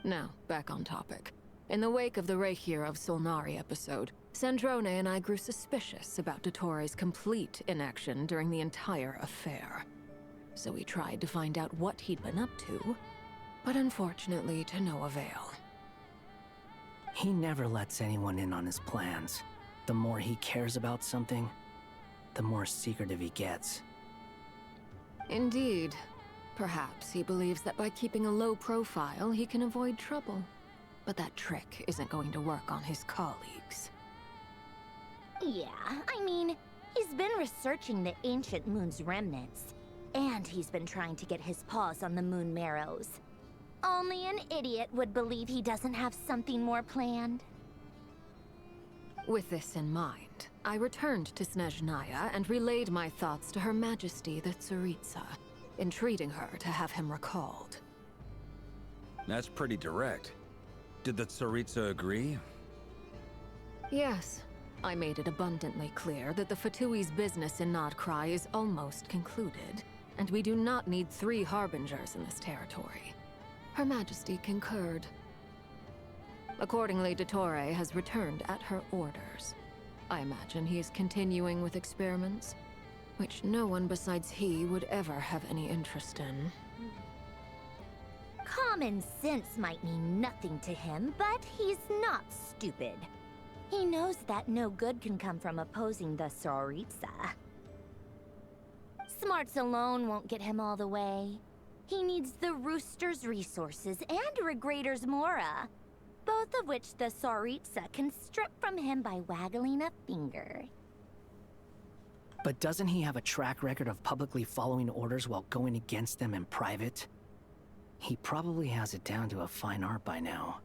Now, back on topic. In the wake of the Rerir of Solnari episode, Sandrone and I grew suspicious about Dottore's complete inaction during the entire affair. So we tried to find out what he'd been up to, but unfortunately to no avail. He never lets anyone in on his plans. The more he cares about something, the more secretive he gets. Indeed. Perhaps he believes that by keeping a low profile, he can avoid trouble. But that trick isn't going to work on his colleagues. Yeah, I mean, he's been researching the ancient moon's remnants. And he's been trying to get his paws on the moon marrows. Only an idiot would believe he doesn't have something more planned. With this in mind, I returned to Snezhnaya and relayed my thoughts to Her Majesty the Tsaritsa, entreating her to have him recalled. That's pretty direct. Did the Tsaritsa agree? Yes. I made it abundantly clear that the Fatui's business in Nod-Krai is almost concluded, and we do not need 3 harbingers in this territory. Her Majesty concurred. Accordingly, Dottore has returned at her orders. I imagine he is continuing with experiments, which no one besides he would ever have any interest in. Common sense might mean nothing to him, but he's not stupid. He knows that no good can come from opposing the Tsaritsa. Smarts alone won't get him all the way. He needs the Rooster's resources and Regrator's Mora, both of which the Tsaritsa can strip from him by waggling a finger. But doesn't he have a track record of publicly following orders while going against them in private? He probably has it down to a fine art by now.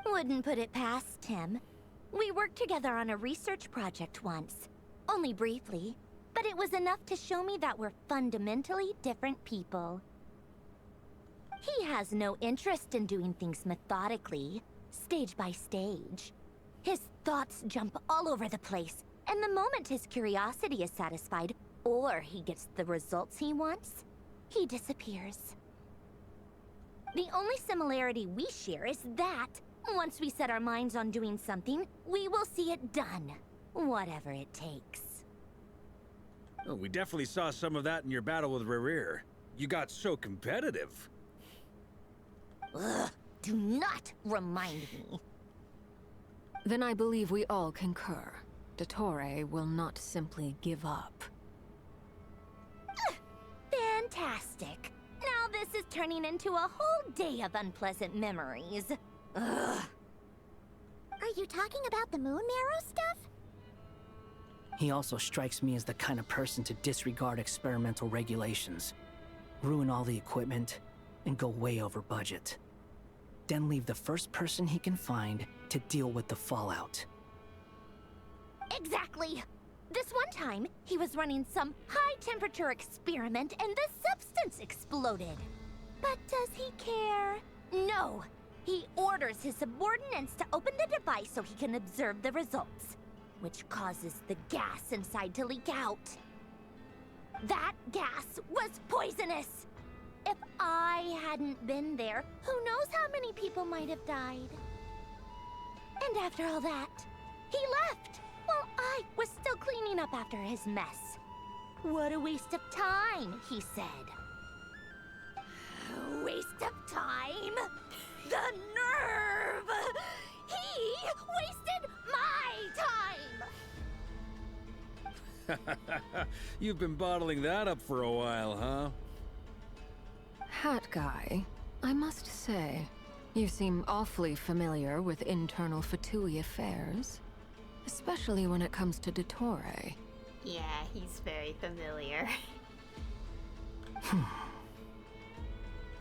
Wouldn't put it past him. We worked together on a research project once. Only briefly, but it was enough to show me that we're fundamentally different people. He has no interest in doing things methodically, stage by stage. His thoughts jump all over the place, and the moment his curiosity is satisfied, or he gets the results he wants, he disappears. The only similarity we share is that, once we set our minds on doing something, we will see it done, whatever it takes. Oh, we definitely saw some of that in your battle with Rerir. You got so competitive. Ugh, do not remind me. Then I believe we all concur. Dottore will not simply give up. Fantastic. Now this is turning into a whole day of unpleasant memories. Ugh. Are you talking about the moon marrow stuff? He also strikes me as the kind of person to disregard experimental regulations, ruin all the equipment, and go way over budget. then leave the first person he can find to deal with the fallout. Exactly! This one time, he was running some high-temperature experiment and the substance exploded. But does he care? No! He orders his subordinates to open the device so he can observe the results, which causes the gas inside to leak out. That gas was poisonous! If I hadn't been there, who knows how many people might have died? And after all that, he left while I was still cleaning up after his mess. What a waste of time, he said. A waste of time? The nerve! He wasted my time! You've been bottling that up for a while, huh? Hat guy, I must say, you seem awfully familiar with internal Fatui affairs. Especially when it comes to Dottore. Yeah, he's very familiar.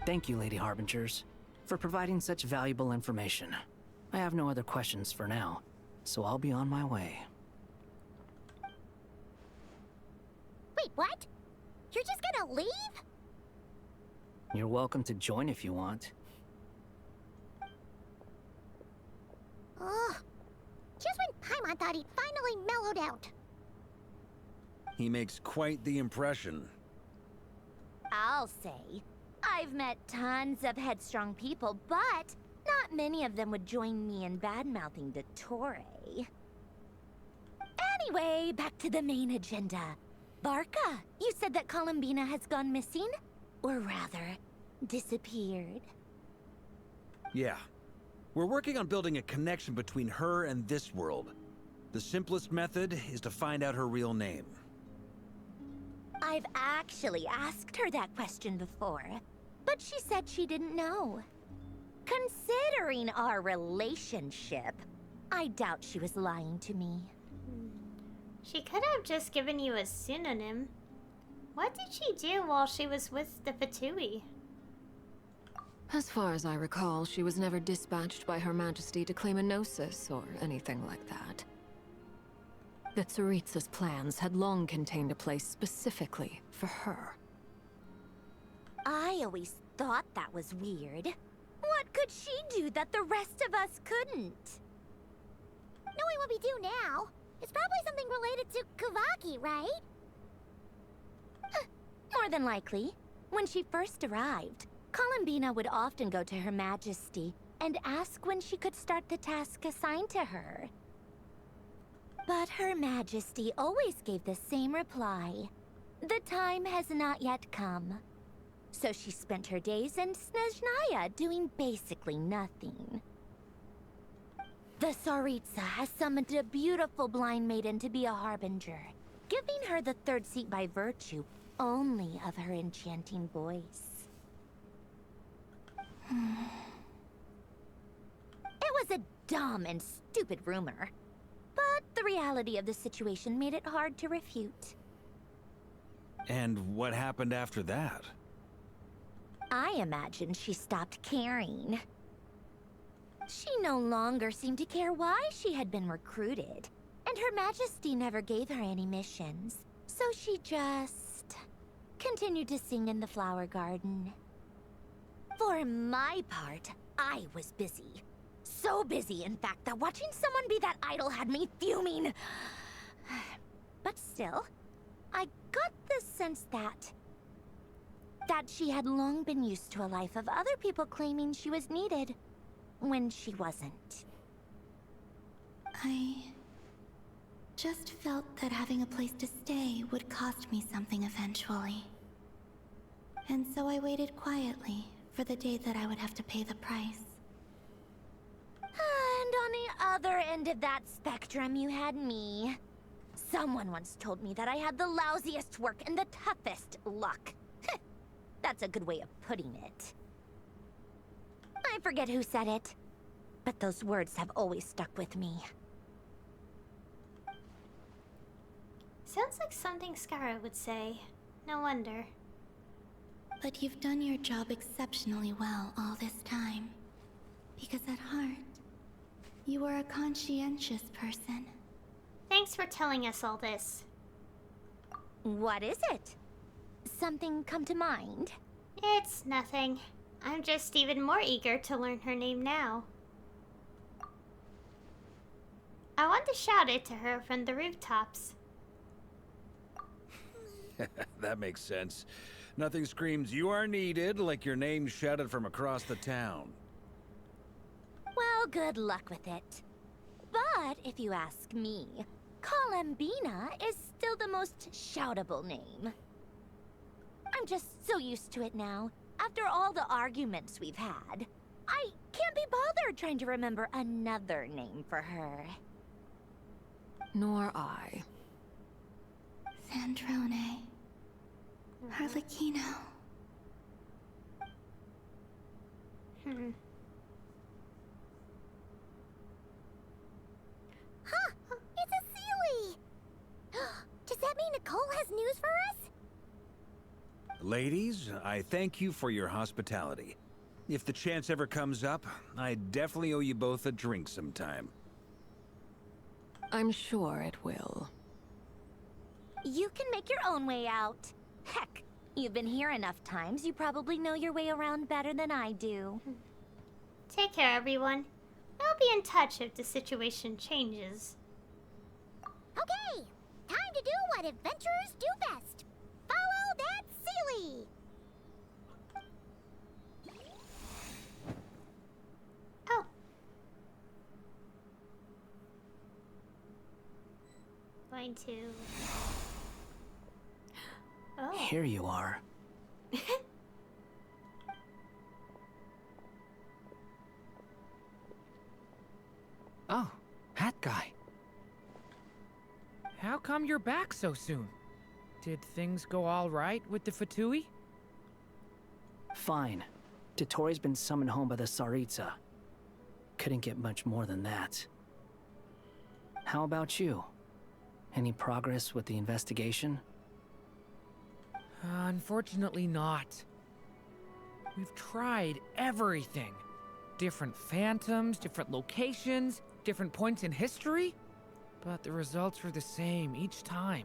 Thank you, Lady Harbingers, for providing such valuable information. I have no other questions for now, so I'll be on my way. Wait, what? You're just gonna leave? You're welcome to join if you want. Ugh. Just when Paimon thought he'd finally mellowed out. He makes quite the impression. I'll say, I've met tons of headstrong people, but not many of them would join me in bad-mouthing Dottore. Anyway, back to the main agenda. Barca, you said that Columbina has gone missing? Or rather, disappeared. Yeah. We're working on building a connection between her and this world. The simplest method is to find out her real name. I've actually asked her that question before, but she said she didn't know. Considering our relationship, I doubt she was lying to me. She could have just given you a synonym. What did she do while she was with the Fatui? As far as I recall, she was never dispatched by Her Majesty to claim a gnosis or anything like that. The Tsaritsa's plans had long contained a place specifically for her. I always thought that was weird. What could she do that the rest of us couldn't? Knowing what we do now, it's probably something related to Kavaki, right? More than likely. When she first arrived, Columbina would often go to Her Majesty and ask when she could start the task assigned to her. But Her Majesty always gave the same reply. The time has not yet come. So she spent her days in Snezhnaya doing basically nothing. The Tsaritsa has summoned a beautiful blind maiden to be a harbinger, giving her the third seat by virtue only of her enchanting voice. It was a dumb and stupid rumor, but the reality of the situation made it hard to refute. And what happened after that? I imagine she stopped caring. She no longer seemed to care why she had been recruited, and Her Majesty never gave her any missions, so she just continued to sing in the flower garden. For my part, I was busy. So busy, in fact, that watching someone be that idol had me fuming. But still, I got the sense that she had long been used to a life of other people claiming she was needed when she wasn't. I just felt that having a place to stay would cost me something eventually. And so I waited quietly for the day that I would have to pay the price. And on the other end of that spectrum, you had me. Someone once told me that I had the lousiest work and the toughest luck. That's a good way of putting it. I forget who said it, but those words have always stuck with me. Sounds like something Skara would say. No wonder. But you've done your job exceptionally well all this time. Because at heart, you are a conscientious person. Thanks for telling us all this. What is it? Something come to mind? It's nothing. I'm just even more eager to learn her name now. I want to shout it to her from the rooftops. That makes sense. Nothing screams you are needed like your name shouted from across the town. Well, good luck with it. But if you ask me, Columbina is still the most shoutable name. I'm just so used to it now. After all the arguments we've had, I can't be bothered trying to remember another name for her. Nor I. Sandrone. Harlequino. Huh! It's a Sealy! Does that mean Nicole has news for us? Ladies, I thank you for your hospitality. If the chance ever comes up, I definitely owe you both a drink sometime. I'm sure it will. You can make your own way out. Heck, you've been here enough times, you probably know your way around better than I do. Take care, everyone. I'll be in touch if the situation changes. Okay, time to do what adventurers do best. Follow that Sealy! Oh. Going to... Oh. Here you are. Oh, hat guy. How come you're back so soon? Did things go all right with the Fatui? Fine. Dotori's been summoned home by the Tsaritsa. Couldn't get much more than that. How about you? Any progress with the investigation? Unfortunately not. We've tried everything. Different phantoms, different locations, different points in history. But the results were the same each time.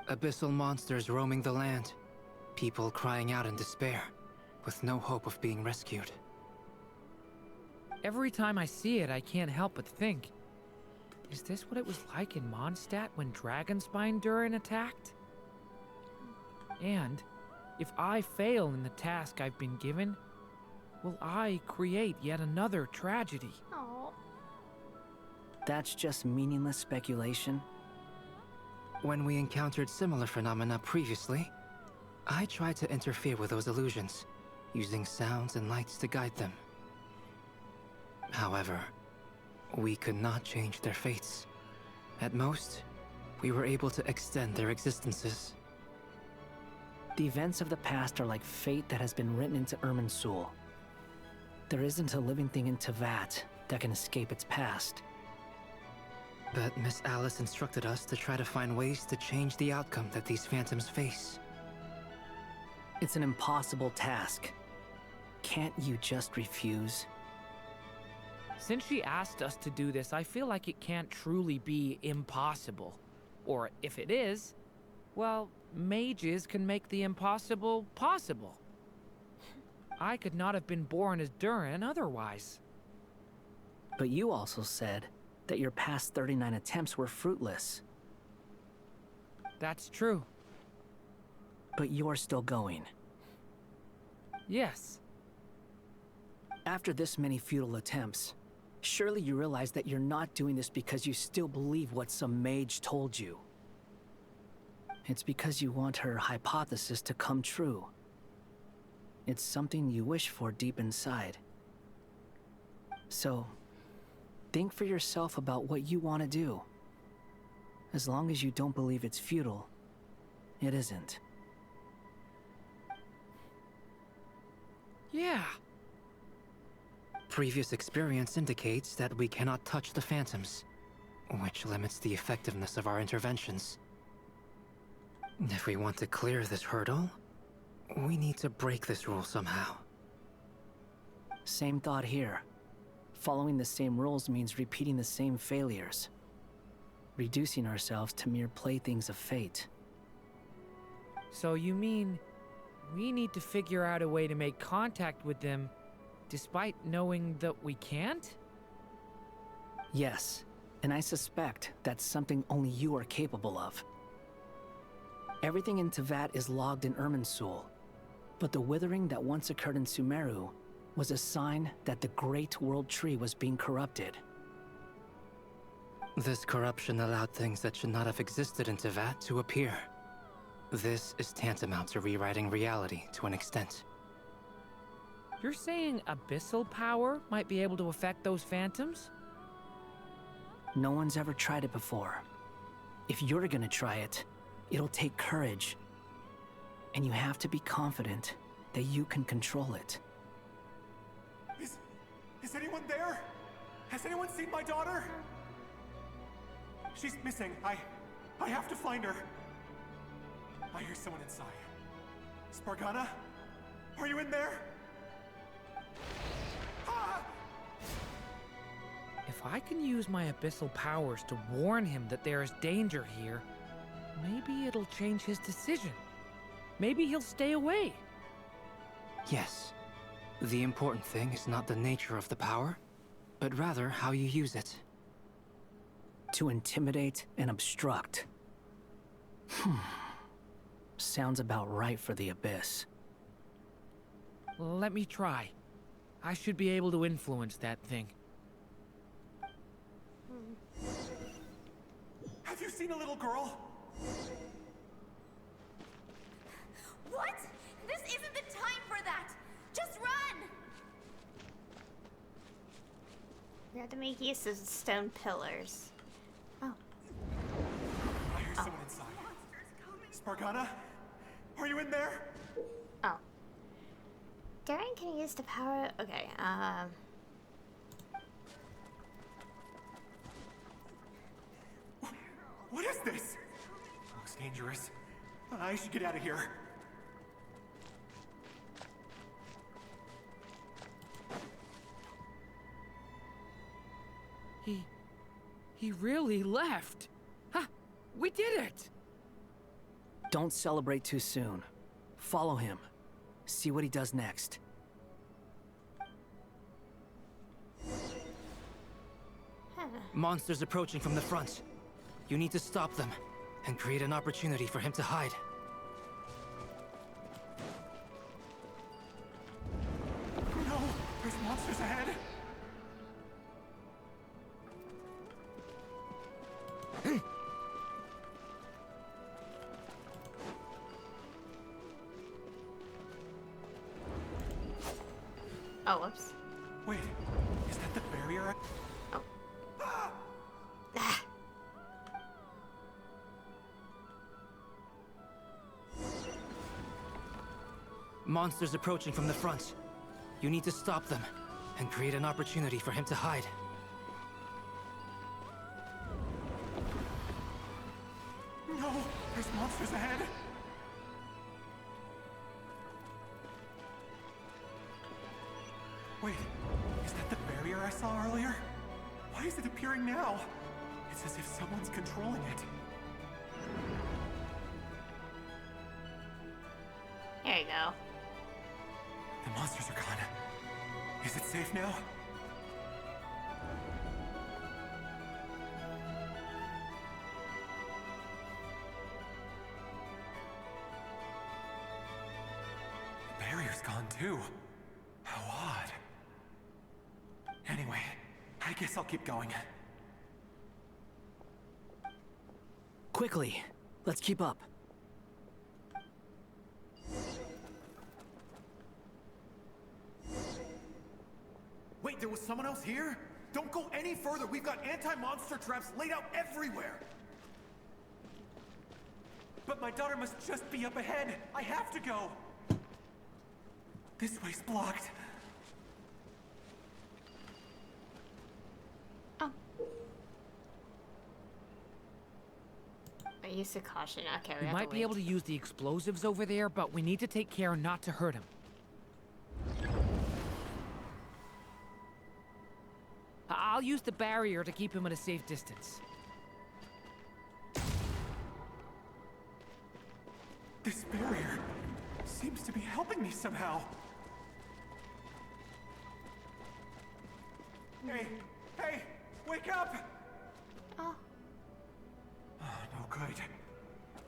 Abyssal monsters roaming the land. People crying out in despair, with no hope of being rescued. Every time I see it, I can't help but think, is this what it was like in Mondstadt when Dragonspine Durin attacked? And, if I fail in the task I've been given, will I create yet another tragedy? Oh. That's just meaningless speculation. When we encountered similar phenomena previously, I tried to interfere with those illusions, using sounds and lights to guide them. However, we could not change their fates. At most, we were able to extend their existences. The events of the past are like fate that has been written into Irminsul. There isn't a living thing in Teyvat that can escape its past. But Miss Alice instructed us to try to find ways to change the outcome that these phantoms face. It's an impossible task. Can't you just refuse? Since she asked us to do this, I feel like it can't truly be impossible. Or if it is, well, mages can make the impossible possible. I could not have been born as Durin otherwise. But you also said that your past 39 attempts were fruitless. That's true. But you're still going. Yes. After this many futile attempts, surely you realize that you're not doing this because you still believe what some mage told you. It's because you want her hypothesis to come true. It's something you wish for deep inside. So, think for yourself about what you want to do. As long as you don't believe it's futile, it isn't. Yeah. Previous experience indicates that we cannot touch the phantoms, which limits the effectiveness of our interventions. If we want to clear this hurdle, we need to break this rule somehow. Same thought here. Following the same rules means repeating the same failures. Reducing ourselves to mere playthings of fate. So you mean we need to figure out a way to make contact with them despite knowing that we can't? Yes, and I suspect that's something only you are capable of. Everything in Tevat is logged in Irminsul, but the withering that once occurred in Sumeru was a sign that the Great World Tree was being corrupted. This corruption allowed things that should not have existed in Tevat to appear. This is tantamount to rewriting reality to an extent. You're saying abyssal power might be able to affect those phantoms? No one's ever tried it before. If you're gonna try it, it'll take courage. And you have to be confident that you can control it. Is anyone there? Has anyone seen my daughter? She's missing. I have to find her. I hear someone inside. Spargana? Are you in there? Ah! If I can use my abyssal powers to warn him that there is danger here, maybe it'll change his decision. Maybe he'll stay away. Yes. The important thing is not the nature of the power, but rather how you use it. To intimidate and obstruct. Sounds about right for the Abyss. Let me try. I should be able to influence that thing. Have you seen a little girl? What? This isn't the time for that! Just run! We have to make use of stone pillars. Oh. I hear someone inside. Spargana? Are you in there? Oh. Durin can use the power. Okay, What is this? Looks dangerous. I should get out of here. He really left. Ha! We did it! Don't celebrate too soon. Follow him. See what he does next. Monsters approaching from the front. You need to stop them and create an opportunity for him to hide. No! There's monsters ahead! Oh, whoops. Wait, is that the barrier? Oh. Monsters approaching from the front. You need to stop them and create an opportunity for him to hide. No! There's monsters ahead! Wait, is that the barrier I saw earlier? Why is it appearing now? It's as if someone's controlling it. There you go. The monsters are gone. Is it safe now? The barrier's gone too. How odd. Anyway, I guess I'll keep going. Quickly, let's keep up. Wait, there was someone else here? Don't go any further. We've got anti-monster traps laid out everywhere. But my daughter must just be up ahead. I have to go. This way's blocked. I used to caution. Okay, We might be able to use the explosives over there, but we need to take care not to hurt him. I'll use the barrier to keep him at a safe distance. This barrier seems to be helping me somehow. Hey! Hey! Wake up! Oh. Oh, no good.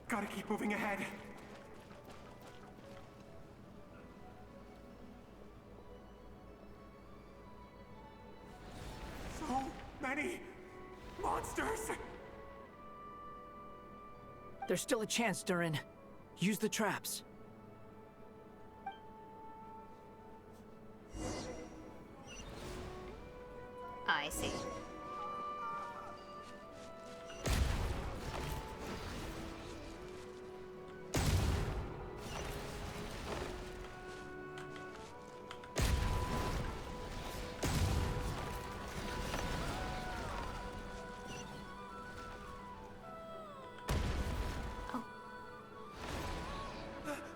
Gotta keep moving ahead. So many monsters! There's still a chance, Durin. Use the traps. I see.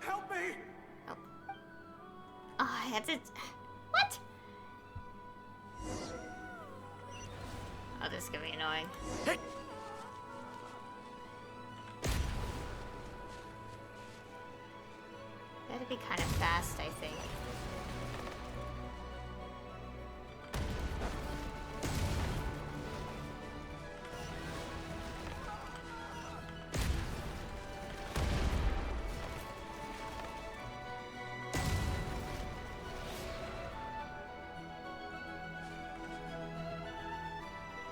Help me! Oh, I had to. What? Oh, this is gonna be annoying. Hey! Gotta be kind of fast, I think.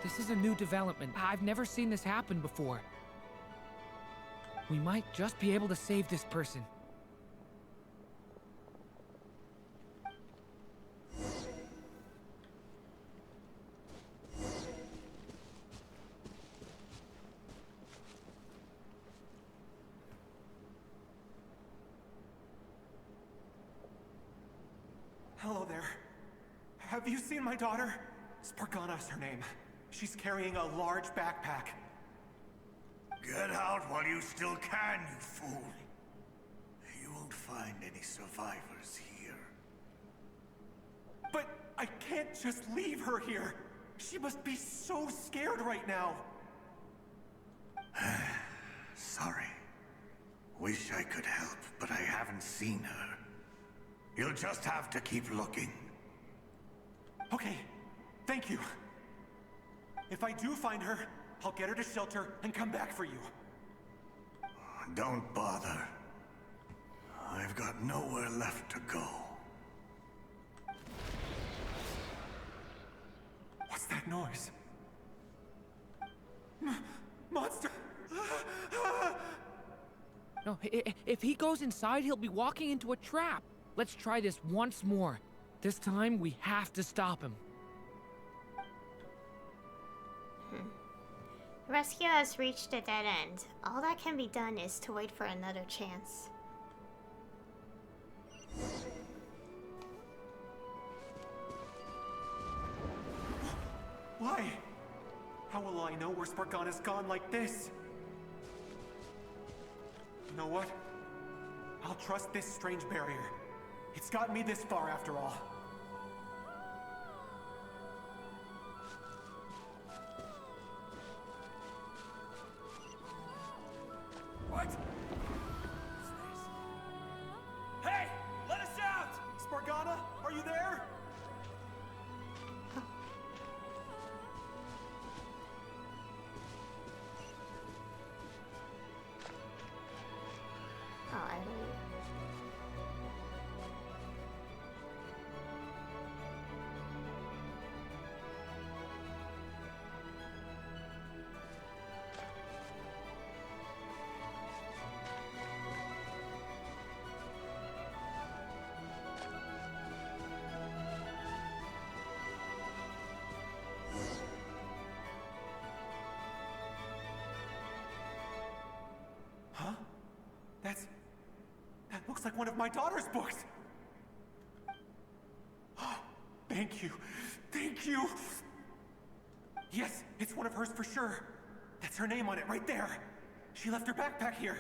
This is a new development. I've never seen this happen before. We might just be able to save this person. Hello there. Have you seen my daughter? Spargana's her name. She's carrying a large backpack. Get out while you still can, you fool. You won't find any survivors here. But I can't just leave her here. She must be so scared right now. Sorry. Wish I could help, but I haven't seen her. You'll just have to keep looking. Okay, thank you. If I do find her, I'll get her to shelter and come back for you. Don't bother. I've got nowhere left to go. What's that noise? Monster! No, if he goes inside, he'll be walking into a trap. Let's try this once more. This time, we have to stop him. Rescue has reached a dead end. All that can be done is to wait for another chance. Why? How will I know where Spargana's gone like this? You know what? I'll trust this strange barrier. It's gotten me this far after all. What? Hey! Let us out! Spargana, are you there? Oh, I Huh? That looks like one of my daughter's books! Thank you. Thank you! Yes, it's one of hers for sure. That's her name on it right there. She left her backpack here.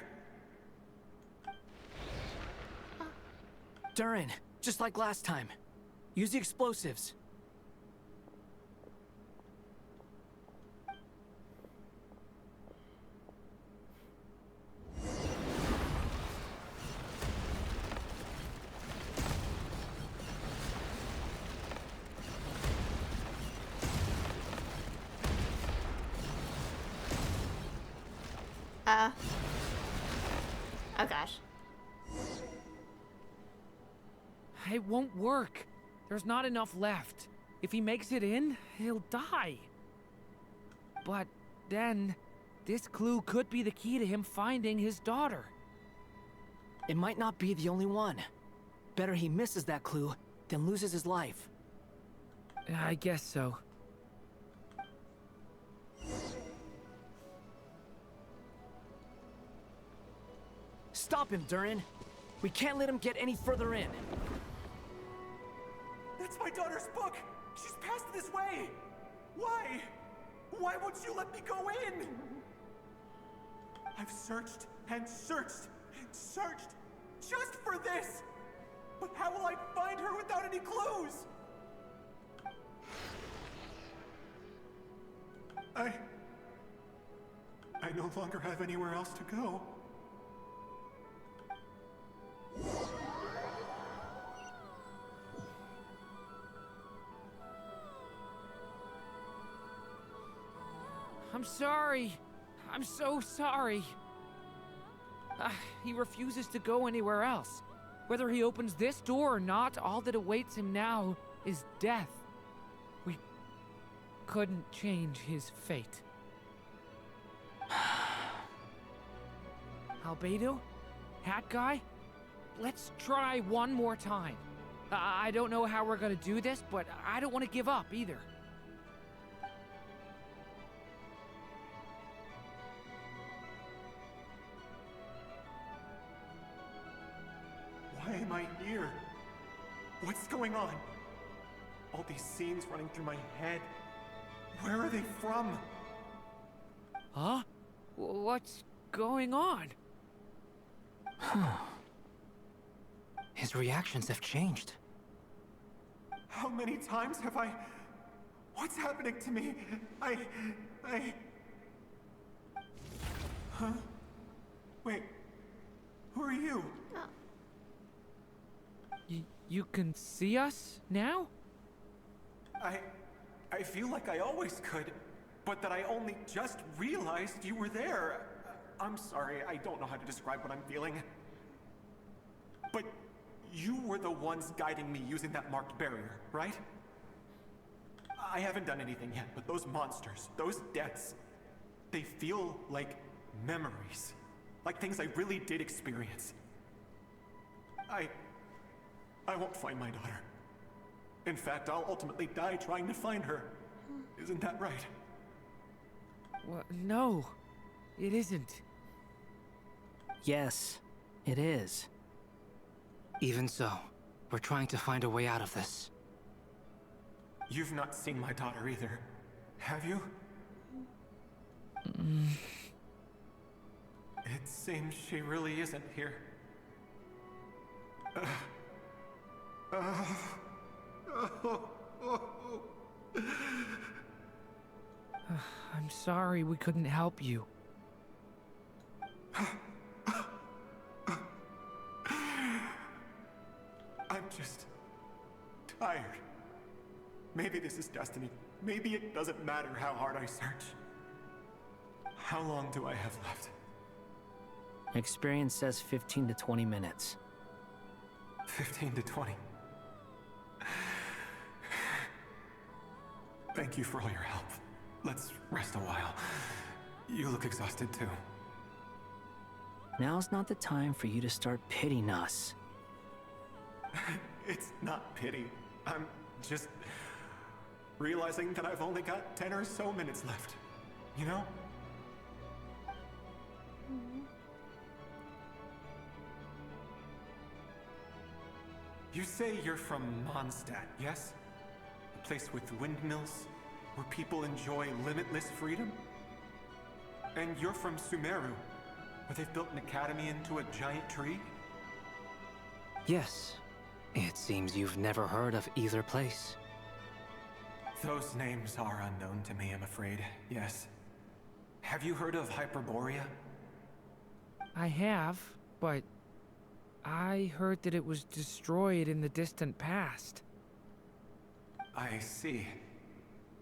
Durin, just like last time. Use the explosives. Oh gosh. It won't work. There's not enough left. If he makes it in, he'll die. But then, this clue could be the key to him finding his daughter. It might not be the only one. Better he misses that clue than loses his life. I guess so. Stop him, Durin. We can't let him get any further in. That's my daughter's book! She's passed this way! Why? Why won't you let me go in? I've searched and searched and searched just for this! But how will I find her without any clues? I no longer have anywhere else to go. I'm sorry. I'm so sorry. He refuses to go anywhere else. Whether he opens this door or not, all that awaits him now is death. We couldn't change his fate. Albedo? Hat Guy? Let's try one more time. I don't know how we're gonna do this, but I don't want to give up either. Why am I here? What's going on? All these scenes running through my head. Where are they from? Huh? What's going on? His reactions have changed. How many times have I... What's happening to me? Huh? Wait. Who are you? You can see us now? I feel like I always could, but that I only just realized you were there. I'm sorry, I don't know how to describe what I'm feeling. But you were the ones guiding me using that marked barrier, right? I haven't done anything yet, but those monsters, those deaths, they feel like memories. Like things I really did experience. I won't find my daughter. In fact, I'll ultimately die trying to find her. Isn't that right? Well, no, it isn't. Yes, it is. Even so, we're trying to find a way out of this. You've not seen my daughter either, have you? It seems she really isn't here. I'm sorry we couldn't help you. I'm just tired. Maybe this is destiny. Maybe it doesn't matter how hard I search. How long do I have left? Experience says 15 to 20 minutes. 15 to 20. Thank you for all your help. Let's rest a while. You look exhausted too. Now's not the time for you to start pitying us. It's not pity. I'm just realizing that I've only got 10 or so minutes left. You know? You say you're from Mondstadt, yes? A place with windmills, where people enjoy limitless freedom? And you're from Sumeru, where they've built an academy into a giant tree? Yes. It seems you've never heard of either place. Those names are unknown to me, I'm afraid, yes. Have you heard of Hyperborea? I have, but I heard that it was destroyed in the distant past. I see.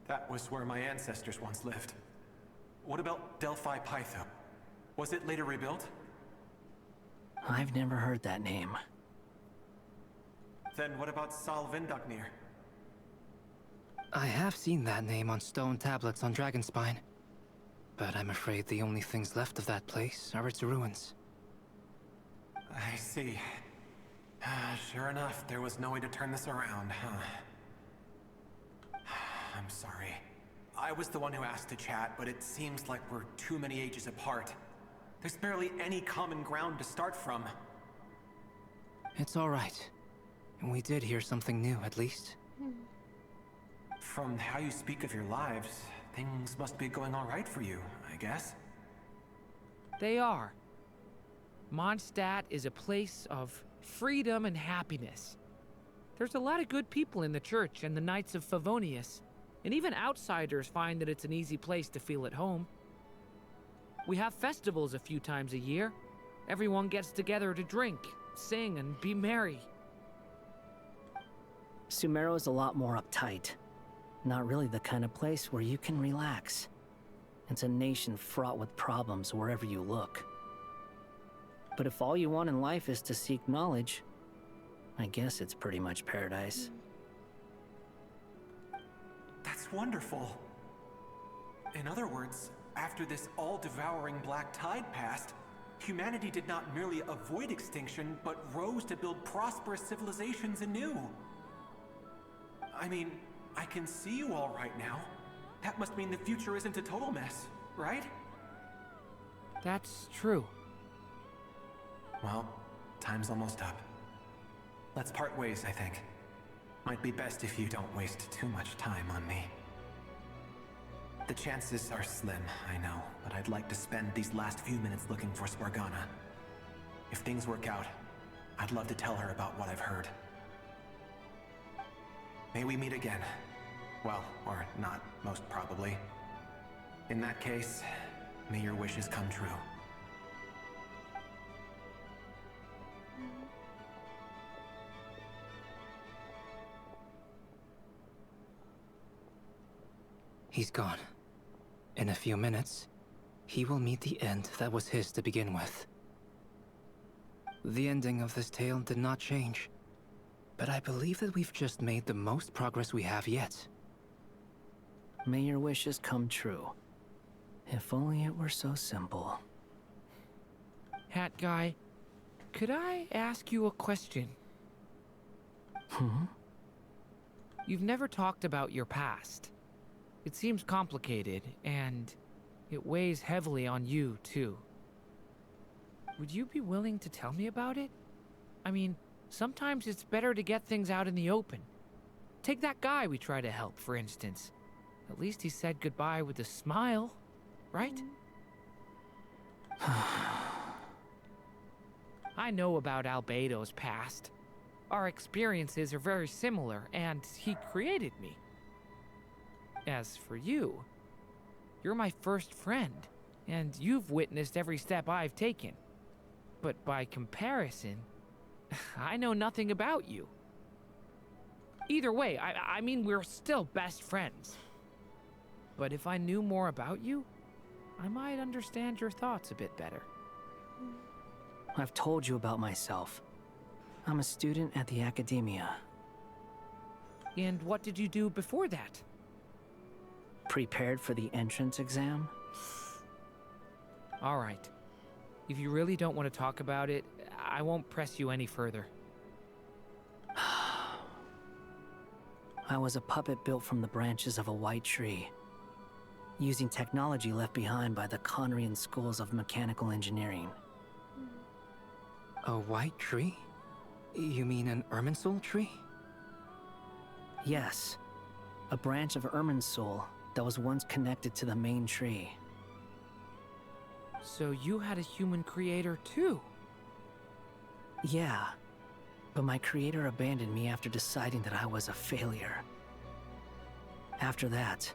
That was where my ancestors once lived. What about Delphi Pytho? Was it later rebuilt? I've never heard that name. Then what about Sal Vindagnir? I have seen that name on stone tablets on Dragonspine. But I'm afraid the only things left of that place are its ruins. I see. Sure enough, there was no way to turn this around, huh? I'm sorry. I was the one who asked to chat, but it seems like we're too many ages apart. There's barely any common ground to start from. It's all right. We did hear something new, at least. From how you speak of your lives, things must be going all right for you, I guess. They are. Mondstadt is a place of freedom and happiness. There's a lot of good people in the church and the Knights of Favonius, and even outsiders find that it's an easy place to feel at home. We have festivals a few times a year. Everyone gets together to drink, sing, and be merry. Sumeru is a lot more uptight. Not really the kind of place where you can relax. It's a nation fraught with problems wherever you look. But if all you want in life is to seek knowledge, I guess it's pretty much paradise. That's wonderful. In other words, after this all-devouring black tide passed, humanity did not merely avoid extinction, but rose to build prosperous civilizations anew. I mean, I can see you all right now. That must mean the future isn't a total mess, right? That's true. Well, time's almost up. Let's part ways, I think. Might be best if you don't waste too much time on me. The chances are slim, I know, but I'd like to spend these last few minutes looking for Spargana. If things work out, I'd love to tell her about what I've heard. May we meet again. Well, or not, most probably. In that case, may your wishes come true. He's gone. In a few minutes, he will meet the end that was his to begin with. The ending of this tale did not change, but I believe that we've just made the most progress we have yet. May your wishes come true. If only it were so simple. Hat guy, could I ask you a question? You've never talked about your past. It seems complicated, and it weighs heavily on you, too. Would you be willing to tell me about it? I mean, sometimes it's better to get things out in the open. Take that guy we try to help, for instance. At least he said goodbye with a smile, right? I know about Albedo's past. Our experiences are very similar, and he created me. As for you, you're my first friend, and you've witnessed every step I've taken. But by comparison, I know nothing about you. Either way, I mean, we're still best friends. But if I knew more about you, I might understand your thoughts a bit better. I've told you about myself. I'm a student at the Academia. And what did you do before that? Prepared for the entrance exam? All right. If you really don't want to talk about it, I won't press you any further. I was a puppet built from the branches of a white tree, using technology left behind by the Conrian schools of mechanical engineering. A white tree? You mean an Irminsul tree? Yes. A branch of Irminsul that was once connected to the main tree. So you had a human creator too? Yeah. But my creator abandoned me after deciding that I was a failure. After that,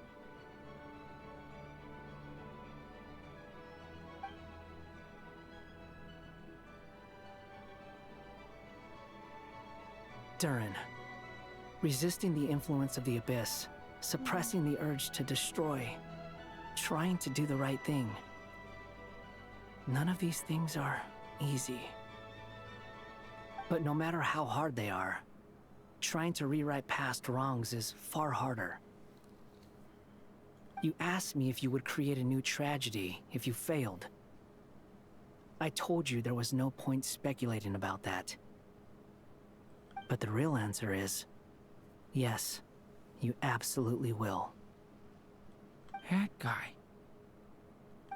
Durin. Resisting the influence of the Abyss, suppressing the urge to destroy, trying to do the right thing. None of these things are easy. But no matter how hard they are, trying to rewrite past wrongs is far harder. You asked me if you would create a new tragedy if you failed. I told you there was no point speculating about that. But the real answer is, yes, you absolutely will. That guy.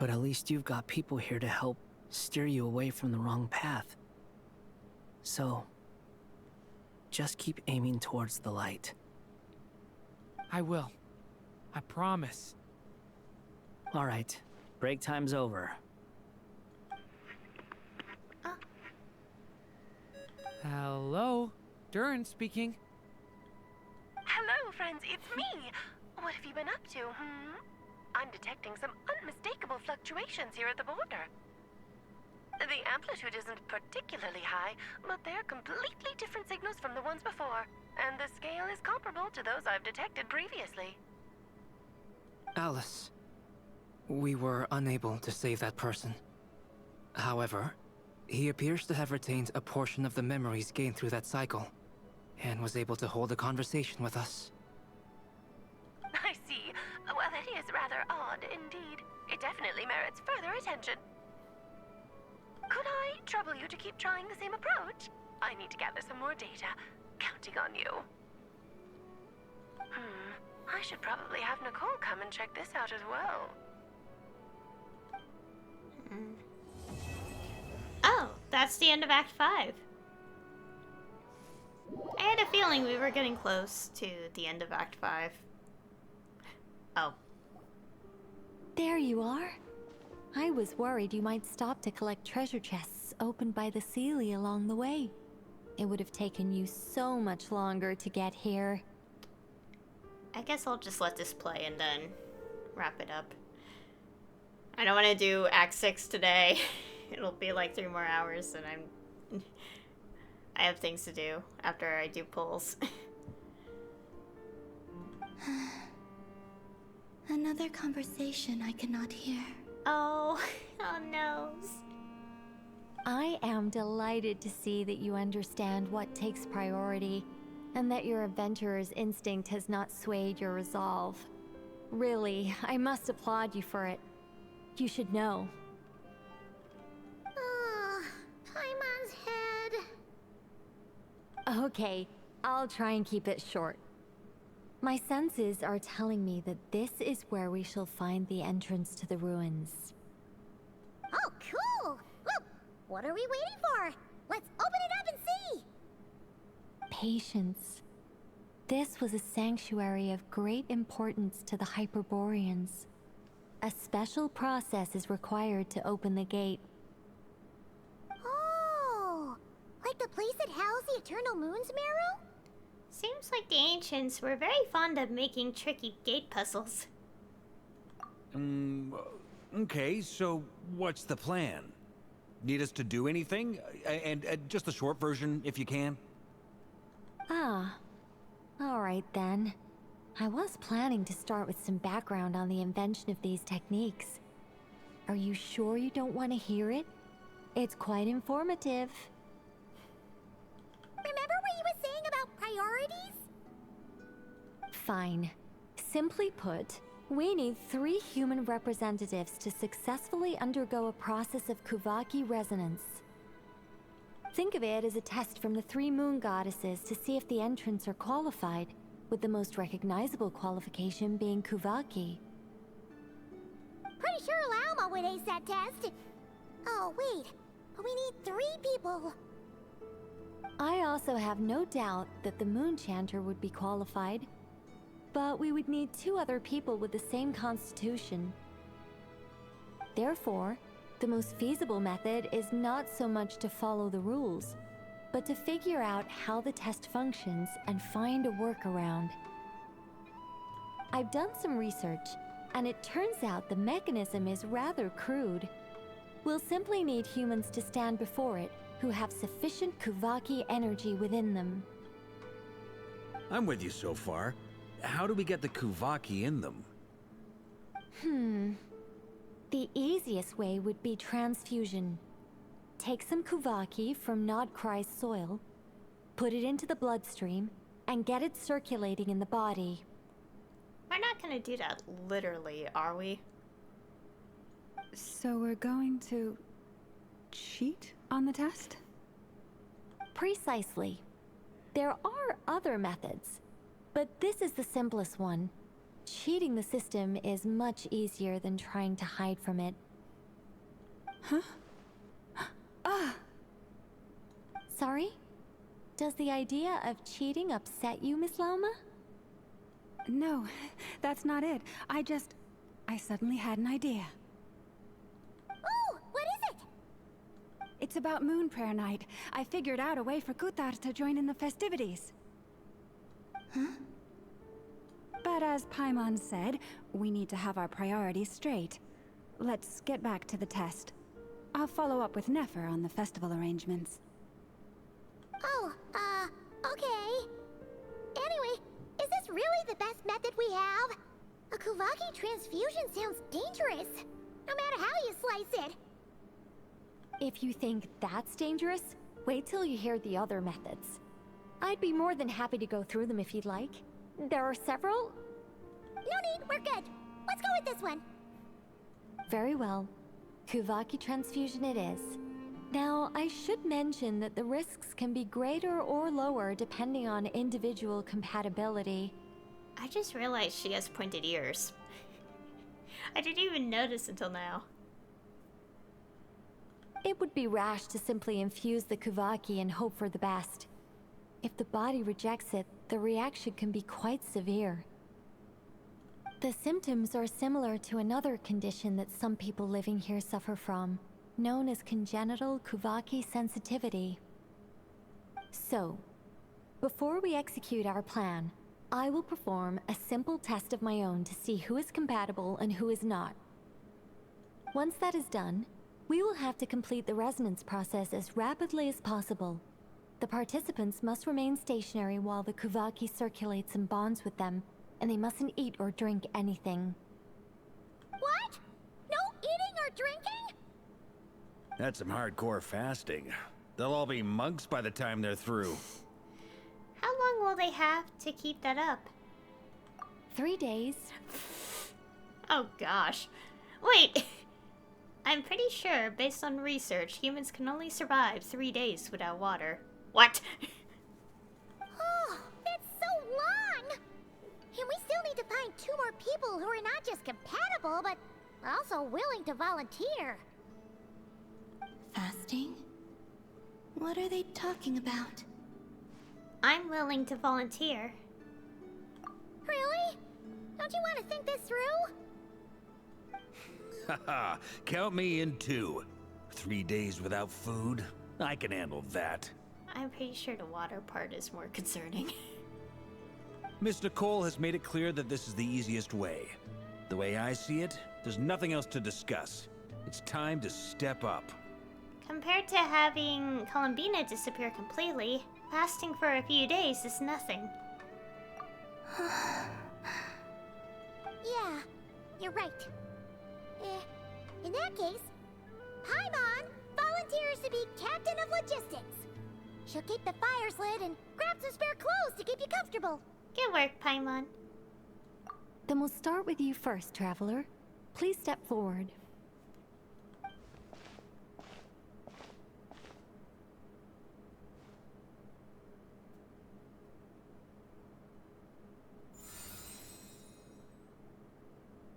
But at least you've got people here to help steer you away from the wrong path. So, just keep aiming towards the light. I will. I promise. All right, break time's over. Hello? Durin speaking. Hello, friends, it's me. What have you been up to, I'm detecting some unmistakable fluctuations here at the border. The amplitude isn't particularly high, but they're completely different signals from the ones before, and the scale is comparable to those I've detected previously. Alice, we were unable to save that person. However, he appears to have retained a portion of the memories gained through that cycle, and was able to hold a conversation with us. I see. Well, that is rather odd indeed. It definitely merits further attention. Could I trouble you to keep trying the same approach? I need to gather some more data. Counting on you. I should probably have Nicole come and check this out as well. Oh, that's the end of Act 5. I had a feeling we were getting close to the end of Act 5. Oh. There you are. I was worried you might stop to collect treasure chests opened by the Seelie along the way. It would have taken you so much longer to get here. I guess I'll just let this play and then wrap it up. I don't want to do Act 6 today. It'll be like 3 more hours and I have things to do after I do pulls. Another conversation I cannot hear. Oh no. I am delighted to see that you understand what takes priority, and that your adventurer's instinct has not swayed your resolve. Really, I must applaud you for it. You should know. Paimon's head. Okay, I'll try and keep it short. My senses are telling me that this is where we shall find the entrance to the ruins. Oh, cool! Well, what are we waiting for? Let's open it up and see! Patience. This was a sanctuary of great importance to the Hyperboreans. A special process is required to open the gate. Oh, like the place that housed the Eternal Moon's Marrow? Seems like the ancients were very fond of making tricky gate puzzles. Okay, so what's the plan? Need us to do anything? And just the short version, if you can. Ah, alright then. I was planning to start with some background on the invention of these techniques. Are you sure you don't want to hear it? It's quite informative. Remember what you were saying about priorities? Fine. Simply put, we need 3 human representatives to successfully undergo a process of Kuvaki resonance. Think of it as a test from the 3 moon goddesses to see if the entrants are qualified, with the most recognizable qualification being Kuvaki. Pretty sure Lauma would ace that test. Oh, wait. But we need 3 people. I also have no doubt that the Moon Chanter would be qualified, but we would need 2 other people with the same constitution. Therefore, the most feasible method is not so much to follow the rules, but to figure out how the test functions and find a workaround. I've done some research, and it turns out the mechanism is rather crude. We'll simply need humans to stand before it who have sufficient Kuvaki energy within them. I'm with you so far. How do we get the Kuvaki in them? The easiest way would be transfusion. Take some Kuvaki from Nod-Krai's soil, put it into the bloodstream, and get it circulating in the body. We're not gonna do that literally, are we? So we're going to cheat on the test? Precisely. There are other methods, but this is the simplest one. Cheating the system is much easier than trying to hide from it. Huh? Ah! Sorry? Does the idea of cheating upset you, Miss Lauma? No, that's not it. I suddenly had an idea. Oh, what is it? It's about Moon Prayer Night. I figured out a way for Kuthar to join in the festivities. Huh? But as Paimon said, we need to have our priorities straight. Let's get back to the test. I'll follow up with Nefer on the festival arrangements. Oh, okay. Anyway, is this really the best method we have? A Kuvaki transfusion sounds dangerous, no matter how you slice it. If you think that's dangerous, wait till you hear the other methods. I'd be more than happy to go through them if you'd like. There are several. No need, we're good. Let's go with this one. Very well. Kuvaki transfusion it is. Now, I should mention that the risks can be greater or lower depending on individual compatibility. I just realized she has pointed ears. I didn't even notice until now. It would be rash to simply infuse the Kuvaki and hope for the best. If the body rejects it, the reaction can be quite severe. The symptoms are similar to another condition that some people living here suffer from, known as congenital Kuvaki sensitivity. So, before we execute our plan, I will perform a simple test of my own to see who is compatible and who is not. Once that is done, we will have to complete the resonance process as rapidly as possible. The participants must remain stationary while the Kuvaki circulates and bonds with them, and they mustn't eat or drink anything. What? No eating or drinking? That's some hardcore fasting. They'll all be monks by the time they're through. How long will they have to keep that up? 3 days. Oh gosh. Wait! I'm pretty sure, based on research, humans can only survive 3 days without water. What? Oh, that's so long! And we still need to find 2 more people who are not just compatible, but also willing to volunteer. Fasting? What are they talking about? I'm willing to volunteer. Really? Don't you want to think this through? Haha, count me in too. 3 days without food? I can handle that. I'm pretty sure the water part is more concerning. Miss Nicole has made it clear that this is the easiest way. The way I see it, there's nothing else to discuss. It's time to step up. Compared to having Columbina disappear completely, fasting for a few days is nothing. Yeah, you're right. In that case, Paimon volunteers to be Captain of Logistics. She'll keep the fires lit and grab some spare clothes to keep you comfortable. Good work, Paimon. Then we'll start with you first, Traveler. Please step forward.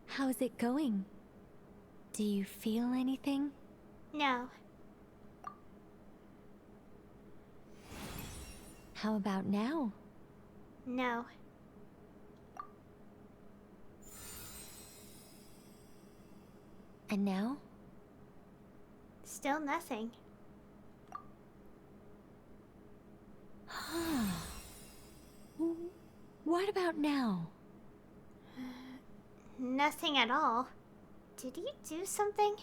How's it going? Do you feel anything? No. How about now? No. And now? Still nothing. What about now? Nothing at all. Did you do something?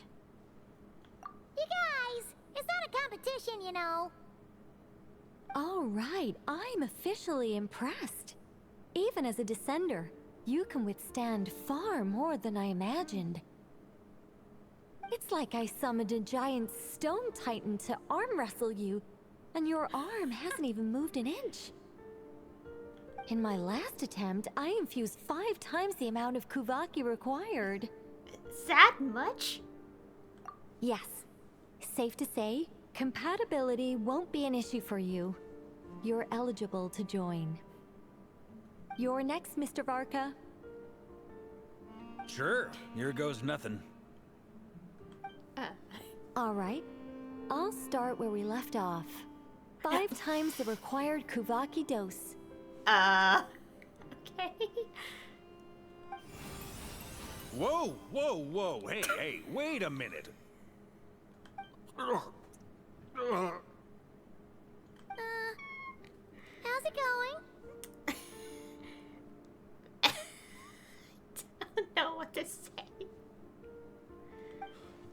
You guys, it's not a competition, you know. All right, I'm officially impressed. Even as a descender, you can withstand far more than I imagined. It's like I summoned a giant stone titan to arm wrestle you, and your arm hasn't even moved an inch. In my last attempt, I infused 5 times the amount of Kuvaki required. Is that much? Yes. Safe to say, compatibility won't be an issue for you. You're eligible to join. You're next, Mr. Varka. Sure, here goes nothing. All right. I'll start where we left off. 5 times the required Kuvaki dose. Okay. Whoa, whoa, whoa, hey, wait a minute. How's it going? I don't know what to say.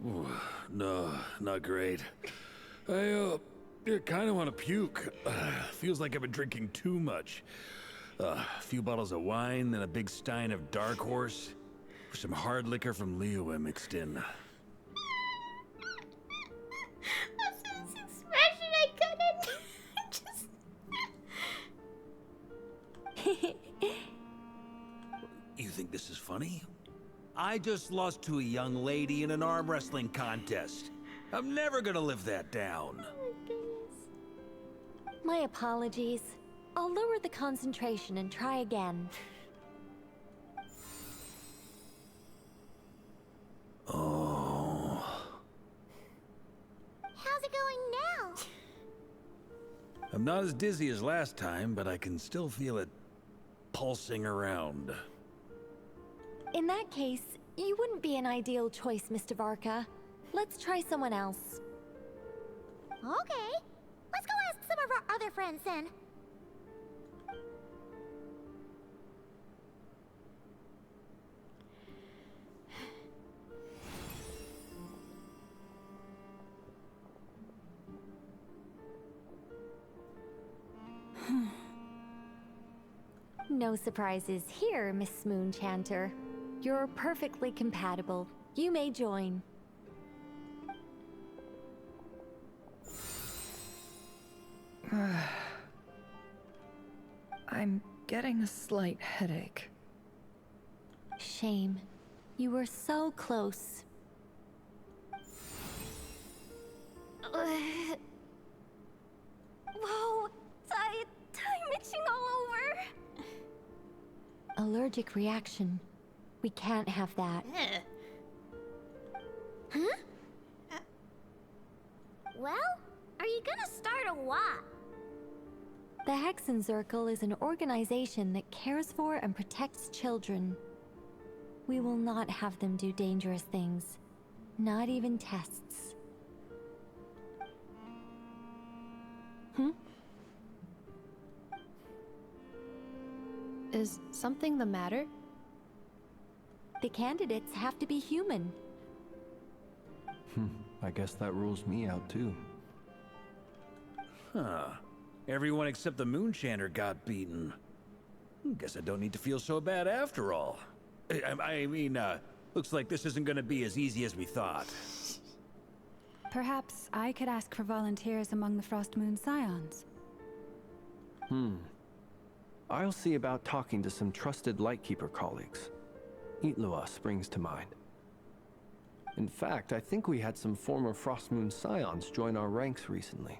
Ooh, no, not great. I kind of want to puke. Feels like I've been drinking too much. A few bottles of wine, then a big stein of Dark Horse. Some hard liquor from Liyue mixed in. What's this expression? I couldn't. You think this is funny? I just lost to a young lady in an arm wrestling contest. I'm never gonna live that down. My apologies. I'll lower the concentration and try again. Oh. How's it going now? I'm not as dizzy as last time, but I can still feel it pulsing around. In that case, you wouldn't be an ideal choice, Mr. Varka. Let's try someone else. Okay. Let's go ask some of our other friends then. No surprises here, Miss Moonchanter. You're perfectly compatible. You may join. I'm getting a slight headache. Shame. You were so close. Whoa! I'm itching all over! Allergic reaction. We can't have that. Huh? Well, are you gonna start a what? The Hexenzirkel is an organization that cares for and protects children. We will not have them do dangerous things. Not even tests. Is something the matter? The candidates have to be human. I guess that rules me out too. Huh. Everyone except the Moonchanter got beaten. Guess I don't need to feel so bad after all. I mean, looks like this isn't gonna be as easy as we thought. Perhaps I could ask for volunteers among the Frost Moon Scions. I'll see about talking to some trusted Lightkeeper colleagues. Itlua springs to mind. In fact, I think we had some former Frost Moon Scions join our ranks recently.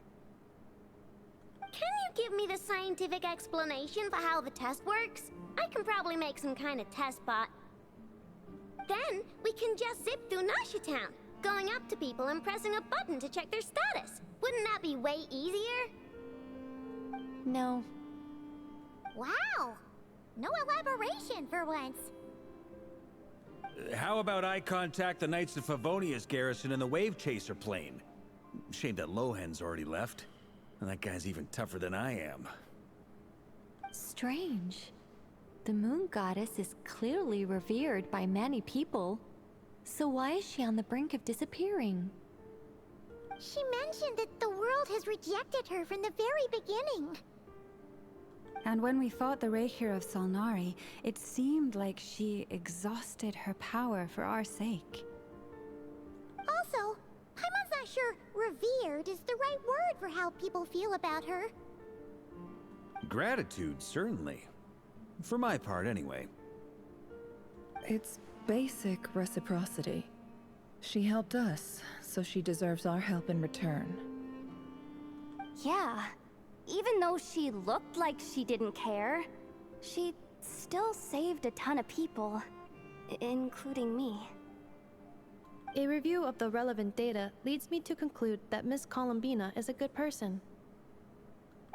Can you give me the scientific explanation for how the test works? I can probably make some kind of test bot. Then, we can just zip through Nashitown, going up to people and pressing a button to check their status. Wouldn't that be way easier? No. Wow! No elaboration for once. How about I contact the Knights of Favonia's garrison in the Wave Chaser plane? Shame that Lohan's already left. And that guy's even tougher than I am. Strange. The moon goddess is clearly revered by many people. So why is she on the brink of disappearing? She mentioned that the world has rejected her from the very beginning. And when we fought the Rerir of Solnari, it seemed like she exhausted her power for our sake. sure revered is the right word for how people feel about her. Gratitude, certainly. For my part, anyway. It's basic reciprocity. She helped us, so she deserves our help in return. Yeah. Even though she looked like she didn't care, she still saved a ton of people, including me. A review of the relevant data leads me to conclude that Miss Columbina is a good person.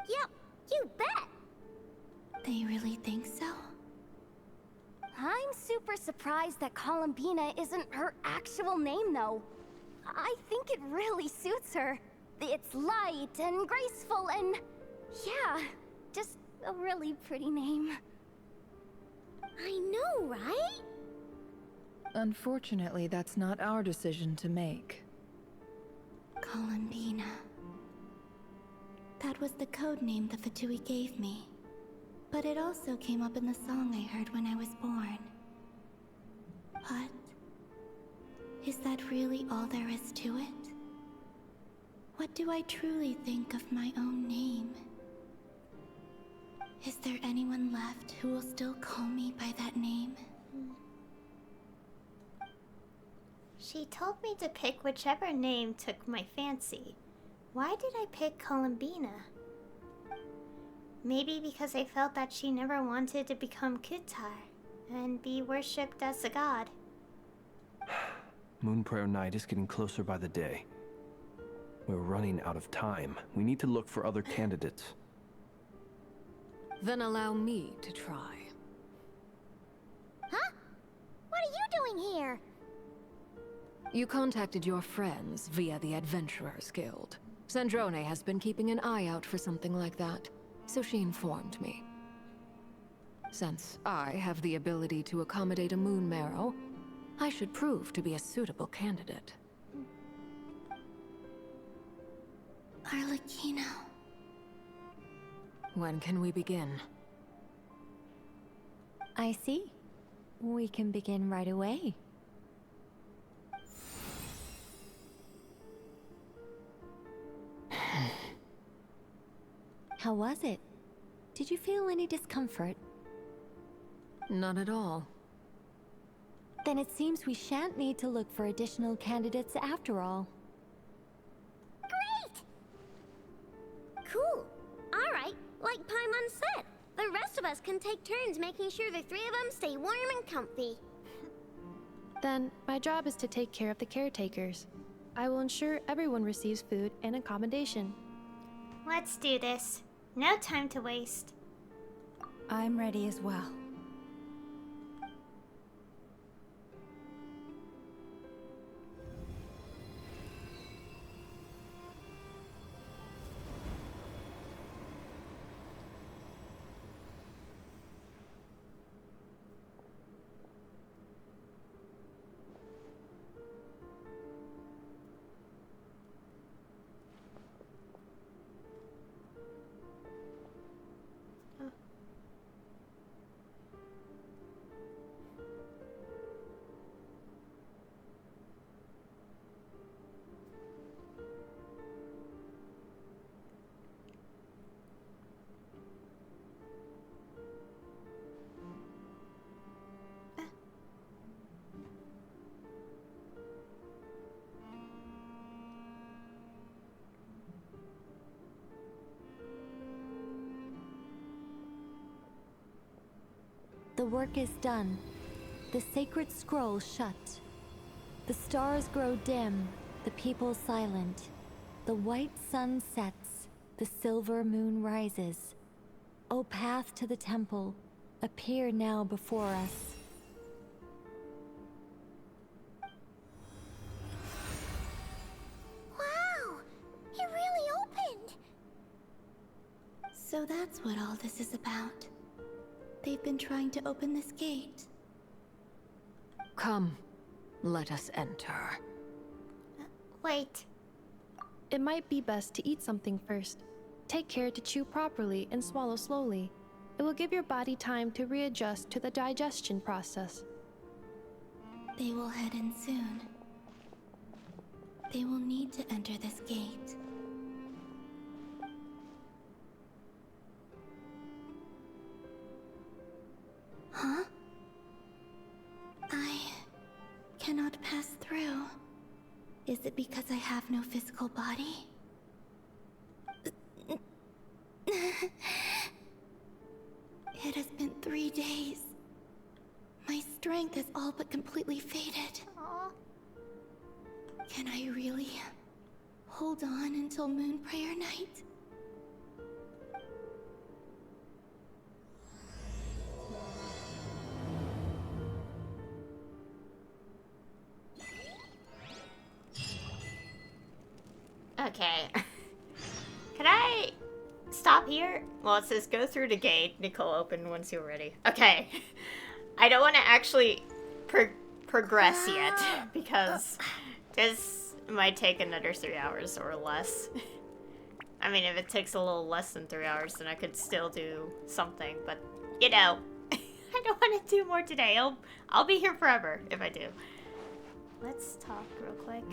Yep, you bet! They really think so? I'm super surprised that Columbina isn't her actual name, though. I think it really suits her. It's light and graceful and... yeah, just a really pretty name. I know, right? Unfortunately, that's not our decision to make. Columbina. That was the code name the Fatui gave me. But it also came up in the song I heard when I was born. But... is that really all there is to it? What do I truly think of my own name? Is there anyone left who will still call me by that name? She told me to pick whichever name took my fancy. Why did I pick Columbina? Maybe because I felt that she never wanted to become Kutar and be worshipped as a god. Moonprayer Night is getting closer by the day. We're running out of time. We need to look for other candidates. Then allow me to try. Huh? What are you doing here? You contacted your friends via the Adventurers Guild. Sandrone has been keeping an eye out for something like that, so she informed me. Since I have the ability to accommodate a moon marrow, I should prove to be a suitable candidate. Arlecchino. When can we begin? I see. We can begin right away. How was it? Did you feel any discomfort? Not at all. Then it seems we shan't need to look for additional candidates after all. Great! Cool. Alright, like Paimon said, the rest of us can take turns making sure the three of them stay warm and comfy. Then, my job is to take care of the caretakers. I will ensure everyone receives food and accommodation. Let's do this. No time to waste. I'm ready as well. The work is done. The sacred scroll shut. The stars grow dim, the people silent. The white sun sets, the silver moon rises. O path to the temple, appear now before us. Wow! It really opened! So that's what all this is about. They've been trying to open this gate. Come, let us enter. Wait. It might be best to eat something first. Take care to chew properly and swallow slowly. It will give your body time to readjust to the digestion process. They will head in soon. they will need to enter this gate. Huh? I cannot pass through. Is it because I have no physical body? It has been 3 days. My strength has all but completely faded. Can I really hold on until Moon Prayer Night? Okay. Can I stop here? Well, it says go through the gate. Nicole, open once you're ready. Okay. I don't want to actually progress yet, because this might take another 3 hours or less. I mean, if it takes a little less than 3 hours, then I could still do something, but, you know, I don't want to do more today. I'll be here forever if I do. Let's talk real quick.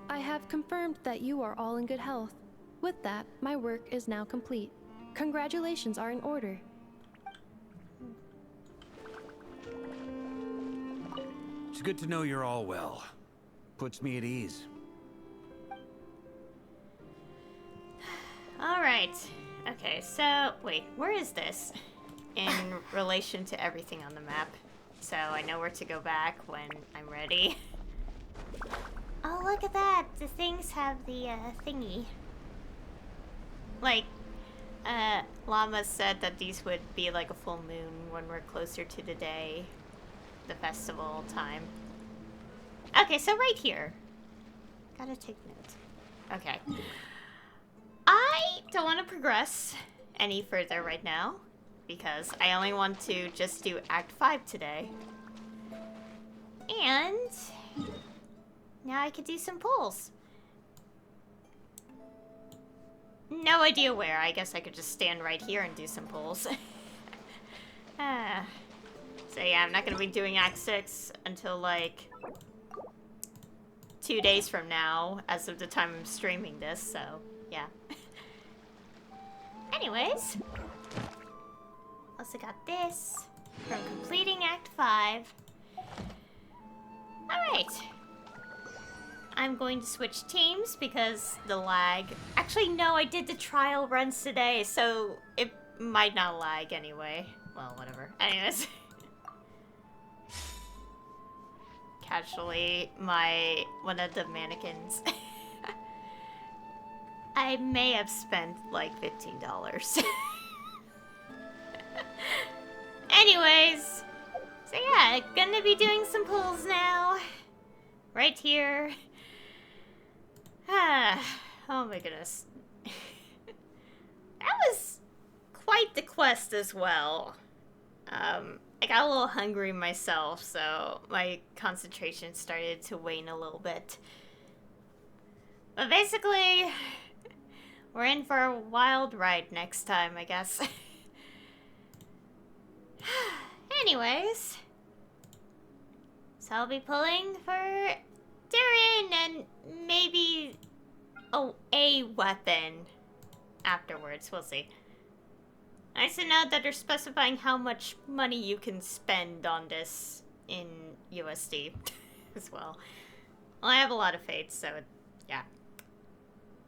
I have confirmed that you are all in good health. With that, my work is now complete. Congratulations are in order. It's good to know you're all well. Puts me at ease. Alright. Okay, so, wait, where is this in relation to everything on the map? So I know where to go back when I'm ready. Oh, look at that! The things have the, thingy. Like, Llama said that these would be like a full moon when we're closer to the day, the festival time. Okay, so right here. Gotta take notes. Okay. I don't want to progress any further right now, because I only want to just do Act 5 today. And now I could do some pulls. No idea where. I guess I could just stand right here and do some pulls. So yeah, I'm not going to be doing Act 6 until like 2 days from now, as of the time I'm streaming this, so yeah. Anyways, also got this from completing Act 5. Alright. I'm going to switch teams because the lag... Actually, no, I did the trial runs today, so it might not lag anyway. Well, whatever. Anyways. Casually, one of the mannequins... I may have spent like $15. Anyways, so yeah, gonna be doing some pulls now. Right here. Oh my goodness. That was quite the quest as well. I got a little hungry myself, so my concentration started to wane a little bit. But basically, we're in for a wild ride next time, I guess. Anyways, so I'll be pulling for Durin and maybe a weapon afterwards. We'll see. Nice to know that they're specifying how much money you can spend on this in USD as well. Well, I have a lot of faith, so yeah.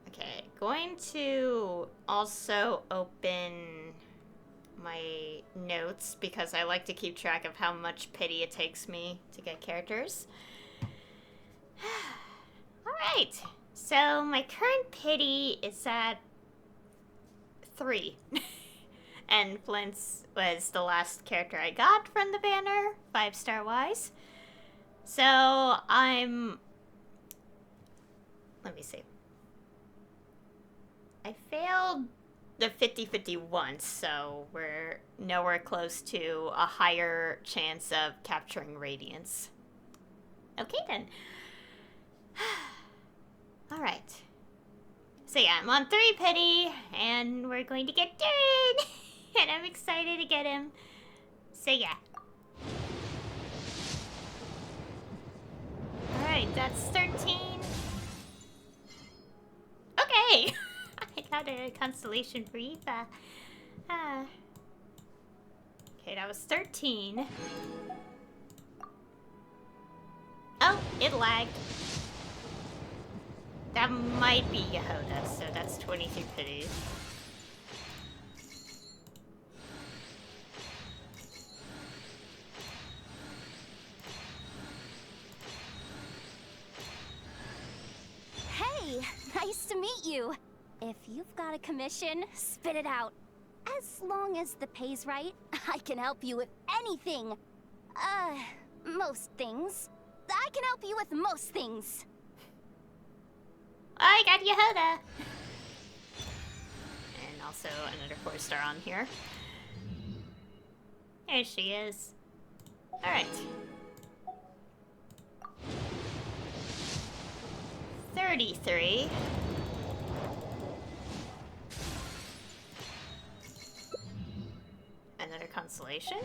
Okay, going to also open my notes because I like to keep track of how much pity it takes me to get characters. Alright, so my current pity is at 3. And Flint's was the last character I got from the banner, 5-star wise. So I'm... Let me see. I failed the 50-50 once, so we're nowhere close to a higher chance of capturing Radiance. Okay then. Alright. So yeah, I'm on 3 pity, and we're going to get Durin! And I'm excited to get him. So yeah. Alright, that's 13. got a constellation for Eva. Okay, that was 13. Oh, it lagged. That might be Yehoda, so that's 23 pities. Hey, nice to meet you. If you've got a commission, spit it out. As long as the pay's right, I can help you with anything. Most things. I can help you with most things. I got Yehoda! And also another 4-star on here. There she is. Alright. 33. Another constellation?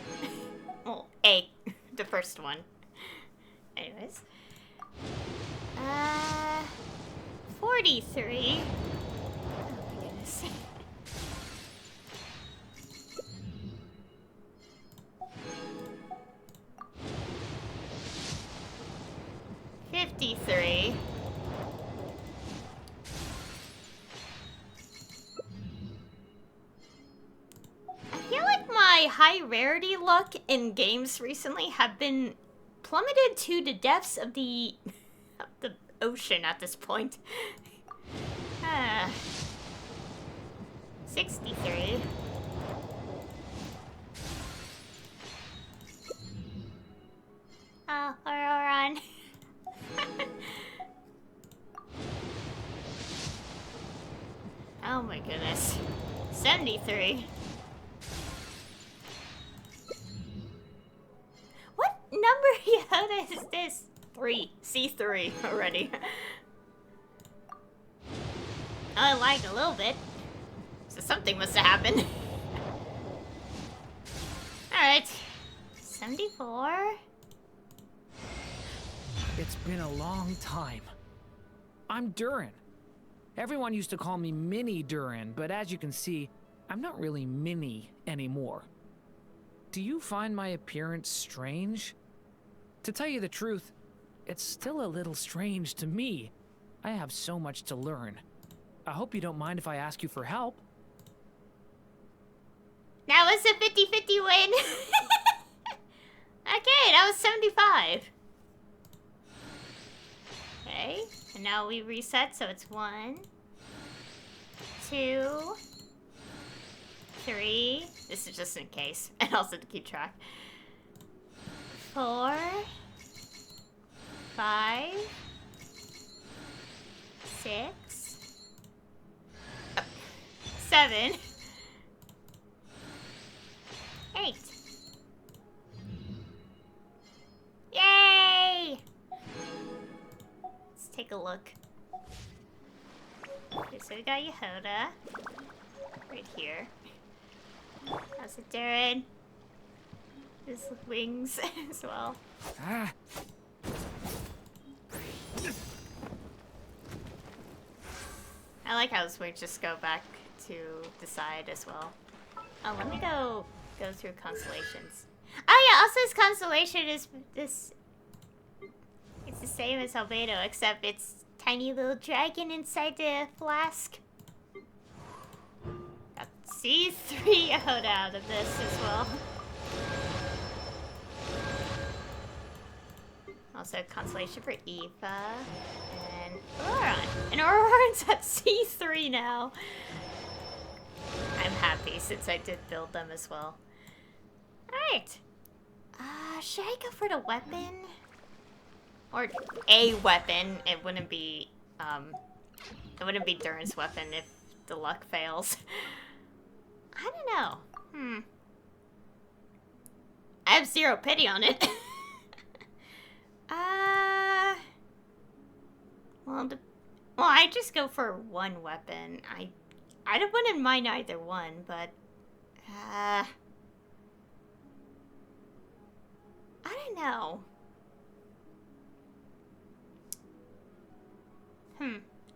Well, the first one. Anyways. 43. Oh my goodness. $53. I feel like my high rarity luck in games recently have been plummeted to the depths of the ocean at this point. 63. Oh, we're on. Oh my goodness. 73. What number Yehoda is this? 3. C3 already. I lagged a little bit. So something must have happened. Alright. 74. It's been a long time. I'm Durin. Everyone used to call me Mini Durin, but as you can see, I'm not really mini anymore. Do you find my appearance strange? To tell you the truth, it's still a little strange to me. I have so much to learn. I hope you don't mind if I ask you for help. That was a 50-50 win. Okay, that was 75. Okay, and now we reset, so it's 1, 2, 3. This is just in case, and also to keep track. 4, 5, 6, 7, 8. Yay! Let's take a look. Okay, so we got Yehoda right here. How's it, Durin? His wings as well. Ah. I like how his wings just go back to the side as well. Oh, let me go through constellations. Oh yeah, also his constellation is this. It's the same as Albedo, except it's tiny little dragon inside the flask. Got C3 out of this as well. Also constellation for Eva and Auroran. And Auroran's at C3 now. I'm happy since I did build them as well. Alright. Should I go for the weapon? Or a weapon. It wouldn't be Durin's weapon if the luck fails. I don't know. I have 0 pity on it. Well, I just go for one weapon. I wouldn't mind either one, but I don't know.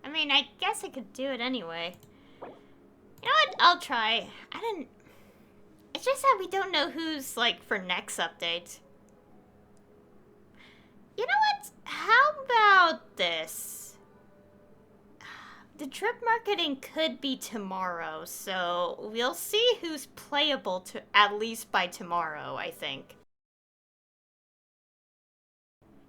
I mean, I guess I could do it anyway. You know what? I'll try. It's just that we don't know who's, like, for next update. You know what? How about this? The trip marketing could be tomorrow, so we'll see who's playable to at least by tomorrow, I think.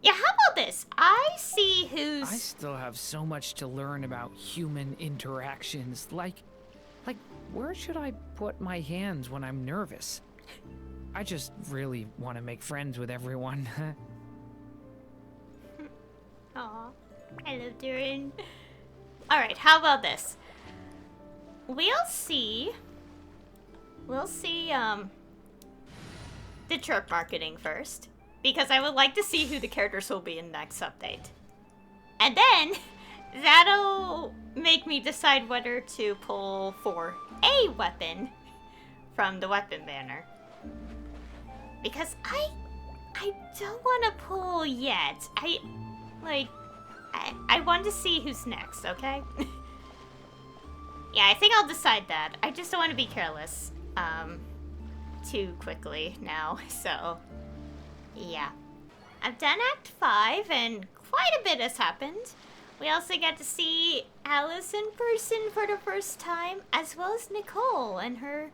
Yeah, how about this? I see who's... I still have so much to learn about human interactions. Like, where should I put my hands when I'm nervous? I just really want to make friends with everyone. Aw, hello, Durin. Alright, how about this? We'll see, the trip marketing first. Because I would like to see who the characters will be in next update. And then, that'll make me decide whether to pull for a weapon from the weapon banner. Because I don't want to pull yet. I want to see who's next, okay? Yeah, I think I'll decide that. I just don't want to be careless too quickly now, so... Yeah. I've done Act 5, and quite a bit has happened. We also get to see Alice in person for the first time, as well as Nicole and her...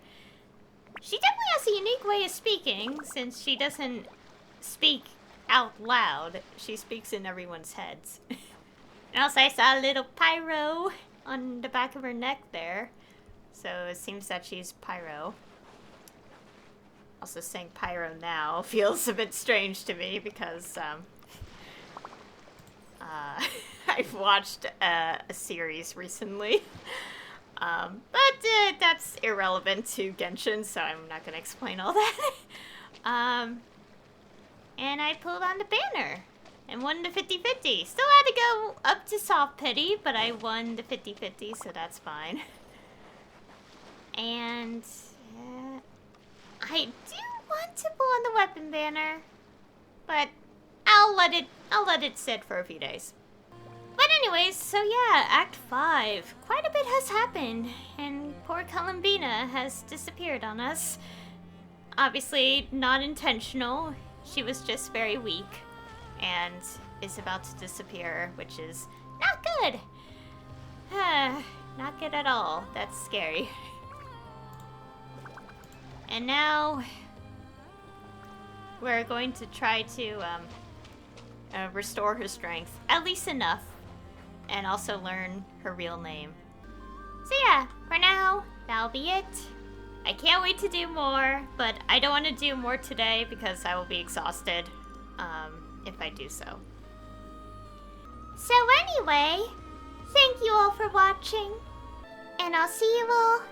She definitely has a unique way of speaking, since she doesn't speak out loud. She speaks in everyone's heads. And also I saw a little pyro on the back of her neck there. So it seems that she's pyro. Also, saying pyro now feels a bit strange to me because I've watched a series recently. But that's irrelevant to Genshin, so I'm not going to explain all that. And I pulled on the banner and won the 50-50. Still had to go up to soft pity, but I won the 50-50, so that's fine. And... I do want to pull on the weapon banner, but I'll let it sit for a few days. But anyways, so yeah, Act 5. Quite a bit has happened, and poor Columbina has disappeared on us. Obviously, not intentional. She was just very weak, and is about to disappear, which is not good. Not good at all. That's scary. And now, we're going to try to restore her strength, at least enough, and also learn her real name. So yeah, for now, that'll be it. I can't wait to do more, but I don't want to do more today because I will be exhausted if I do so. So anyway, thank you all for watching, and I'll see you all